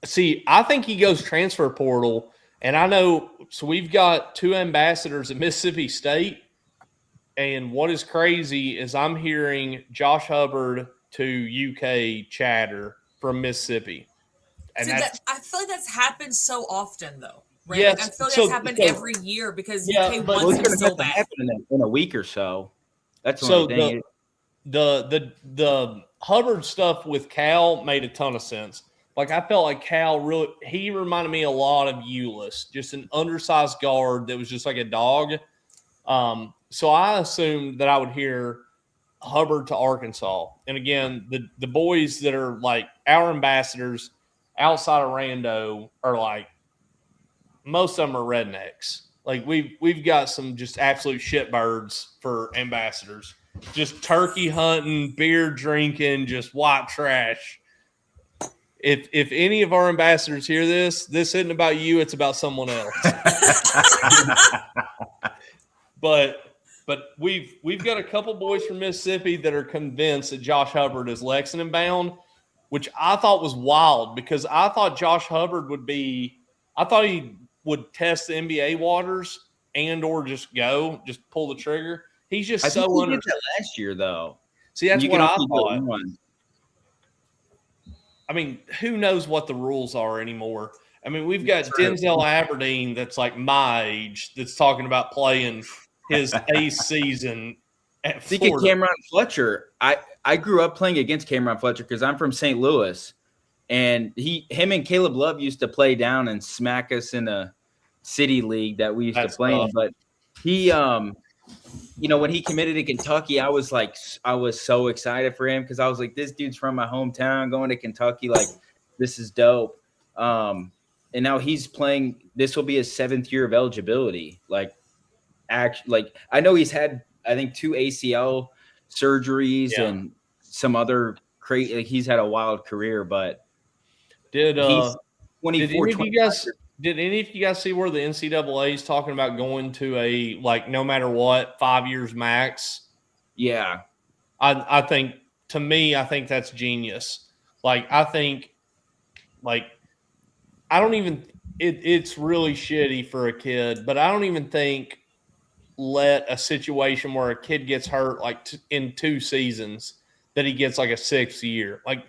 I think he goes transfer portal, and I know. So we've got 2 ambassadors at Mississippi State, and what is crazy is I'm hearing Josh Hubbard to UK chatter from Mississippi, and I feel like that's happened so often, though. Right? Yes, I feel like that's happened every year because UK wants him so bad. Happen in a week or so. That's the Hubbard stuff with Cal made a ton of sense. Like I felt like Cal he reminded me a lot of Ulyss, just an undersized guard that was just like a dog. So I assumed that I would hear Hubbard to Arkansas. And again, the boys that are like our ambassadors outside of Rando are like most of them are rednecks. Like we've got some just absolute shitbirds for ambassadors. Just turkey hunting, beer drinking, just white trash. If any of our ambassadors hear this isn't about you, it's about someone else. But we've got a couple boys from Mississippi that are convinced that Josh Hubbard is Lexington bound, which I thought was wild because I thought Josh Hubbard he would test the NBA waters and or just pull the trigger. He's just I think he did that last year, though. See, that's what I thought. I mean, who knows what the rules are anymore? I mean, we've got Denzel Aberdeen that's like my age that's talking about playing his eighth season at Florida. Think of Cameron Fletcher. I grew up playing against Cameron Fletcher because I'm from St. Louis, and him and Caleb Love used to play down and smack us in a city league that we used to play in. But he when he committed to Kentucky, I was so excited for him because I was like, this dude's from my hometown going to Kentucky. Like, this is dope. And now he's playing. This will be his 7th year of eligibility. Like, I know he's had, I think, 2 ACL surgeries and some other crazy. Like, he's had a wild career, but did he's 24. Did any of you guys see where the NCAA is talking about going to a, like, no matter what, 5 years max? Yeah. I think, to me, I think that's genius. Like, I think, like, I don't even it's really shitty for a kid, but I don't even think let a situation where a kid gets hurt like in 2 seasons that he gets like a 6th year. Like,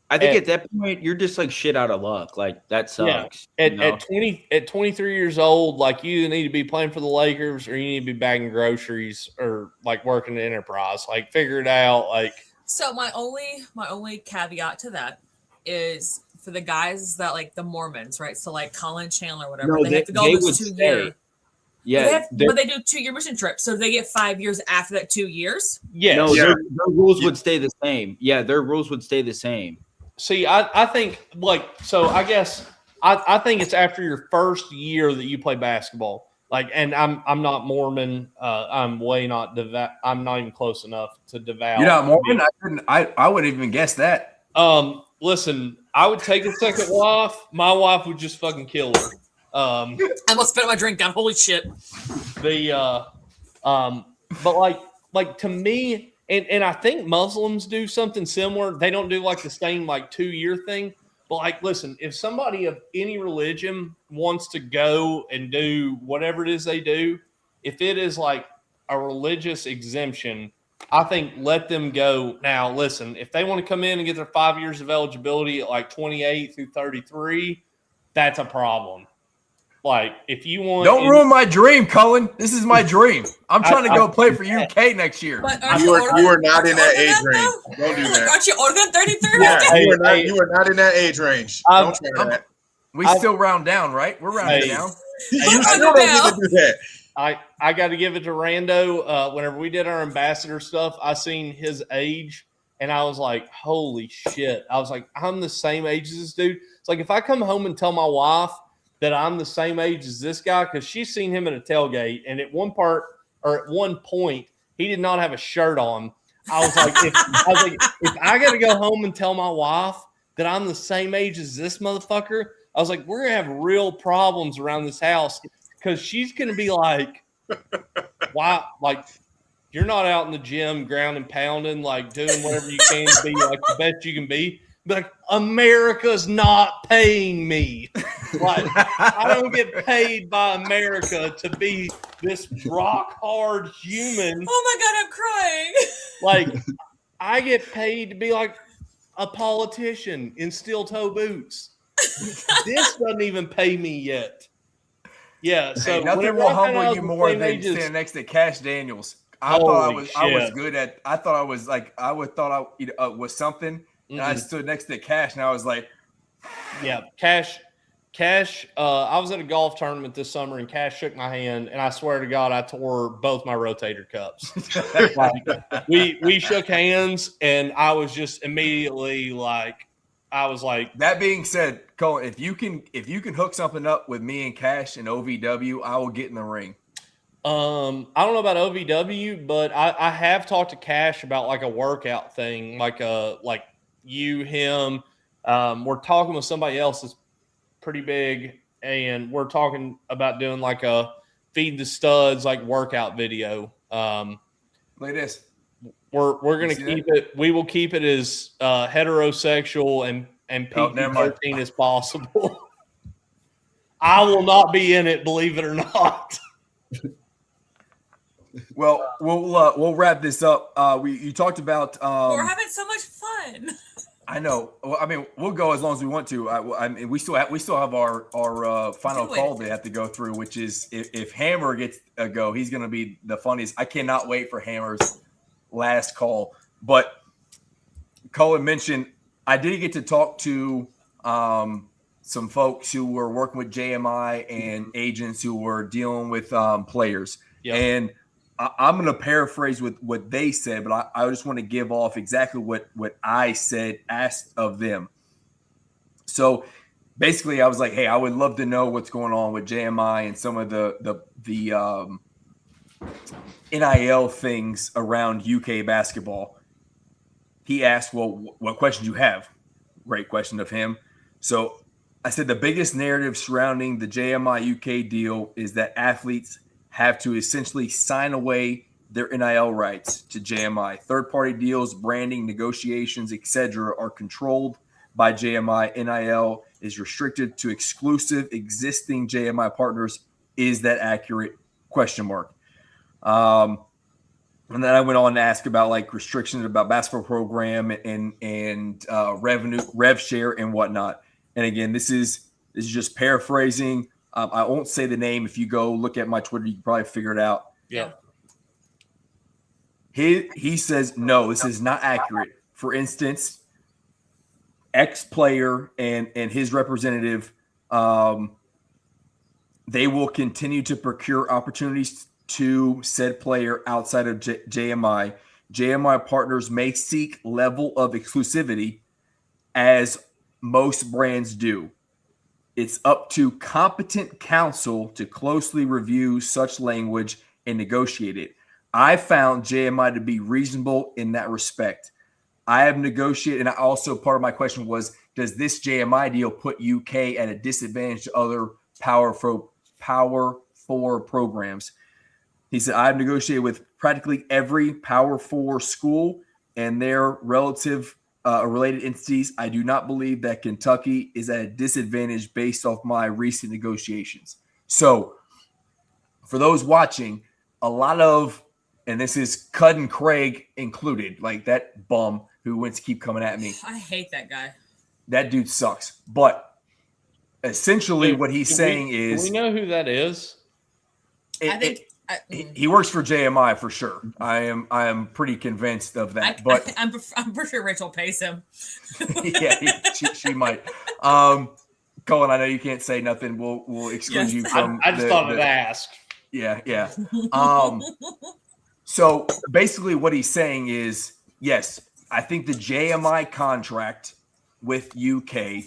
I think at that point you're just like shit out of luck. Like, that sucks. At 23 years old, like, you either need to be playing for the Lakers or you need to be bagging groceries or like working at Enterprise. Like, figure it out. Like, so my only caveat to that is for the guys that, like, the Mormons, right? So like Colin Chandler, whatever, they have to go on this 2-year. Yeah, but they do 2-year mission trips, so they get 5 years after that 2 years. Yes. No, their rules would stay the same. Yeah, their rules would stay the same. See, I think, like, so I guess I think it's after your first year that you play basketball. Like, and I'm not Mormon. I'm way not devout. I'm not even close enough to devout. You're not Mormon? I wouldn't even guess that. Listen, I would take a second wife. My wife would just fucking kill her. I must spit my drink down. Holy shit. But like to me, and I think Muslims do something similar. They don't do like the same like 2-year thing. But like, listen, if somebody of any religion wants to go and do whatever it is they do, if it is like a religious exemption, I think let them go. Now, listen, if they want to come in and get their 5 years of eligibility at like 28 through 33, that's a problem. Like, if you want, don't ruin my dream, Cullen. This is my dream. I'm trying to go play for UK next year. You are not in that age range. Don't do that. Aren't you older than 33? Yeah, you are not in that age range. Don't try that. We still round down, right? We're rounding down. You still don't get to do that. I got to give it to Rando. Whenever we did our ambassador stuff, I seen his age, and I was like, holy shit. I was like, I'm the same age as this dude. It's like, if I come home and tell my wife that I'm the same age as this guy, because she's seen him at a tailgate, and at one point, he did not have a shirt on. I was like, if I got to go home and tell my wife that I'm the same age as this motherfucker, I was like, we're going to have real problems around this house, because she's going to be like, why? Like, you're not out in the gym ground and pounding, like doing whatever you can to be like the best you can be. But like, America's not paying me. Like, I don't get paid by America to be this rock hard human. Oh my God, I'm crying. Like, I get paid to be like a politician in steel toe boots. This doesn't even pay me yet. Yeah, so hey, nothing will humble you more than standing next to Cash Daniels. I thought I was good at. I thought I was like I was something. And I stood next to Cash, and I was like, yeah, Cash. I was at a golf tournament this summer, and Cash shook my hand, and I swear to God, I tore both my rotator cuffs. Like, we shook hands, and I was just immediately like, I was like. That being said, Cole, if you can hook something up with me and Cash and OVW, I will get in the ring. I don't know about OVW, but I have talked to Cash about like a workout thing, like you, him. We're talking with somebody else that's pretty big, and we're talking about doing like a feed the studs like workout video. Look at this. We're gonna keep it. We will keep it as heterosexual and PG-13 as possible. I will not be in it, believe it or not. Well, we'll wrap this up. You talked about we're having so much fun. I know. Well, I mean, we'll go as long as we want to. I mean, we still have our final call they have to go through, which is if Hammer gets a go, he's going to be the funniest. I cannot wait for Hammer's last call. But Colin mentioned I did get to talk to some folks who were working with JMI and agents who were dealing with players. Yep. And I'm going to paraphrase what they said, but I just want to give off exactly what I said, asked of them. So basically I was like, hey, I would love to know what's going on with JMI and some of the NIL things around UK basketball. He asked, well, what questions you have? Great question of him. So I said the biggest narrative surrounding the JMI UK deal is that athletes have to essentially sign away their NIL rights to JMI. Third-party deals, branding, negotiations, etc. are controlled by JMI. NIL is restricted to exclusive existing JMI partners. Is that accurate? Question mark. And then I went on to ask about like restrictions about basketball program and revenue, rev share, and whatnot. And again, this is just paraphrasing. I won't say the name. If you go look at my Twitter, you can probably figure it out. Yeah. He says no, this is not accurate. For instance, X player and his representative, they will continue to procure opportunities to said player outside of JMI. JMI partners may seek level of exclusivity, as most brands do. It's up to competent counsel to closely review such language and negotiate it. I found JMI to be reasonable in that respect. I have negotiated, and I also, part of my question was, does this JMI deal put UK at a disadvantage to other Power 4 programs? He said, I've negotiated with practically every Power 4 school and their related entities. I do not believe that Kentucky is at a disadvantage based off my recent negotiations. So for those watching, a lot of, and this is Cud and Craig included, like that bum who wants to keep coming at me. I hate that guy. That dude sucks. But essentially what he's saying is. Do we know who that is? I think he works for JMI for sure. I am pretty convinced of that. But I'm pretty sure Rachel pays him. Yeah, she might. Colin, I know you can't say nothing. We'll exclude you from. I just thought I'd ask. Yeah. So basically, what he's saying is, yes, I think the JMI contract with UK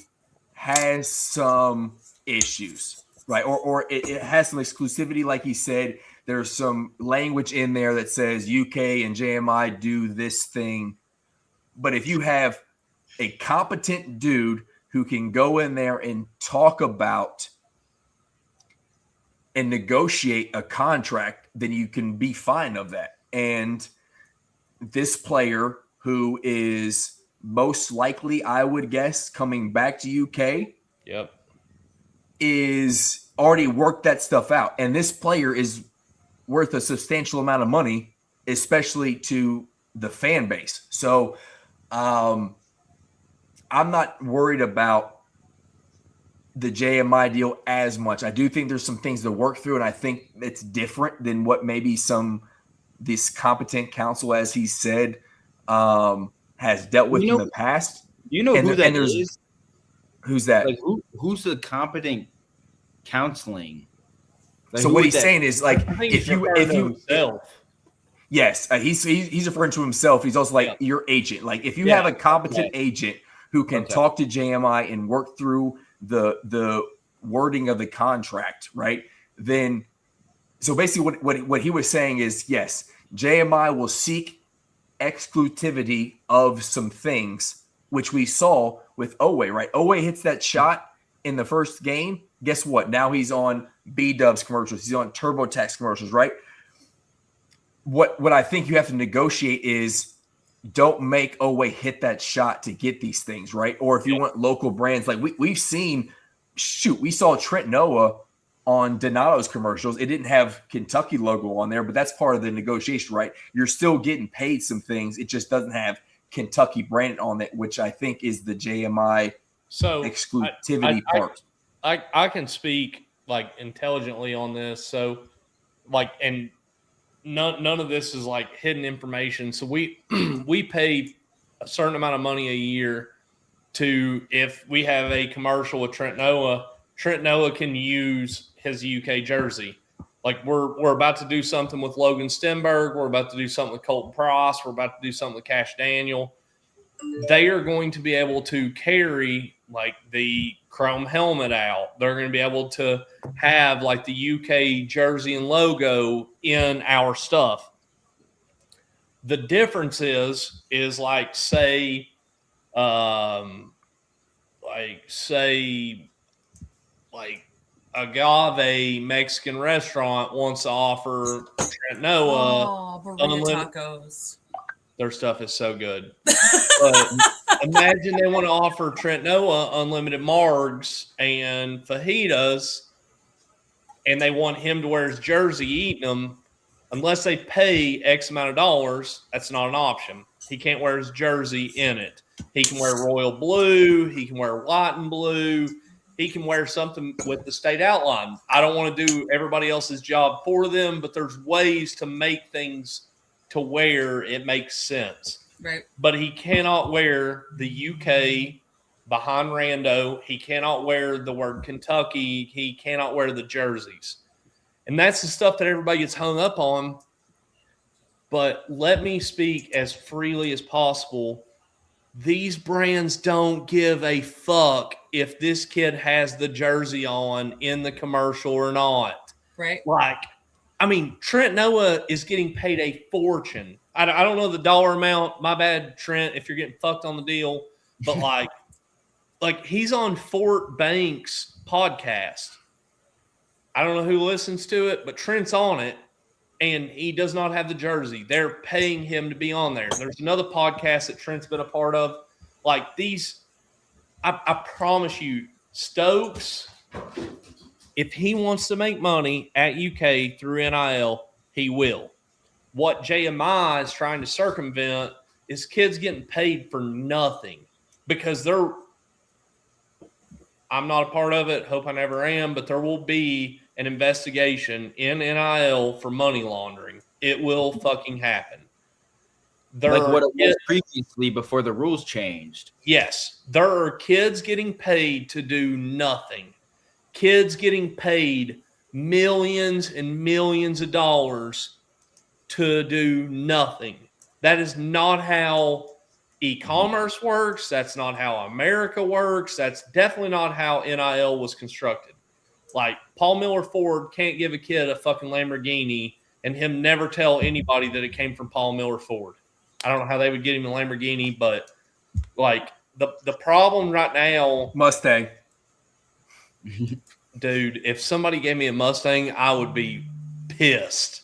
has some issues, right? Or it has some exclusivity, like he said. There's some language in there that says UK and JMI do this thing. But if you have a competent dude who can go in there and talk about and negotiate a contract, then you can be fine of that. And this player, who is most likely, I would guess, coming back to UK, yep, is already worked that stuff out. And this player is worth a substantial amount of money, especially to the fan base. So I'm not worried about the JMI deal as much. I do think there's some things to work through, and I think it's different than what maybe this competent counsel, as he said, has dealt with in the past. You know who that is? Who's that? Like who's the competent counseling? Like, so what he's saying is, like, if you yes, he's referring to himself. He's also like your agent. Like, if you have a competent agent who can talk to JMI and work through the wording of the contract, right? Then, so basically, what he was saying is, yes, JMI will seek exclusivity of some things, which we saw with Owe, right? Owe hits that shot in the first game. Guess what? Now he's on B-Dubs commercials. He's on TurboTax commercials, right? What I think you have to negotiate is don't make Owe hit that shot to get these things, right? Or if you want local brands, like we saw Trent Noah on Donato's commercials. It didn't have Kentucky logo on there, but that's part of the negotiation, right? You're still getting paid some things. It just doesn't have Kentucky branded on it, which I think is the JMI exclusivity part. I can speak like intelligently on this. So like, and none of this is like hidden information. So we pay a certain amount of money a year to, if we have a commercial with Trent Noah can use his UK jersey. Like we're about to do something with Logan Stenberg. We're about to do something with Colton Pross. We're about to do something with Cash Daniel. they are going to be able to carry like the chrome helmet out. They're going to be able to have like the UK jersey and logo in our stuff. The difference is like say Agave Mexican restaurant wants to offer Trent Noah burrito tacos. Their stuff is so good. But imagine they want to offer Trent Noah unlimited margs and fajitas, and they want him to wear his jersey eating them. Unless they pay X amount of dollars, that's not an option. He can't wear his jersey in it. He can wear royal blue. He can wear white and blue. He can wear something with the state outline. I don't want to do everybody else's job for them, but there's ways to make things to where it makes sense. Right. But he cannot wear the UK behind Rando. He cannot wear the word Kentucky. He cannot wear the jerseys. And that's the stuff that everybody gets hung up on. But let me speak as freely as possible. These brands don't give a fuck if this kid has the jersey on in the commercial or not. Right. Like, I mean, Trent Noah is getting paid a fortune. I don't know the dollar amount. My bad, Trent, if you're getting fucked on the deal. But like he's on Fort Banks' podcast. I don't know who listens to it, but Trent's on it, and he does not have the jersey. They're paying him to be on there. There's another podcast that Trent's been a part of. Like these, I promise you, Stokes, if he wants to make money at UK through NIL, he will. What JMI is trying to circumvent is kids getting paid for nothing because I'm not a part of it. Hope I never am, but there will be an investigation in NIL for money laundering. It will fucking happen. Like what it was previously before the rules changed. Yes. There are kids getting paid to do nothing. Kids getting paid millions and millions of dollars to do nothing. That is not how e-commerce works. That's not how America works. That's definitely not how NIL was constructed. Like Paul Miller Ford can't give a kid a fucking Lamborghini and him never tell anybody that it came from Paul Miller Ford. I don't know how they would get him a Lamborghini, but like the problem right now, Mustang. Dude, if somebody gave me a Mustang, I would be pissed.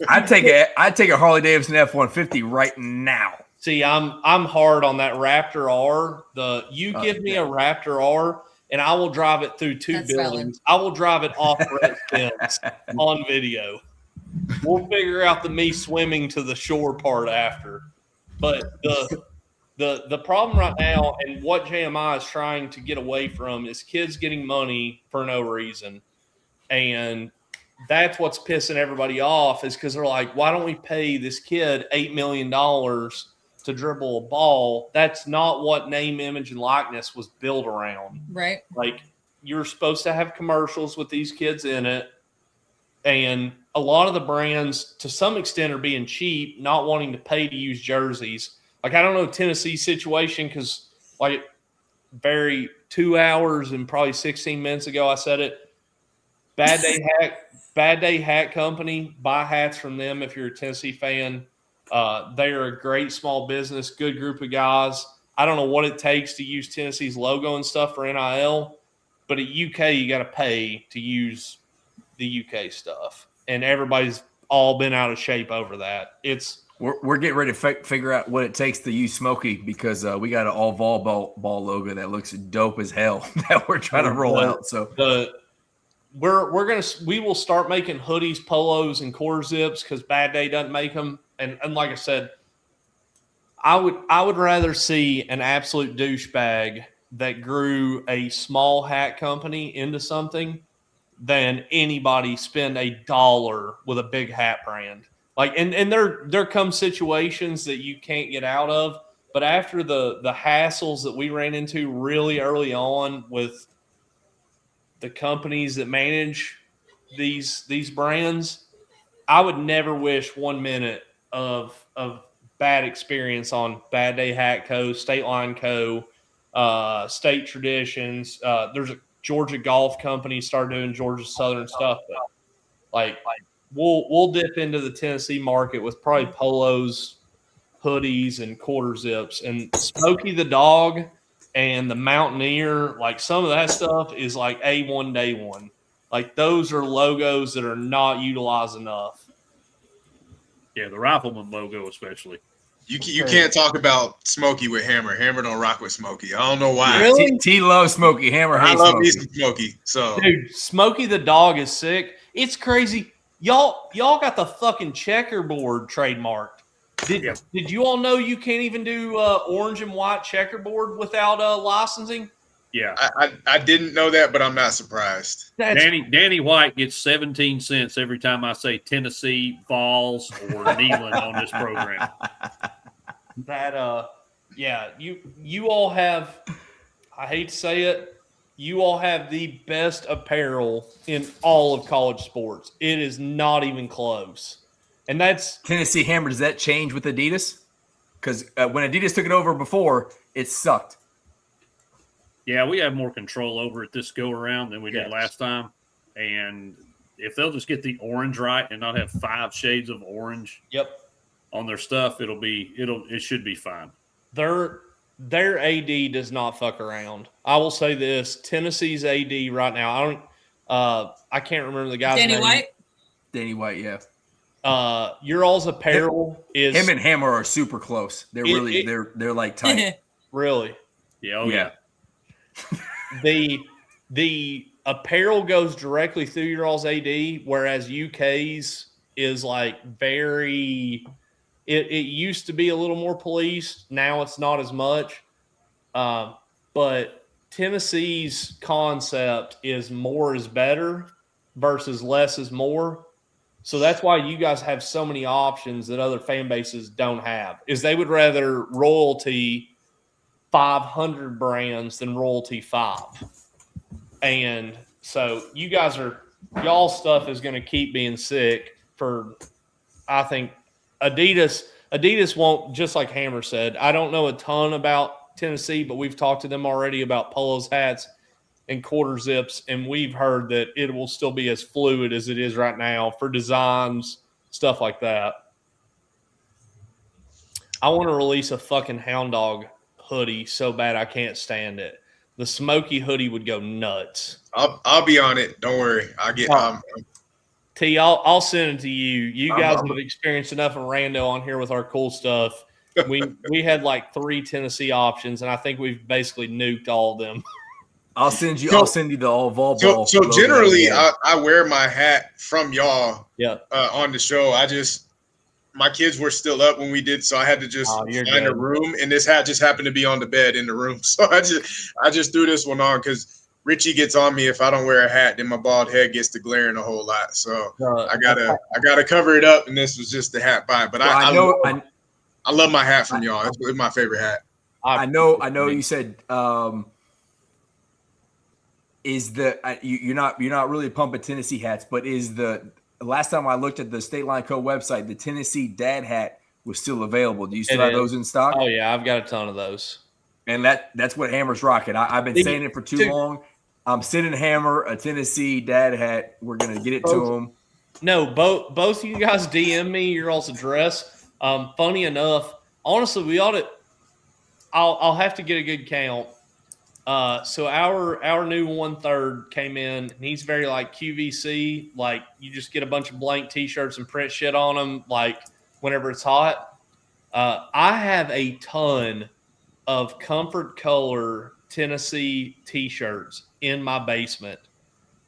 I'd take a Harley Davidson F-150 right now. See, I'm hard on that Raptor R. Give me a Raptor R, and I will drive it through two That's buildings. I will drive it off Brett's fence on video. We'll figure out the me swimming to the shore part after. But the problem right now, and what JMI is trying to get away from, is kids getting money for no reason. And that's what's pissing everybody off, is because they're like, why don't we pay this kid $8 million to dribble a ball? That's not what name, image, and likeness was built around. Right. Like, you're supposed to have commercials with these kids in it. And a lot of the brands, to some extent, are being cheap, not wanting to pay to use jerseys. Like, I don't know Tennessee's situation because, like, 2 hours and probably 16 minutes ago, I said it. Bad Day Hat Company. Buy hats from them if you're a Tennessee fan. They are a great small business, good group of guys. I don't know what it takes to use Tennessee's logo and stuff for NIL, but at UK, you got to pay to use the UK stuff. And everybody's all been out of shape over that. We're getting ready to figure out what it takes to use Smokey because we got an AllUKBall logo that looks dope as hell that we're trying to roll out. So we will start making hoodies, polos, and core zips because Bad Day doesn't make them. And like I said, I would rather see an absolute douchebag that grew a small hat company into something than anybody spend $1 with a big hat brand. Like, and there come situations that you can't get out of, but after the hassles that we ran into really early on with the companies that manage these brands, I would never wish 1 minute of bad experience on Bad Day Hat Co., State Line Co., State Traditions. There's a Georgia Golf Company started doing Georgia Southern stuff, but like we'll dip into the Tennessee market with probably polos, hoodies, and quarter zips. And Smokey the Dog and the Mountaineer, like some of that stuff is like A1 day one. Like those are logos that are not utilized enough. Yeah, the Rifleman logo especially. You can't talk about Smokey with Hammer. Hammer don't rock with Smokey. I don't know why. Really? T loves Smokey. Hammer hates I love Smokey. me some Smokey. So Dude, Smokey the Dog is sick. It's crazy. Y'all got the fucking checkerboard trademarked. Did you all know you can't even do orange and white checkerboard without licensing? Yeah. I didn't know that, but I'm not surprised. Danny White gets 17 cents every time I say Tennessee, Vols, or Neyland on this program. That you all have, I hate to say it, you all have the best apparel in all of college sports. It is not even close. And that's Tennessee Hammer. Does that change with Adidas? Because when Adidas took it over before, it sucked. Yeah, we have more control over it this go around than we did last time. And if they'll just get the orange right and not have 5 shades of orange on their stuff, it should be fine. Their AD does not fuck around. I will say this: Tennessee's AD right now. I can't remember the guy's name. Danny White, yeah. Your all's apparel is him and Hammer are super close. They're they're like tight. Really? Yeah. Oh yeah. The apparel goes directly through your all's AD, whereas UK's is like very. It used to be a little more policed. Now it's not as much. But Tennessee's concept is more is better versus less is more. So that's why you guys have so many options that other fan bases don't have. Is they would rather royalty 500 brands than royalty 5. And so y'all stuff is going to keep being sick for, I think, Adidas won't, just like Hammer said. I don't know a ton about Tennessee, but we've talked to them already about polos, hats, and quarter zips, and we've heard that it will still be as fluid as it is right now for designs, stuff like that. I want to release a fucking Hound Dog hoodie so bad I can't stand it. The Smoky hoodie would go nuts. I'll be on it. Don't worry. T, I'll send it to you. You guys have experienced enough of rando on here with our cool stuff. We had like 3 Tennessee options, and I think we've basically nuked all of them. I'll send you the AllUKBall. So generally, I wear my hat from y'all. Yeah. On the show, my kids were still up when we did, so I had to just find a room, and this hat just happened to be on the bed in the room. So I just threw this one on because Richie gets on me if I don't wear a hat, then my bald head gets to glaring a whole lot. So I gotta cover it up, and this was just the hat by. But I love my hat from y'all. It's my favorite hat. I know. You said you're not really pumping Tennessee hats, but is the last time I looked at the State Line Co. website, the Tennessee Dad hat was still available. Do you still have those in stock? Oh yeah, I've got a ton of those. And that's what Hammer's rocking. I've been saying it for too long. I'm sending Hammer a Tennessee Dad hat. We're gonna get it to him. No, both of you guys DM me your all's address. Funny enough, honestly, we ought to. I'll have to get a good count. So our new 1/3 came in, and he's very like QVC. Like you just get a bunch of blank T-shirts and print shit on them. Like whenever it's hot. I have a ton of comfort color Tennessee T-shirts in my basement.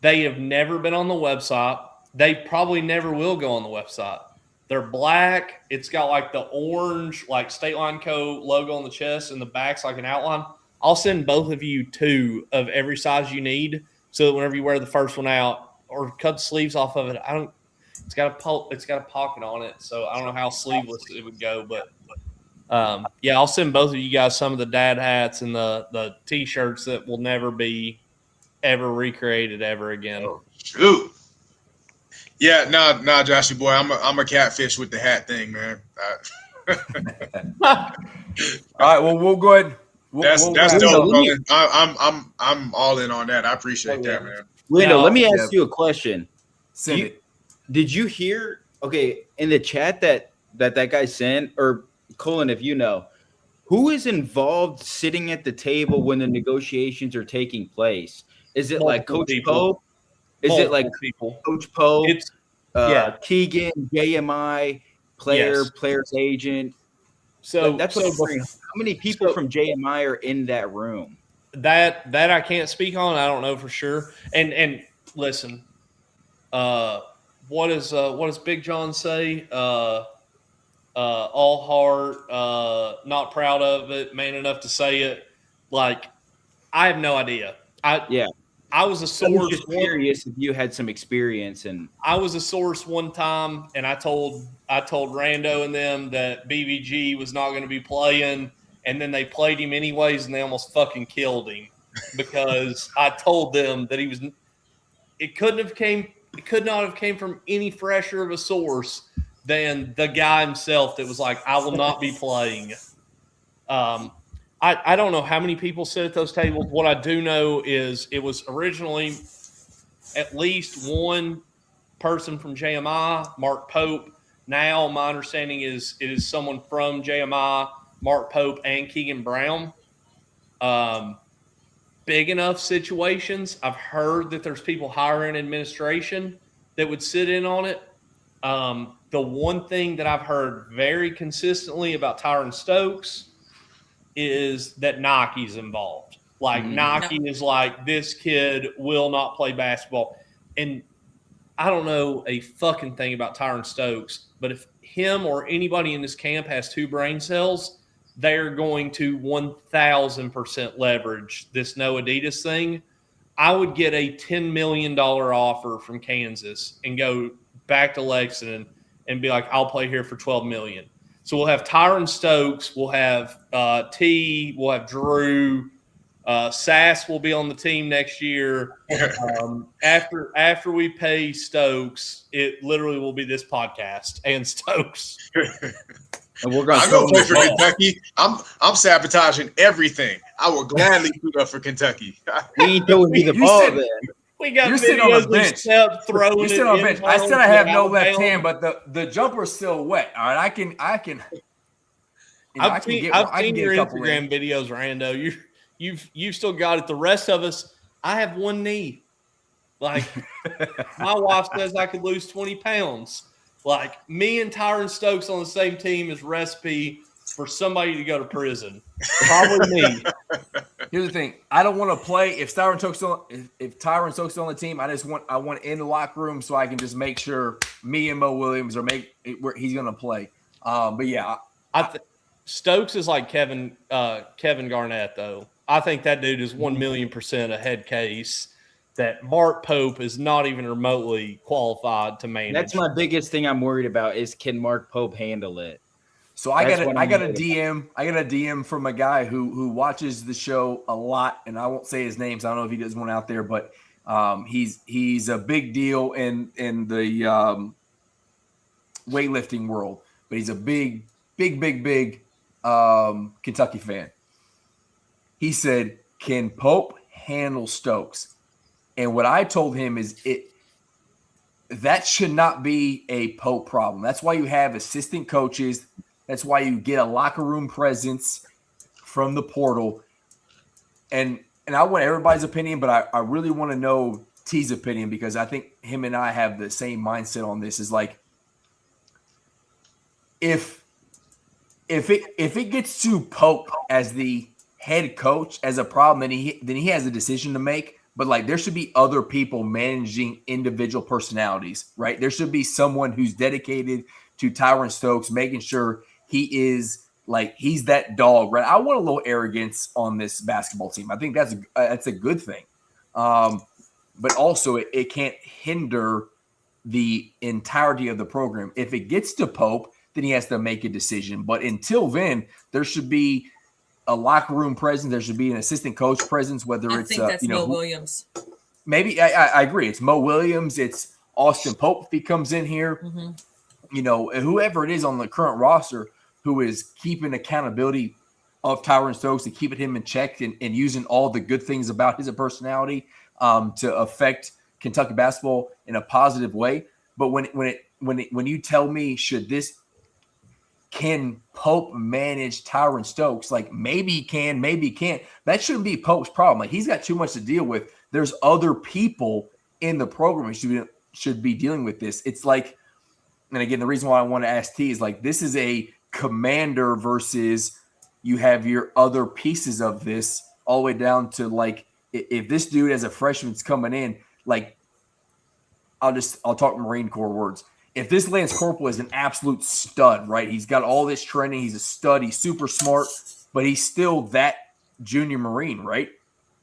They have never been on the website. They probably never will go on the website. They're black. It's got like the orange, like State Line Co. logo on the chest, and the back's like an outline. I'll send both of you 2 of every size you need, so that whenever you wear the first one out or cut the sleeves off of it, it's got a pocket on it, so I don't know how sleeveless it would go, but I'll send both of you guys some of the dad hats and the T-shirts that will never be ever recreated ever again. Oh, shoot. Yeah, nah, Joshy boy, I'm a catfish with the hat thing, man. All right, well, we'll go ahead. That's we'll dope, Lando, Colin. I'm all in on that. I appreciate that, man. Lando, Now- let me ask you a question. send it. Did you hear? Okay, in the chat that guy sent, or Colin, if you know, who is involved sitting at the table when the negotiations are taking place? Is it like Multiple Coach people. Pope? Is it like people? Coach Pope? It's yeah. Keegan, JMI, Yes. player's agent. So That's what I'm wondering. How many people from JMI are in that room? that I can't speak on. I don't know for sure. And listen, what does Big John say? All heart, not proud of it, man enough to say it. Like, I have no idea. I was a I was source. just curious if you had some experience. And I was a source one time, and I told Rando and them that BVG was not going to be playing, and then they played him anyways, and they almost fucking killed him because I told them that he was. It could not have came from any fresher of a source than the guy himself that was like, I will not be playing. I don't know how many people sit at those tables. What I do know is it was originally at least one person from JMI, Mark Pope. Now my understanding is it is someone from JMI, Mark Pope, and Keegan Brown. Big enough situations. I've heard that there's people higher in administration that would sit in on it. The one thing that I've heard very consistently about Tyron Stokes is that Nike's involved. Like Nike is like, this kid will not play basketball. And I don't know a fucking thing about Tyron Stokes, but if him or anybody in this camp has 2 brain cells, they're going to 1,000% leverage this no Adidas thing. I would get a $10 million offer from Kansas and go back to Lexington and be like, I'll play here for $12 million. So we'll have Tyron Stokes, we'll have T, we'll have Drew, Sass will be on the team next year. After we pay Stokes, it literally will be this podcast and Stokes. And we're going I'm gonna play for Kentucky. I'm sabotaging everything. I will gladly suit up for Kentucky. We ain't throwing me the ball then. We got You're sitting on videos the bench. of Steph throwing You sit it on the bench. I said I have no left Alabama. hand, but the jumper's still wet. All right, I can. I've seen your Instagram videos, Rando. You've still got it. The rest of us, I have one knee. Like my wife says, I could lose 20 pounds. Like me and Tyron Stokes on the same team is recipe for somebody to go to prison. Probably me. Here's the thing: I don't want to play if Tyron Stokes is on the team. I want in the locker room so I can just make sure me and Mo Williams he's going to play. But yeah, Stokes is like Kevin Garnett though. I think that dude is 1,000,000% a head case that Mark Pope is not even remotely qualified to manage. That's my biggest thing I'm worried about is can Mark Pope handle it? So I got a DM from a guy who watches the show a lot, and I won't say his name, so I don't know if he does one out there, but he's a big deal in the weightlifting world, but he's a big Kentucky fan. He said, "Can Pope handle Stokes?" And what I told him is that should not be a Pope problem. That's why you have assistant coaches. That's why you get a locker room presence from the portal. And I want everybody's opinion, but I really want to know T's opinion because I think him and I have the same mindset on this. Is like if it gets to Pope as the head coach as a problem, then he has a decision to make. But like there should be other people managing individual personalities, right? There should be someone who's dedicated to Tyron Stokes, making sure he is like he's that dog, right? I want a little arrogance on this basketball team. I think that's a good thing, but also it can't hinder the entirety of the program. If it gets to Pope, then he has to make a decision. But until then, there should be a locker room presence. There should be an assistant coach presence, whether I it's think that's Mo Williams. Maybe I agree. It's Mo Williams. It's Austin Pope if he comes in here. Mm-hmm. Whoever it is on the current roster who is keeping accountability of Tyron Stokes and keeping him in check and using all the good things about his personality to affect Kentucky basketball in a positive way. But when you tell me, can Pope manage Tyron Stokes? Like, maybe he can, maybe he can't. That shouldn't be Pope's problem. Like, he's got too much to deal with. There's other people in the program who should be dealing with this. It's like, and again, the reason why I want to ask T is like, this is a commander versus you have your other pieces of this all the way down to like, if this dude as a freshman's coming in, like, I'll talk Marine Corps words. If this Lance Corporal is an absolute stud, right? He's got all this training. He's a stud. He's super smart, but he's still that junior Marine, right?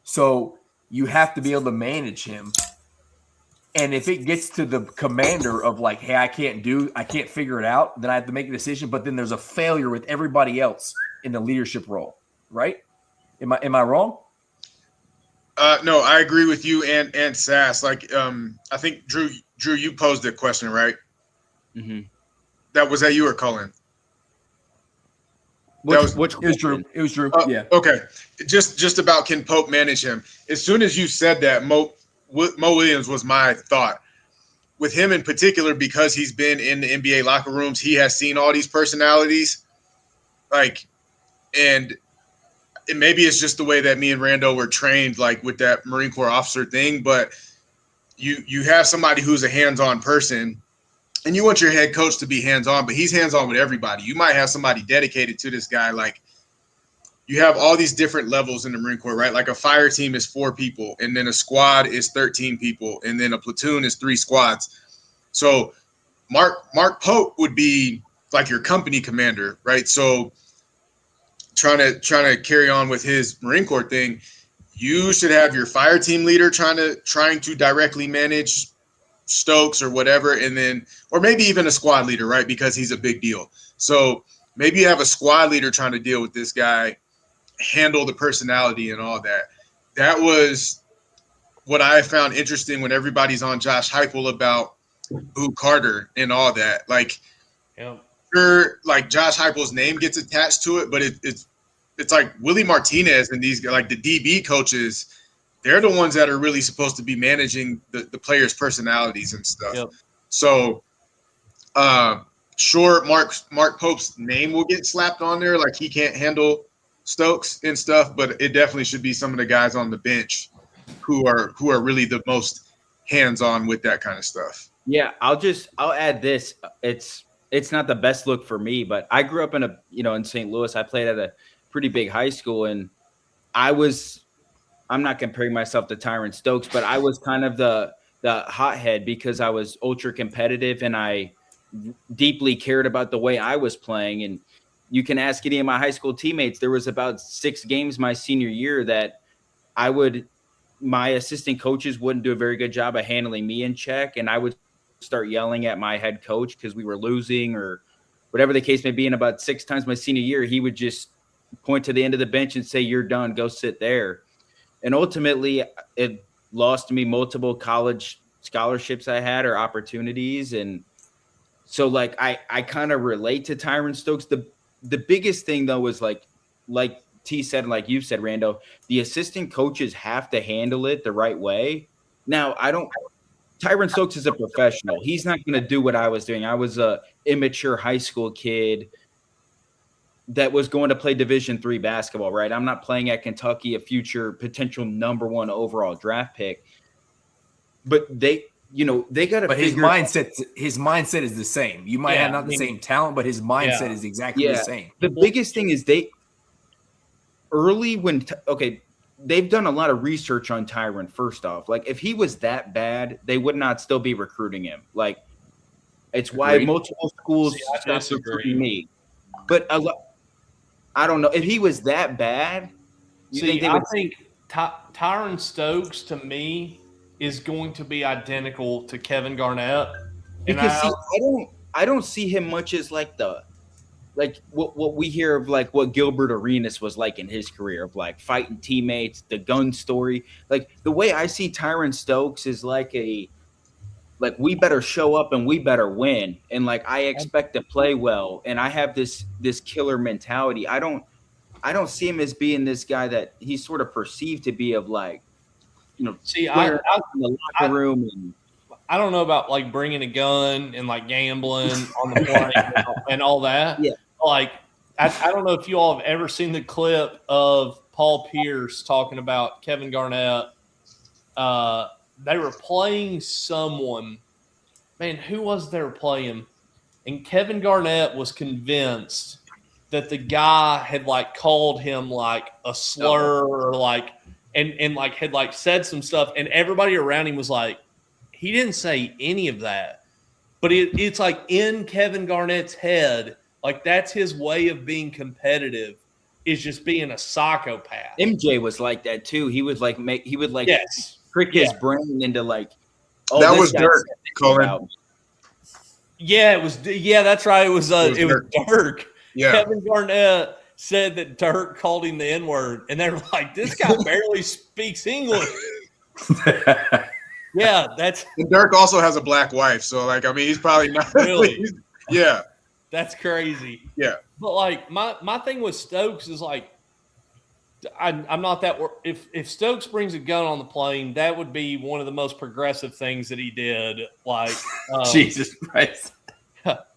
So you have to be able to manage him. And if it gets to the commander of like, hey, I can't figure it out, then I have to make a decision. But then there's a failure with everybody else in the leadership role, right? Am I wrong? No, I agree with you and Sass. Like, I think Drew, you posed the question, right? Mm-hmm. That was that you or Cullen? Which it was Drew. It was Drew. Yeah. Okay. Just about can Pope manage him? As soon as you said that, Mo Williams was my thought. With him in particular, because he's been in the NBA locker rooms, he has seen all these personalities. Like, and maybe it's just the way that me and Rando were trained, like with that Marine Corps officer thing. But you have somebody who's a hands-on person. And you want your head coach to be hands-on, but he's hands-on with everybody. You might have somebody dedicated to this guy. Like, you have all these different levels in the Marine Corps, right? Like a fire team is 4 people, and then a squad is 13 people, and then a platoon is 3 squads. So Mark Pope would be like your company commander, right? So trying to carry on with his Marine Corps thing, you should have your fire team leader trying to directly manage Stokes or whatever, and then, or maybe even a squad leader, right? Because he's a big deal. So maybe you have a squad leader trying to deal with this guy, handle the personality and all that. That was what I found interesting when everybody's on Josh Heupel about Boo Carter and all that. Like, sure, like Josh Heupel's name gets attached to it, but it's like Willie Martinez and these, like the DB coaches, they're the ones that are really supposed to be managing the players' personalities and stuff. Yep. So, sure, Mark Pope's name will get slapped on there, like he can't handle Stokes and stuff, but it definitely should be some of the guys on the bench who are really the most hands-on with that kind of stuff. Yeah, I'll add this. It's not the best look for me, but I grew up in St. Louis. I played at a pretty big high school, and I'm not comparing myself to Tyron Stokes, but I was kind of the hothead because I was ultra competitive and I deeply cared about the way I was playing. And you can ask any of my high school teammates. There was about 6 games my senior year that my assistant coaches wouldn't do a very good job of handling me in check. And I would start yelling at my head coach because we were losing or whatever the case may be. And about 6 times my senior year, he would just point to the end of the bench and say, "You're done. Go sit there." And ultimately, it lost me multiple college scholarships I had or opportunities. And so, like, I kind of relate to Tyron Stokes. The biggest thing, though, was like T said, and like you said, Rando, the assistant coaches have to handle it the right way. Now, Tyron Stokes is a professional. He's not going to do what I was doing. I was a immature high school kid that was going to play Division III basketball, right? I'm not playing at Kentucky, a future potential number 1 overall draft pick. But they got to. But his mindset is the same. You might have not the same talent, but his mindset is exactly the same. The biggest thing is they've done a lot of research on Tyron. First off, like if he was that bad, they would not still be recruiting him. Like it's why multiple schools stopped recruiting me. But I don't know if he was that bad. I think Tyron Stokes to me is going to be identical to Kevin Garnett. Because I don't see him much as like what we hear of like what Gilbert Arenas was like in his career of like fighting teammates, the gun story. Like the way I see Tyron Stokes is like like we better show up and we better win. And like I expect to play well. And I have this killer mentality. I don't see him as being this guy that he's sort of perceived to be of like, See, squaring up in the locker room. And I don't know about like bringing a gun and like gambling on the plane and all that. Yeah. Like, I don't know if you all have ever seen the clip of Paul Pierce talking about Kevin Garnett. They were playing someone. Man, who was they were playing? And Kevin Garnett was convinced that the guy had like called him like a slur or like and like had like said some stuff, and everybody around him was like, he didn't say any of that. But it's like in Kevin Garnett's head, like that's his way of being competitive, is just being a psychopath. MJ was like that too. He would like Yes. trick his brain into like, that was Dirk, Colin. Yeah, it was. Yeah, that's right. It was Dirk. Yeah. Kevin Garnett said that Dirk called him the N-word, and they were like, "This guy barely speaks English." Yeah, and Dirk also has a black wife, so like, I mean, he's probably not really. Yeah, that's crazy. Yeah, but like my thing with Stokes is like, I'm not that. If Stokes brings a gun on the plane, that would be one of the most progressive things that he did. Like, Jesus Christ.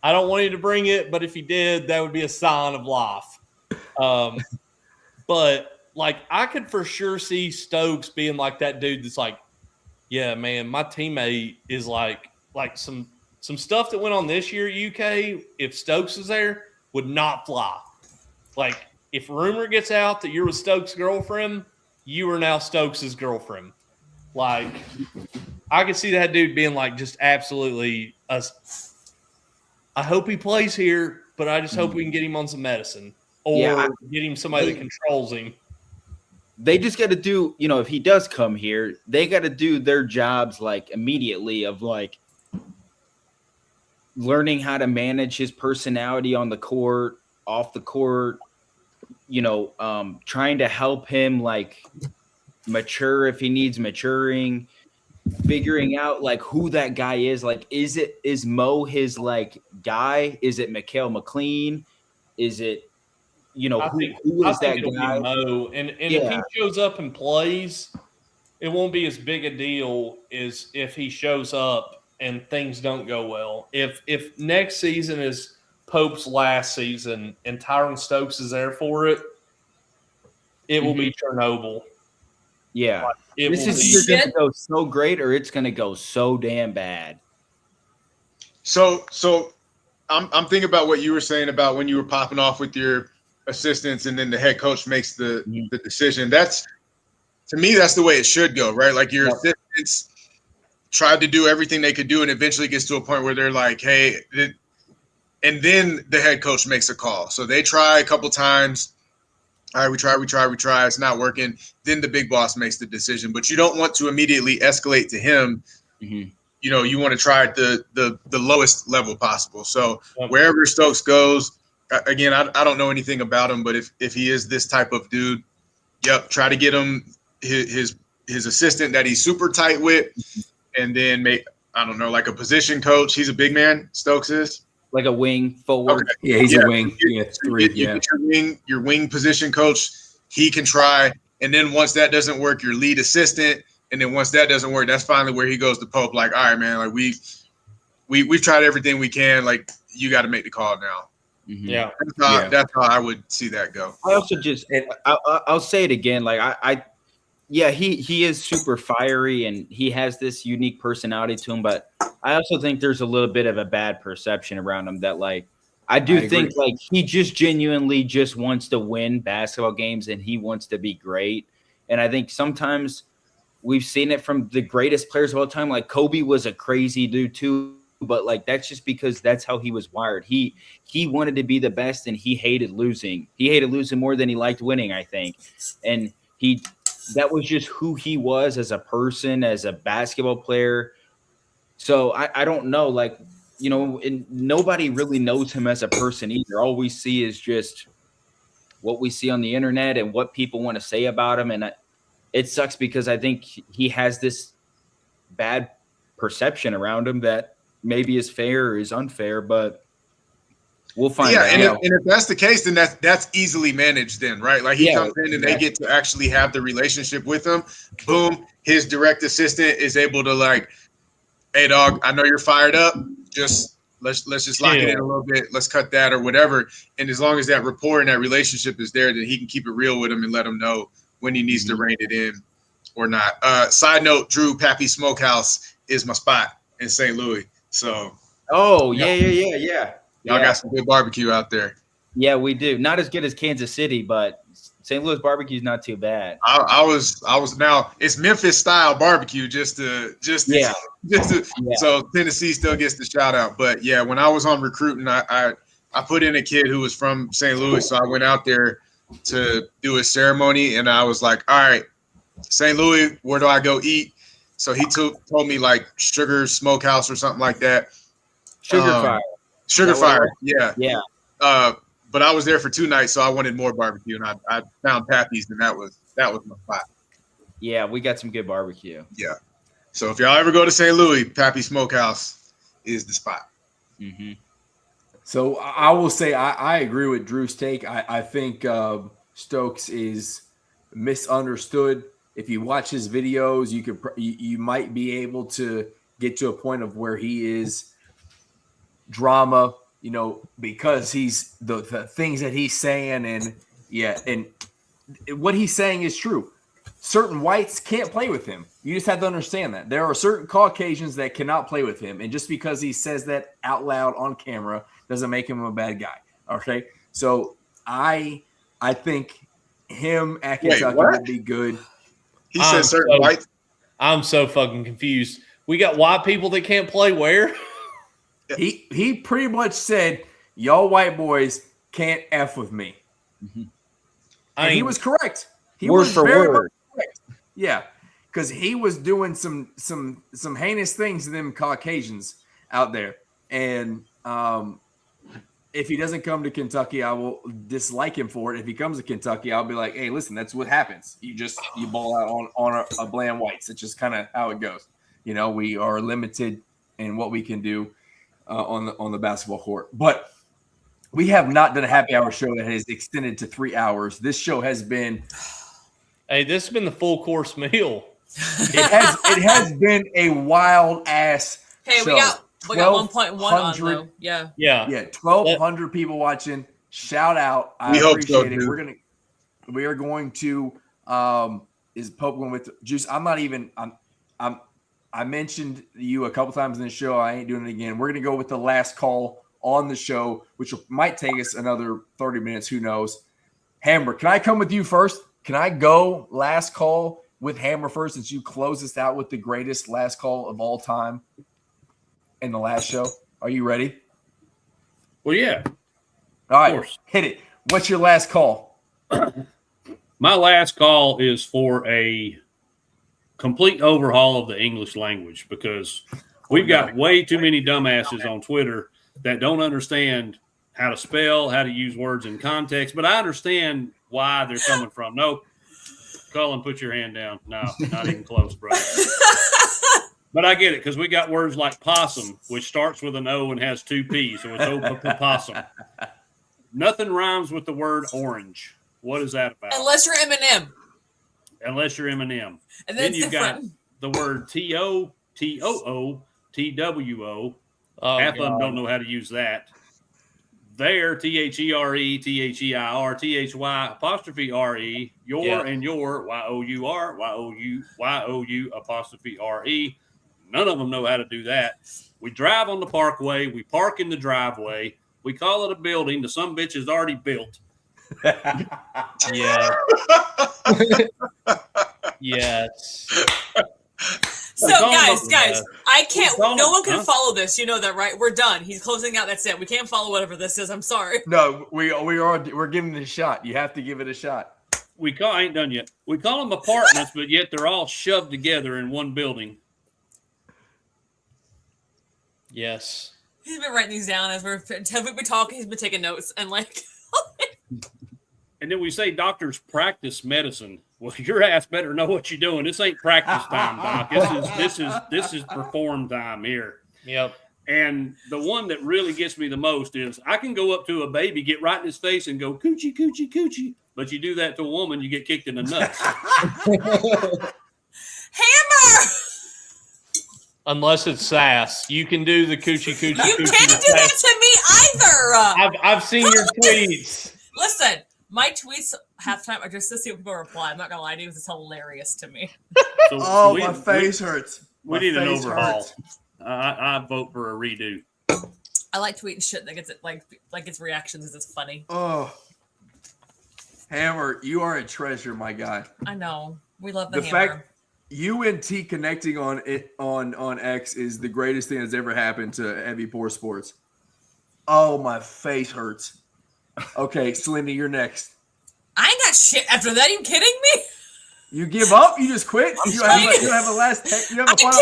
I don't want him to bring it, but if he did, that would be a sign of life. But like, I could for sure see Stokes being like that dude that's like, yeah, man, my teammate is like some stuff that went on this year at UK. If Stokes was there, would not fly. Like, if rumor gets out that you're with Stokes' girlfriend, you are now Stokes' girlfriend. Like, I could see that dude being like just absolutely I hope he plays here, but I just hope we can get him on some medicine or get him somebody that controls him. They just got to do, if he does come here, they got to do their jobs like immediately of like learning how to manage his personality on the court, off the court, trying to help him like mature if he needs maturing, figuring out like who that guy is. Like, is Mo his like guy? Is it Mikhail McLean? Is it, who is that guy? Mo. And if he shows up and plays, it won't be as big a deal as if he shows up and things don't go well. If next season is Pope's last season and Tyron Stokes is there for it, it will be Chernobyl. Yeah. This is either going to go so great or it's going to go so damn bad. So I'm thinking about what you were saying about when you were popping off with your assistants and then the head coach makes the decision. To me, that's the way it should go, right? Like your assistants tried to do everything they could do and eventually gets to a point where they're like, hey, and then the head coach makes a call. So they try a couple times. All right, we try. It's not working. Then the big boss makes the decision, but you don't want to immediately escalate to him. Mm-hmm. You want to try at the lowest level possible. So wherever Stokes goes, again, I don't know anything about him, but if he is this type of dude, try to get him his assistant that he's super tight with, and then make, I don't know, like a position coach. He's a big man, Stokes is. Like a wing forward. Okay. Yeah, he's a wing. Get your wing position coach. He can try. And then once that doesn't work, your lead assistant. And then once that doesn't work, that's finally where he goes to Pope. Like, all right, man, like we've tried everything we can. Like, you got to make the call now. Mm-hmm. Yeah. That's how I would see that go. I also I'll say it again. Like he is super fiery and he has this unique personality to him, but I also think there's a little bit of a bad perception around him that like, I think like he just genuinely just wants to win basketball games and he wants to be great. And I think sometimes we've seen it from the greatest players of all time. Like Kobe was a crazy dude too, but like, that's just because that's how he was wired. He wanted to be the best and he hated losing. He hated losing more than he liked winning, I think. And that was just who he was as a person, as a basketball player. So I don't know, like, and nobody really knows him as a person either. All we see is just what we see on the internet and what people want to say about him. And it sucks because I think he has this bad perception around him that maybe is fair or is unfair, but we'll find yeah, out. And if that's the case, then that's easily managed then, right? Like he comes in and they get to actually have the relationship with him. Boom, his direct assistant is able to like, hey dog, I know you're fired up. Just let's just lock it in a little bit. Let's cut that or whatever. And as long as that rapport and that relationship is there, then he can keep it real with him and let him know when he needs to rein it in or not. Side note, Drew, Pappy Smokehouse is my spot in St. Louis. So y'all got some good barbecue out there. Yeah, we do. Not as good as Kansas City, but St. Louis barbecue is not too bad. I was now it's Memphis style barbecue just to so Tennessee still gets the shout out. But yeah, when I was on recruiting, I put in a kid who was from St. Louis, so I went out there to do a ceremony, and I was like, all right, St. Louis, where do I go eat? So he told me like Sugar Smokehouse or something like that. Sugar Fire, yeah. But I was there for 2 nights, so I wanted more barbecue, and I found Pappy's, and that was my spot. Yeah, we got some good barbecue. Yeah. So if y'all ever go to St. Louis, Pappy Smokehouse is the spot. Mm-hmm. So I will say I agree with Drew's take. I think Stokes is misunderstood. If you watch his videos, you might be able to get to a point of where he is drama, because he's the things that he's saying, and what he's saying is true. Certain whites can't play with him. You just have to understand that there are certain Caucasians that cannot play with him, and just because he says that out loud on camera doesn't make him a bad guy. Okay, so I think him at Kentucky would be good. He said certain whites. I'm so fucking confused. We got white people that can't play where? He pretty much said, y'all white boys can't F with me. Mm-hmm. And he was correct. He word was for very word. correct. Yeah, because he was doing some heinous things to them Caucasians out there. And if he doesn't come to Kentucky, I will dislike him for it. If he comes to Kentucky, I'll be like, hey, listen, that's what happens. You ball out on a bland whites. It's just kind of how it goes. We are limited in what we can do on the basketball court. But we have not done a happy hour show that has extended to 3 hours. This show has been Hey, this has been the full course meal. It has been a wild ass Hey, show. we got 1.1 on though. Yeah. 1,200 people watching. Shout out. I appreciate it. We are going to is Pope going with Juice? I mentioned you a couple times in the show. I ain't doing it again. We're going to go with the last call on the show, which might take us another 30 minutes. Who knows? Hammer, can I come with you first? Can I go last call with Hammer first since you close us out with the greatest last call of all time in the last show? Are you ready? Well, yeah. All right, hit it. What's your last call? My last call is for a complete overhaul of the English language because we've got way too many dumbasses on Twitter that don't understand how to spell, how to use words in context. But I understand why they're coming from. No, Cullen, put your hand down. No, not even close, bro. But I get it because we got words like possum, which starts with an O and has 2 P's, so it's possum. Nothing rhymes with the word orange. What is that about? Unless you're Eminem. Unless you're Eminem. And then you've got the word T-O, T-O-O, T-W-O. Half of them don't know how to use that. There, T-H-E-R-E, T-H-E-I-R, T-H-Y apostrophe R-E, your and your, Y-O-U-R, Y-O-U apostrophe R-E. None of them know how to do that. We drive on the parkway. We park in the driveway. We call it a building. The some bitch is already built. Yeah. Yes. So guys, I can't. No one can follow this. You know that, right? We're done. He's closing out. That's it. We can't follow whatever this is. I'm sorry. No, we're giving it a shot. You have to give it a shot. I ain't done yet. We call them apartments, but yet they're all shoved together in one building. Yes. He's been writing these down as we've been talking. He's been taking notes and like. And then we say doctors practice medicine. Well, your ass better know what you're doing. This ain't practice time, Doc. This is perform time here. Yep. And the one that really gets me the most is I can go up to a baby, get right in his face, and go coochie, coochie, coochie. But you do that to a woman, you get kicked in the nuts. Hammer! Unless it's sass, you can do the coochie coochie. You coochie can't do that to me either. I've seen your tweets. Listen, my tweets half time are just to see what people reply. I'm not gonna lie to you, it's hilarious to me. So my face hurts. We My need an face overhaul. hurts. I vote for a redo. I like tweeting shit that gets it like its reactions because it's funny. Oh, Hammer, you are a treasure, my guy. I know. We love the The Hammer. fact you and T connecting on it on X is the greatest thing that's ever happened to Heavy Poor Sports. Oh, my face hurts. Okay, Slindy, you're next. I ain't got shit after that. Are you kidding me? You give up? You just quit? You have a last last call?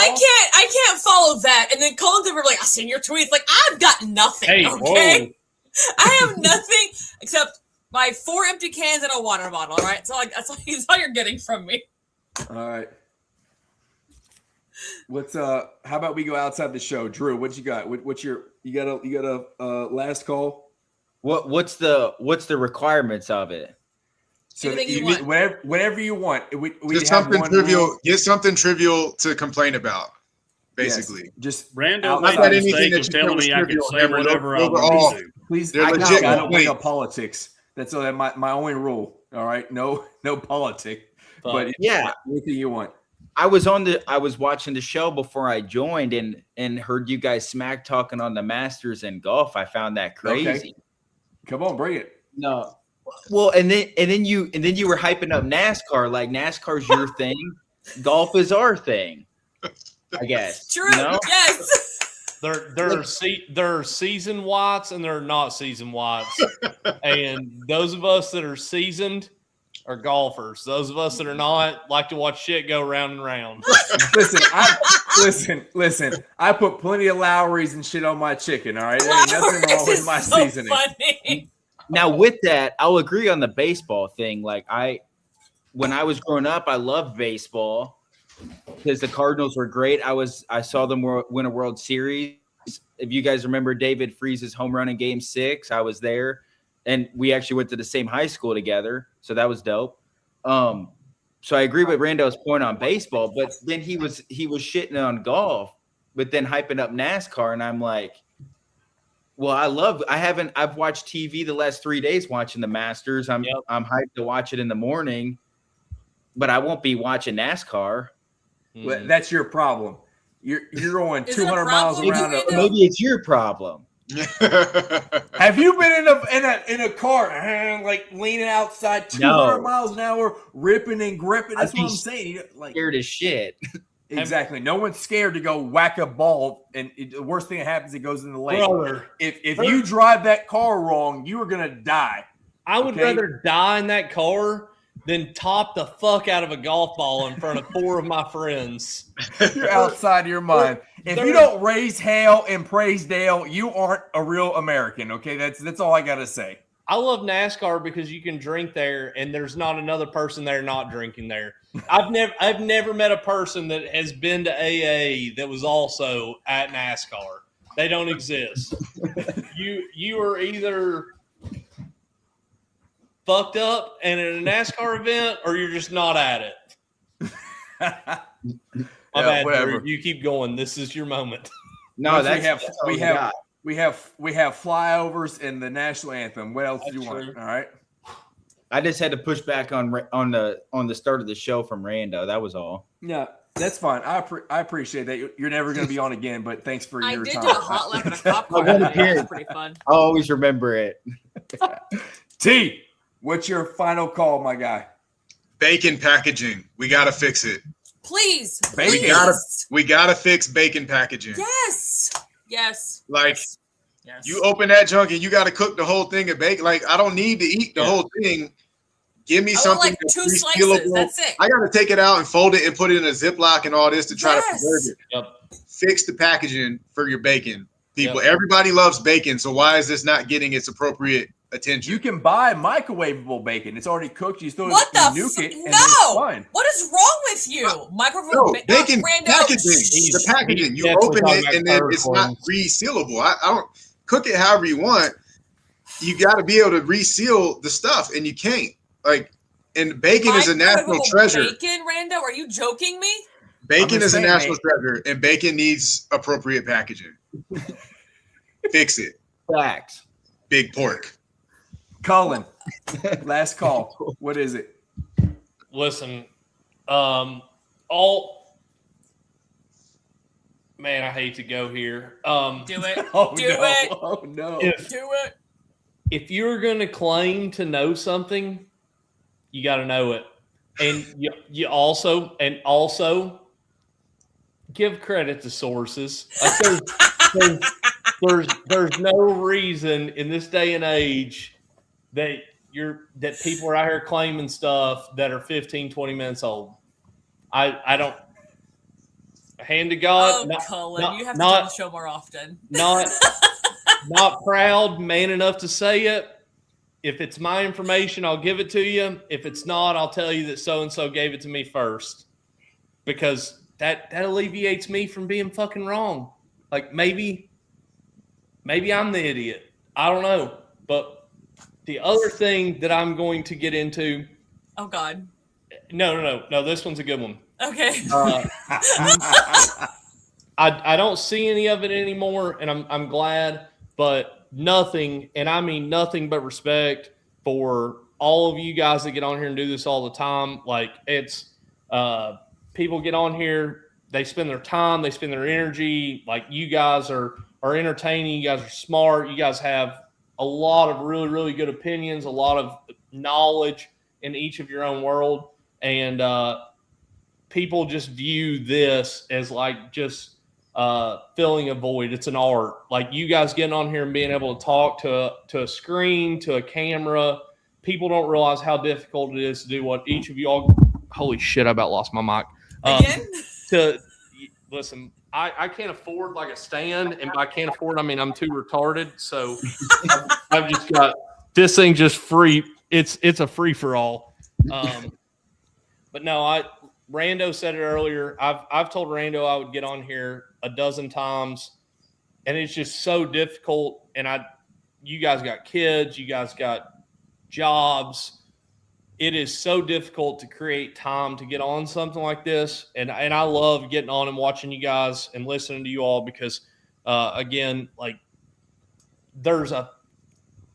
I can't follow that. And then Colin Cooper like, I seen your tweets. Like, I've got nothing. Hey, okay. whoa. I have nothing except my 4 empty cans and a water bottle. All right. So like that's all you're getting from me. All right. How about we go outside the show? Drew, what you got? You got a last call? What's the requirements of it? So Anything you want. whatever you want. We Get have something one trivial. rule. Get something trivial to complain about. Basically, Yes, just Rando Not made that the anything mistake that of you telling said me I was could trivial, say Hammer. whatever I Those are wanted all- to. please. They're I legit don't bring complaints. up politics. That's all. My only rule. All right. No politic. But Yeah. anything you want. I was watching the show before I joined and heard you guys smack talking on the Masters and golf. I found that crazy. Okay. Come on, bring it. No. Well, and then you were hyping up NASCAR, like NASCAR's your thing, golf is our thing, I guess. True. You know? Yes. There are seasoned whites and there are not seasoned whites. And those of us that are seasoned are golfers. Those of us that are not like to watch shit go round and round. Listen. I put plenty of Lowry's and shit on my chicken. All right, there ain't nothing wrong with my so seasoning. Funny. Now with that, I'll agree on the baseball thing. Like when I was growing up, I loved baseball because the Cardinals were great. I saw them win a World Series. If you guys remember David Freese's home run in Game 6, I was there, and we actually went to the same high school together, so that was dope. So I agree with Rando's point on baseball, but then he was shitting on golf, but then hyping up NASCAR, and I'm like, well, I've watched TV the last 3 days watching the Masters. I'm hyped to watch it in the morning, but I won't be watching NASCAR. Well, that's your problem. You're going Is it a 200 miles problem around. with you, Maybe it's your problem. Have you been in a car like leaning outside 200 No. miles an hour, ripping and gripping? That's I'd what be I'm saying. Like Scared as shit. exactly, no one's scared to go whack a ball, and the worst thing that happens, it goes in the lake. Brother, If you drive that car wrong, you are gonna die. I would Okay. rather die in that car than top the fuck out of a golf ball in front of 4 of my friends. You're outside of your mind. If you don't raise hell and praise Dale, you aren't a real American. Okay, that's all I gotta say. I love NASCAR because you can drink there and there's not another person there not drinking there. I've never met a person that has been to AA that was also at NASCAR. They don't exist. You are either fucked up and at a NASCAR event or you're just not at it. My bad, whatever. Drew. You keep going. This is your moment. No, Plus, that's all we got. have flyovers and the national anthem. What else do you That's want? true. All right. I just had to push back on the start of the show from Rando. That was all. Yeah, that's fine. I appreciate that. You're never going to be on again, but thanks for I your did time. do a hot lap and a cop car. I wanna today. hear That it. was pretty fun. I'll always remember it. T, what's your final call, my guy? Bacon packaging. We gotta fix it. Please. Bacon. Please. We gotta fix bacon packaging. Yes. Yes. Like Yes. you open that junk and you gotta cook the whole thing of bacon. Like I don't need to eat the whole thing. Give me I want something like that's 2 resealable. slices. That's it. I gotta take it out and fold it and put it in a Ziploc and all this to try to preserve it. Yep. Fix the packaging for your bacon. People, Yep. everybody loves bacon, so why is this not getting its appropriate attention. You can buy microwavable bacon. It's already cooked. You still What the nuke it, and then it's No! fine. What is wrong with you? No, bacon Rando. packaging. The packaging. he's You open definitely it talking and then about it's not resealable. I don't cook it however you want. You got to be able to reseal the stuff, and you can't. Like, and bacon is a national Microwavable treasure. Bacon, Rando? Are you joking me? Bacon is a saying, national treasure, and bacon needs appropriate packaging. Fix it. Facts. Big pork. Cullen, last call. What is it? Listen, man, I hate to go here. Do it. Oh, Do no. it. Oh, no. Do it. If you're going to claim to know something, you got to know it. And you also give credit to sources. Like there's no reason in this day and age that people are out here claiming stuff that are 15, 20 minutes old. I don't. Hand to God. Oh, Cullen, you have to do the show more often. Not proud, man enough to say it. If it's my information, I'll give it to you. If it's not, I'll tell you that so-and-so gave it to me first. Because that alleviates me from being fucking wrong. Like, maybe I'm the idiot. I don't know. But the other thing that I'm going to get into. Oh, God. No. This one's a good one. Okay. I don't see any of it anymore, and I'm glad, but nothing, and I mean nothing but respect for all of you guys that get on here and do this all the time. Like, it's people get on here, they spend their time, they spend their energy. Like, you guys are entertaining, you guys are smart, you guys have a lot of really, really good opinions, a lot of knowledge in each of your own world, and people just view this as like just filling a void. It's an art. Like, you guys getting on here and being able to talk to a screen, to a camera. People don't realize how difficult it is to do what each of y'all. Holy shit! I about lost my mic. Again? To listen, I can't afford like a stand, and by can't afford, I mean I'm too retarded. So I've just got this thing just free. It's a free for all. But no, Rando said it earlier. I've told Rando I would get on here a dozen times, and it's just so difficult. And you guys got kids, you guys got jobs. It is so difficult to create time to get on something like this. And I love getting on and watching you guys and listening to you all because, again, like, there's a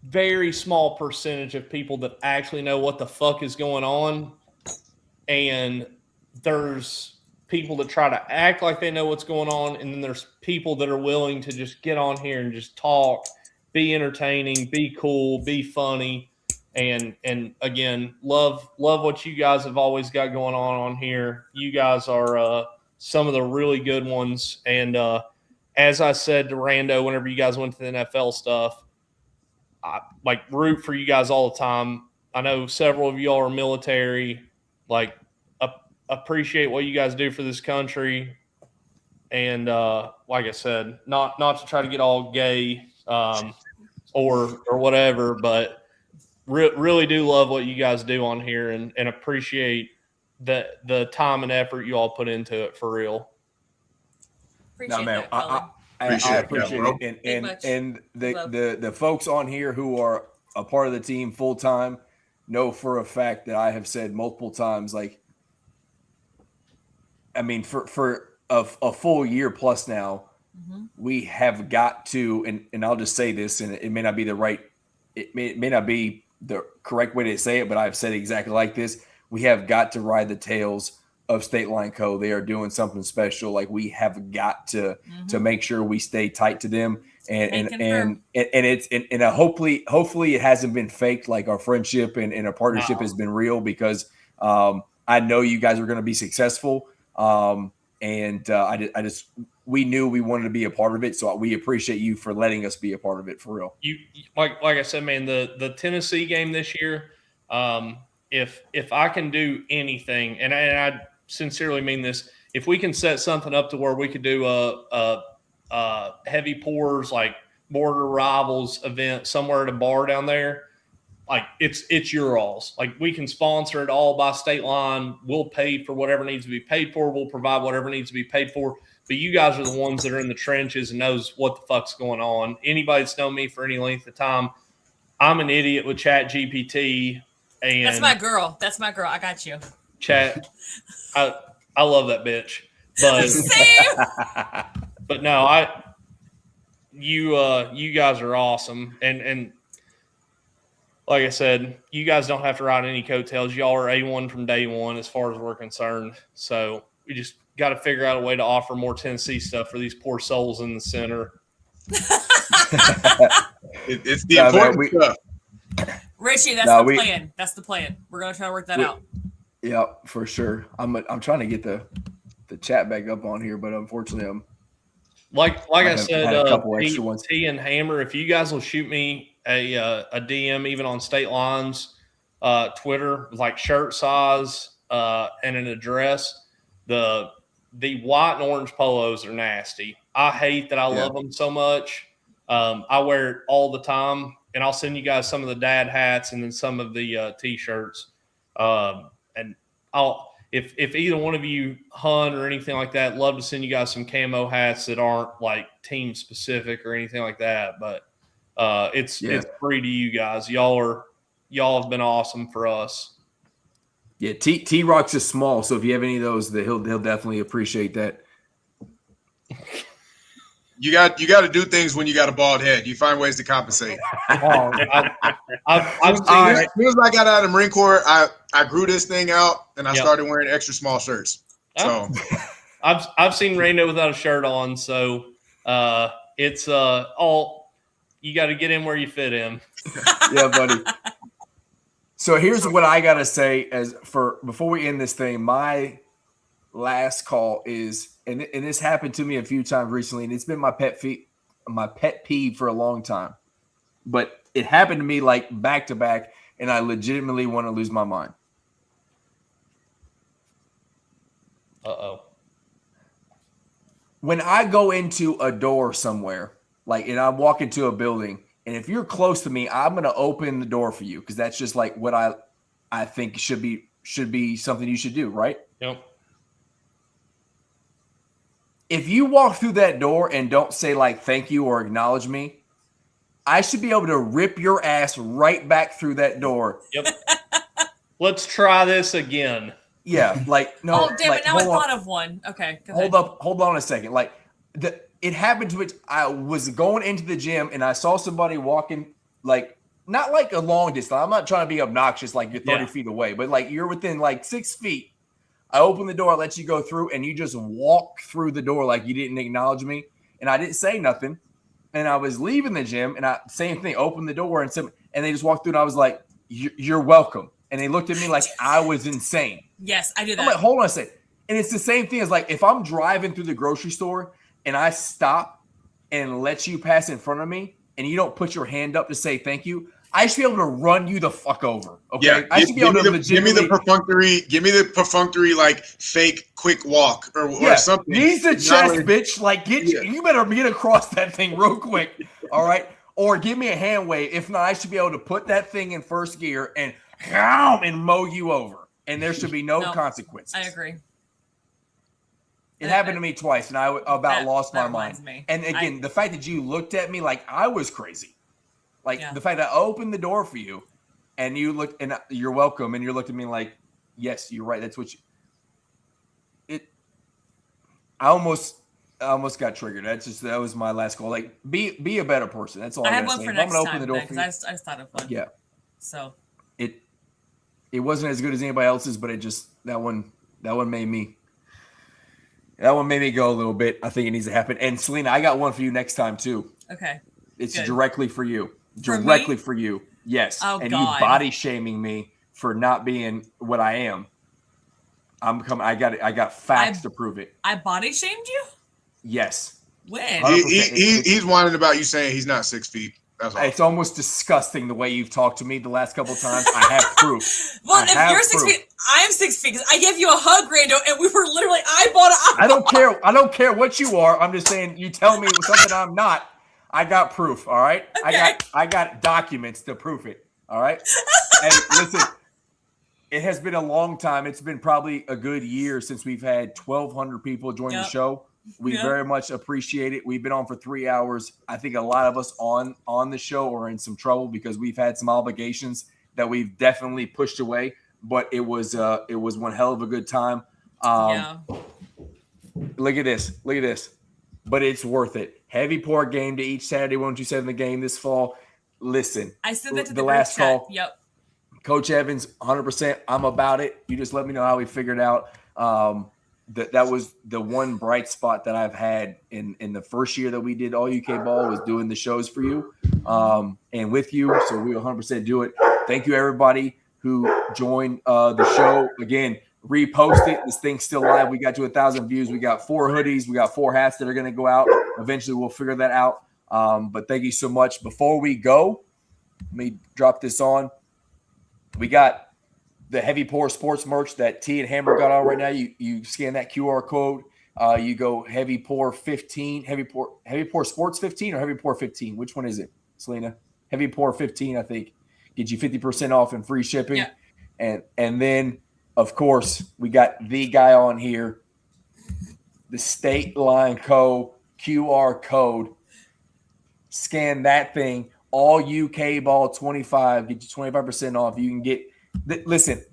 very small percentage of people that actually know what the fuck is going on. And there's people that try to act like they know what's going on. And then there's people that are willing to just get on here and just talk, be entertaining, be cool, be funny. And again, love what you guys have always got going on here. You guys are some of the really good ones. And as I said to Rando, whenever you guys went to the NFL stuff, I like root for you guys all the time. I know several of y'all are military. Like, appreciate what you guys do for this country. And like I said, not to try to get all gay or whatever, but really do love what you guys do on here and appreciate the time and effort you all put into it, for real. Appreciate man, that, I appreciate it. And the folks on here who are a part of the team full time know for a fact that I have said multiple times, like, I mean, for a full year plus now, we have got to, and I'll just say this, and it may not be it may not be the correct way to say it, but I've said it exactly like this. We have got to ride the tails of State Line Co. They are doing something special. Like, we have got to make sure we stay tight to them. And hopefully it hasn't been faked. Like, our friendship and our partnership has been real, because I know you guys are going to be successful. We knew we wanted to be a part of it. So we appreciate you for letting us be a part of it, for real. You like I said, man, the Tennessee game this year, if I can do anything, and I sincerely mean this, if we can set something up to where we could do a heavy pours, like border rivals event somewhere at a bar down there, like it's your alls. Like we can sponsor it all by state line. We'll pay for whatever needs to be paid for. We'll provide whatever needs to be paid for. But you guys are the ones that are in the trenches and knows what the fuck's going on. Anybody that's known me for any length of time, I'm an idiot with Chat GPT. And that's my girl. That's my girl. I got you. Chat. I love that bitch. But Same. But no, you guys are awesome. And like I said, you guys don't have to ride any coattails. Y'all are A1 from day one as far as we're concerned. So we just got to figure out a way to offer more Tennessee stuff for these poor souls in the center. It's the important stuff. Richie, that's the plan. That's the plan. We're gonna try to work that out. Yeah, for sure. I'm trying to get the chat back up on here, but unfortunately, like I said, a couple extra ones. T and Hammer, if you guys will shoot me a DM, even on State Lines, Twitter, like shirt size and an address, the white and orange polos are nasty. I hate that I love them so much. I wear it all the time, and I'll send you guys some of the dad hats and then some of the T-shirts. And I'll if either one of you hunt or anything like that, love to send you guys some camo hats that aren't like team specific or anything like that. But it's free to you guys. Y'all have been awesome for us. Yeah, T Rock's is small, so if you have any of those, he'll definitely appreciate that. You got to do things when you got a bald head. You find ways to compensate. I've As soon as I got out of the Marine Corps, I grew this thing out and I started wearing extra small shirts. So I've seen Rando without a shirt on, so it's all you got to get in where you fit in. Yeah, buddy. So here's what I gotta say before we end this thing. My last call is, and this happened to me a few times recently, and it's been my pet peeve for a long time. But it happened to me like back to back, and I legitimately want to lose my mind. When I go into a door somewhere, and I walk into a building, and if you're close to me, I'm going to open the door for you because that's just like what I think should be something you should do, right? Yep. If you walk through that door and don't say like thank you or acknowledge me, I should be able to rip your ass right back through that door. Yep. Let's try this again. Yeah, no. Oh damn it! Now I thought of one. Okay. Hold on a second. It happened to me. I was going into the gym and I saw somebody walking not like a long distance. I'm not trying to be obnoxious, like you're 30 feet away, but you're within 6 feet. I open the door, I let you go through, and you just walk through the door like you didn't acknowledge me, and I didn't say nothing. And I was leaving the gym, and same thing, opened the door, and they just walked through, and I was like, "You're welcome." And they looked at me like I was insane. Yes, I do that. I'm like, hold on a second. And it's the same thing as if I'm driving through the grocery store and I stop and let you pass in front of me, and you don't put your hand up to say thank you, I should be able to run you the fuck over. Okay, yeah, I should be able to give me the perfunctory fake quick walk or something. Knees to chest, bitch. You better get across that thing real quick. All right, or give me a hand wave. If not, I should be able to put that thing in first gear and mow you over, and there should be no consequences. I agree. It happened to me twice, and I about lost my mind. And again, the fact that you looked at me like I was crazy. The fact that I opened the door for you and you looked and you're welcome and you looked at me like, yes, you're right. That's what I almost got triggered. That was my last goal. Be a better person. That's all I I'm have going one to say. for next I'm going to time open the door for you. I just thought of one. Yeah. So it wasn't as good as anybody else's, but that one made me go a little bit. I think it needs to happen. And Selena, I got one for you next time too. Okay. It's directly for you. For you. Yes. Oh, and God. You body shaming me for not being what I am. I got facts to prove it. I body shamed you? Yes. When? He's whining about you saying he's not 6 feet. That's all. It's almost disgusting the way you've talked to me the last couple of times. I have proof. Well, if you're 6 feet, I am 6 feet because I gave you a hug, Rando, and we were literally eyeball to eyeball. I don't care what you are. I'm just saying you tell me something I'm not. I got proof, all right? Okay. I got documents to prove it. All right. Hey, listen, it has been a long time. It's been probably a good year since we've had 1,200 people join the show. We very much appreciate it. We've been on for 3 hours. I think a lot of us on the show are in some trouble because we've had some obligations that we've definitely pushed away. But it was one hell of a good time. Look at this. But it's worth it. Heavy pour game to each Saturday, 1-2-7 the game this fall. Listen, I said that to the last call. Yep. Coach Evans, 100%. I'm about it. You just let me know how we figured out. That was the one bright spot that I've had in the first year that we did AllUKBall was doing the shows for you and with you. So we 100% do it. Thank you, everybody who joined the show. Again, repost it. This thing's still live. We got to 1,000 views. We got 4 hoodies. We got 4 hats that are going to go out. Eventually, we'll figure that out. But thank you so much. Before we go, let me drop this on. We got the Heavy Pour Sports merch that T and Hammer got on right now. You scan that QR code. You go Heavy Pour 15, Heavy Pour Sports 15 or Heavy Pour 15. Which one is it, Selena? Heavy Pour 15, I think, gets you 50% off and free shipping. Yeah. And then, of course, we got the guy on here, the State Line Co. QR code. Scan that thing. AllUKBall 25, get you 25% off. You can get listen,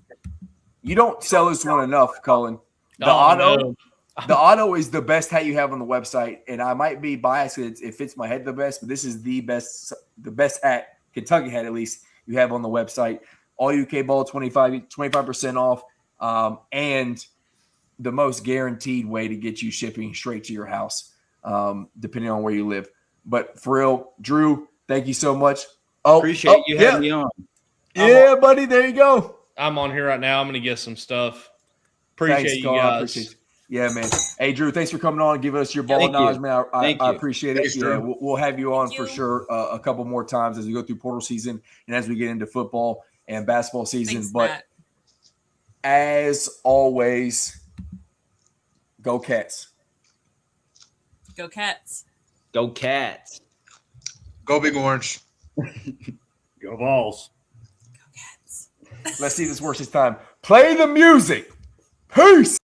you don't sell this one enough, Cullen. The auto is the best hat you have on the website, and I might be biased. It fits my head the best, but this is the best hat, Kentucky hat at least, you have on the website. AllUKBall 25% off, and the most guaranteed way to get you shipping straight to your house, depending on where you live. But for real, Drew, thank you so much. Appreciate you having me on. Yeah, buddy. There you go. I'm on here right now. I'm going to get some stuff. Appreciate you guys. Yeah, man. Hey, Drew, thanks for coming on and giving us your ball knowledge, man. I appreciate it. Thanks, yeah, we'll have you on for sure a couple more times as we go through portal season and as we get into football and basketball season. Thanks, but Matt. As always, go Cats. Go Cats. Go Cats. Go Big Orange. Go Balls. Go Cats. Let's see if this works this time. Play the music. Peace.